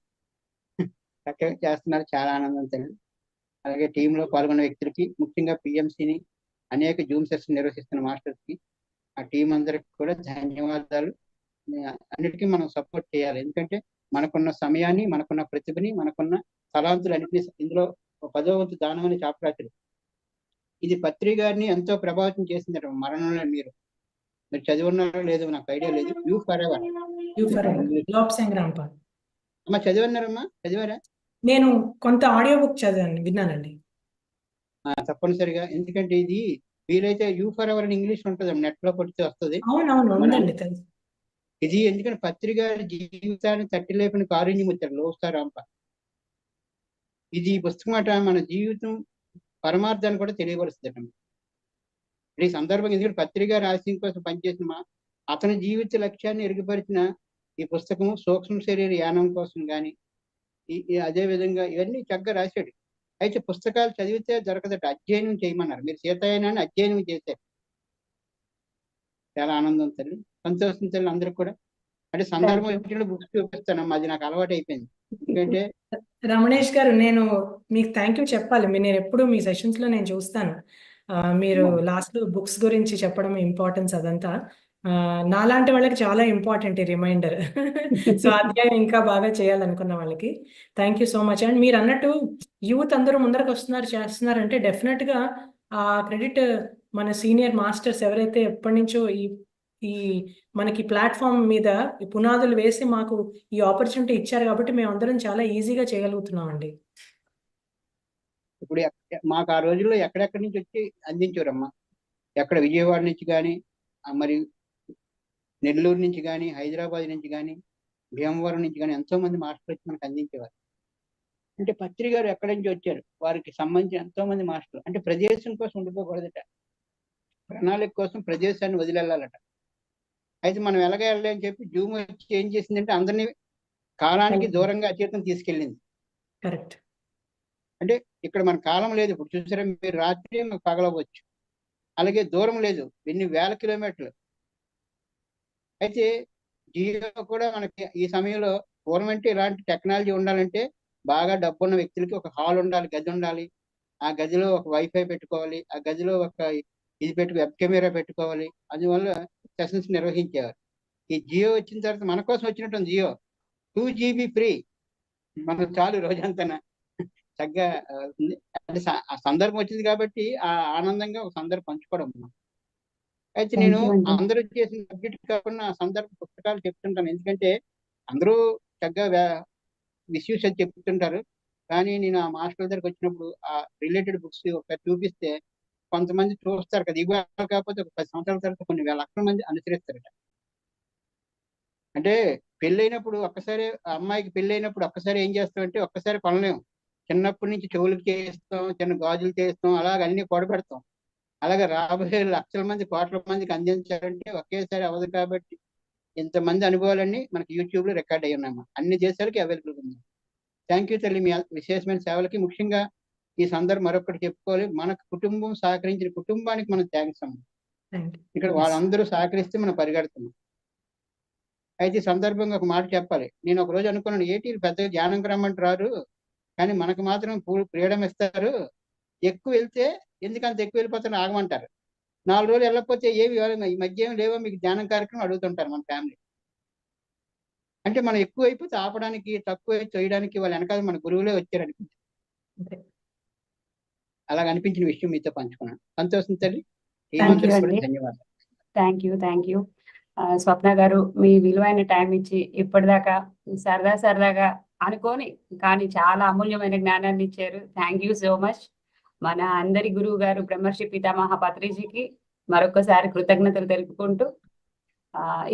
చక్కగా చేస్తున్నారు, చాలా ఆనందం తెలియదు. అలాగే టీంలో పాల్గొన్న వ్యక్తులకి, ముఖ్యంగా పిఎంసిని అనేక జూమ్ సెషన్ నిర్వహిస్తున్న మాస్టర్స్కి, ఆ టీం అందరికి కూడా ధన్యవాదాలు. అన్నిటికీ మనం సపోర్ట్ చేయాలి, ఎందుకంటే మనకున్న సమయాన్ని, మనకున్న ప్రతిభని, మనకున్న తలాంతులన్నింటినీ ఇందులో 10వ వంతు దానం అనే చాప్టర్ రాశారు. ఇది పత్రి గారిని ఎంతో ప్రభావితం చేసిందట. మరణంలో మీరు చదివి ఉన్నారో లేదో నాకు ఐడియా లేదు. You for ever you for Lopsang Rampal. అమ్మా చదివన్నారమ్మా, చదివారా? నేను కొంత ఆడియో బుక్ చదివాను, విన్నానండి. తప్పనిసరిగా, ఎందుకంటే ఇది వీలైతే యూ ఫర్ ఎవర్ అని ఇంగ్లీష్ ఉంటుంది, నెట్ లో కొడితే వస్తుంది. అవునవును, ఉందండి, తెలుసు. ఇది ఎందుకంటే పత్రిక జీవితాన్ని తట్టి లేపిన కారుణ్యం వచ్చారు లోస్తారాంప. ఇది ఈ పుస్తకం మాట మన జీవితం పరమార్థాన్ని కూడా తెలియపరుస్తుంది. ఈ సందర్భంగా ఎందుకంటే పత్రిక రాసి కోసం పనిచేసిన అతని జీవిత లక్ష్యాన్ని ఎరుగుపరిచిన ఈ పుస్తకం సూక్ష్మ శరీర యానం కోసం కానీ అదే విధంగా ఇవన్నీ చక్కగా రాశాడు. అయితే పుస్తకాలు చదివితే దొరకదట, అధ్యయనం చేయమన్నారు. మీరు సీతాయనాన్ని అధ్యయనం చేశారు. చాలా ఆనందం తల్లి, సంతోషం తల్లి అందరికి కూడా. అంటే సందర్భం వచ్చినప్పుడు బుక్స్ చూపిస్తానమ్మా, అది నాకు అలవాటు అయిపోయింది. ఎందుకంటే రమణేష్ గారు, నేను మీకు థ్యాంక్ యూ చెప్పాలి. నేను ఎప్పుడు మీ సెషన్స్ లో నేను చూస్తాను, మీరు లాస్ట్ లో బుక్స్ గురించి చెప్పడం, ఇంపార్టెన్స్ అదంతా నాలాంటి వాళ్ళకి చాలా ఇంపార్టెంట్ ఈ రిమైండర్. సో అధ్యాయం ఇంకా బాగా చేయాలనుకున్న వాళ్ళకి thank you so much. And మీరు అన్నట్టు యూత్ అందరూ ముందరకు చేస్తున్నారంటే డెఫినెట్ గా ఆ క్రెడిట్ మన సీనియర్ మాస్టర్స్ ఎవరైతే ఎప్పటి నుంచో ఈ మనకి ప్లాట్ఫామ్ మీద ఈ పునాదులు వేసి మాకు ఈ ఆపర్చునిటీ ఇచ్చారు కాబట్టి మేము అందరం చాలా ఈజీగా చేయగలుగుతున్నాం అండి. ఇప్పుడు మాకు ఆ రోజుల్లో ఎక్కడెక్కడి నుంచి వచ్చి అందించారమ్మా. ఎక్కడ విజయవాడ నుంచి కానీ, మరి నెల్లూరు నుంచి కానీ, హైదరాబాద్ నుంచి కానీ, భీమవరం నుంచి కానీ ఎంతో మంది మాస్టర్లు వచ్చి మనకు అందించేవారు. అంటే పత్రి గారు ఎక్కడి నుంచి వచ్చారు, వారికి సంబంధించిన ఎంతో మంది మాస్టర్లు. అంటే ప్రదేశం కోసం ఉండిపోకూడదట, ప్రణాళిక కోసం ప్రదేశాన్ని వదిలేళ్ళాలట. అయితే మనం ఎలాగ వెళ్ళాలి అని చెప్పి జూమ్ వచ్చి ఏం చేసిందంటే అందరినీ కాలానికి దూరంగా అచేతం తీసుకెళ్ళింది. కరెక్ట్. అంటే ఇక్కడ మన కాలం లేదు. ఇప్పుడు చూసారా మీరు, రాత్రి పగలవచ్చు, అలాగే దూరం లేదు, ఎన్ని వేల కిలోమీటర్లు. అయితే జియో కూడా మనకి ఈ సమయంలో గవర్నమెంట్ ఇలాంటి టెక్నాలజీ ఉండాలంటే బాగా డబ్బున్న వ్యక్తులకి ఒక హాల్ ఉండాలి, గది ఉండాలి. ఆ గదిలో ఒక వైఫై పెట్టుకోవాలి, ఆ గదిలో ఒక ఇది వెబ్ కెమెరా పెట్టుకోవాలి. అందువల్ల సెషన్స్ నిర్వహించేవారు. ఈ జియో వచ్చిన తర్వాత మన కోసం వచ్చినట్టు జియో 2 GB ఫ్రీ, మనకు చాలు రోజంతా చక్కగా. అంటే ఆ సందర్భం వచ్చింది కాబట్టి ఆ ఆనందంగా ఒక సందర్భం పంచుకోవడం. అయితే నేను అందరూ చేసిన సబ్జెక్ట్ కాకుండా ఆ సందర్భ పుస్తకాలు చెప్తుంటాను, ఎందుకంటే అందరూ చక్కగా మిస్యూస్ అని చెప్తుంటారు. కానీ నేను ఆ మాస్టర్ దగ్గరికి వచ్చినప్పుడు ఆ రిలేటెడ్ బుక్స్ ఒకసారి చూపిస్తే కొంతమంది చూస్తారు కదా, ఇవాళ కాకపోతే ఒక 10 సంవత్సరాల తర్వాత కొన్ని లక్షల మంది అనుసరిస్తారట. అంటే పెళ్ళైనప్పుడు ఒక్కసారి అమ్మాయికి పెళ్ళైనప్పుడు ఒక్కసారి ఏం చేస్తామంటే ఒక్కసారి కొనలేము. చిన్నప్పటి నుంచి చెవులకు చేయిస్తాం, చిన్న గాజులు చేయిస్తాం, అలాగ అన్ని కూడబెడతాం. అలాగే రాబోయే లక్షల మంది, కోట్ల మందికి అందించాలంటే ఒకేసారి అవ్వదు. కాబట్టి ఇంతమంది అనుభవాలన్నీ మనకి యూట్యూబ్ లో రికార్డ్ అయ్యి ఉన్నాయమ్మా. అన్ని దేశాలకి అవైలబుల్ ఉంది. థ్యాంక్ యూ తల్లి, మీ విశేషమైన సేవలకి. ముఖ్యంగా ఈ సందర్భం మరొకటి చెప్పుకోవాలి, మనకు కుటుంబం సహకరించిన కుటుంబానికి మనం థ్యాంక్స్ అమ్మా. ఇక్కడ వాళ్ళందరూ సహకరిస్తే మనం పరిగెడుతున్నాం. అయితే ఈ సందర్భంగా ఒక మాట చెప్పాలి. నేను ఒక రోజు అనుకున్నాను, ఏటీలు పెద్దగా ధ్యానంకి రమ్మంటారు కానీ మనకు మాత్రం ఫ్రీడమ్ ఇస్తారు, ఎక్కువ వెళ్తే ఎందుకంత ఎక్కువ వెళ్ళిపోతారని ఆగమంటారు. 4 రోజులు వెళ్ళకపోతే ఏవి ఈ మధ్య ఏమి లేవో మీకు ధ్యానం కార్యక్రమం అడుగుతుంటారు మన ఫ్యామిలీ. అంటే మనం ఎక్కువ అయిపోతే ఆపడానికి, తక్కువ చేయడానికి వాళ్ళ వెనకాల మన గురువులే వచ్చారనిపించింది. అలాగ అనిపించిన విషయం మీతో పంచుకున్నాను. సంతోషం తల్లి. ధన్యవాదాలు. థ్యాంక్ యూ స్వప్న గారు, మీ విలువైన టైం ఇచ్చి ఇప్పటిదాకా సరదాగా అనుకోని కానీ చాలా అమూల్యమైన జ్ఞానాన్ని ఇచ్చారు. Thank you so much. మన అందరి గురువు గారు బ్రహ్మర్షి పితామహ పత్రిజీకి మరొకసారి కృతజ్ఞతలు తెలుపుకుంటూ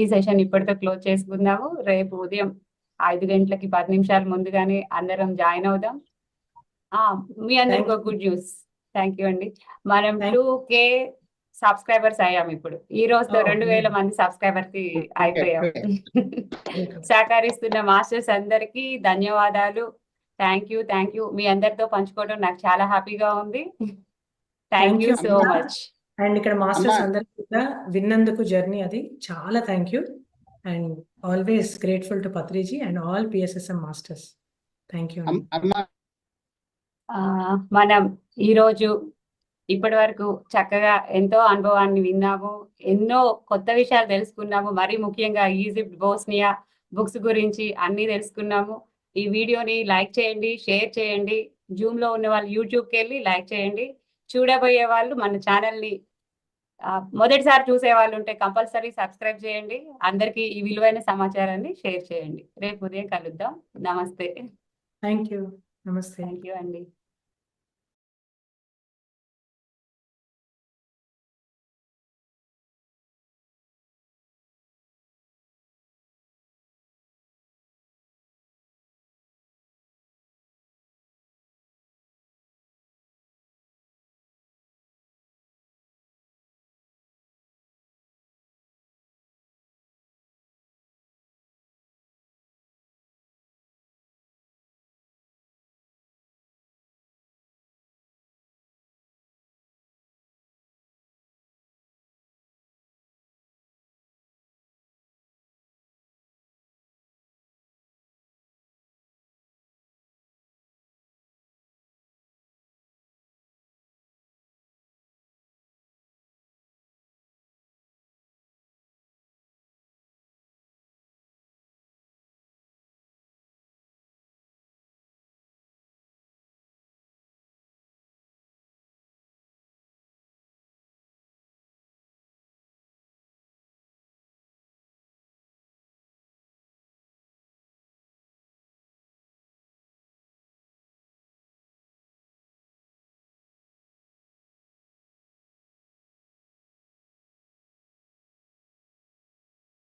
ఈ సెషన్ ఇప్పటితో క్లోజ్ చేసుకుందాము. రేపు ఉదయం 5 గంటలకి 10 నిమిషాలు ముందుగానే అందరం జాయిన్ అవుదాం. మీ అందరికి ఒక గుడ్ న్యూస్. థ్యాంక్ యూ అండి. మనం 2K సబ్స్క్రైబర్స్ అయ్యాం. ఇప్పుడు ఈ రోజుతో 2000 మంది సబ్స్క్రైబర్ కి అయిపోయాం. సహకరిస్తున్న మాస్టర్స్ అందరికి ధన్యవాదాలు. Thank you. మీ అందరితో పంచుకోవడం నాకు చాలా హ్యాపీగా ఉంది. Thank you so much. And ఇక్కడ మాస్టర్స్ అందరికి కూడా విన్నందుకు జర్నీ అది చాలా thank you. And always grateful to Patriji and all PSSM masters. Thank you. మనం ఈరోజు ఇప్పటి వరకు చక్కగా ఎంతో అనుభవాన్ని విన్నాము, ఎన్నో కొత్త విషయాలు తెలుసుకున్నాము. మరీ ముఖ్యంగా ఈజిప్ట్, బోస్నియా, బుక్స్ గురించి అన్నీ తెలుసుకున్నాము. ఈ వీడియోని లైక్ చేయండి, షేర్ చేయండి. జూమ్లో ఉన్న వాళ్ళు యూట్యూబ్కి వెళ్ళి లైక్ చేయండి. చూడబోయే వాళ్ళు మన ఛానల్ని మొదటిసారి చూసే వాళ్ళు ఉంటే కంపల్సరీ సబ్స్క్రైబ్ చేయండి. అందరికీ ఈ విలువైన సమాచారాన్ని షేర్ చేయండి. రేపు ఉదయం కలుద్దాం. నమస్తే. Thank you. నమస్తే. థ్యాంక్ యూ అండి.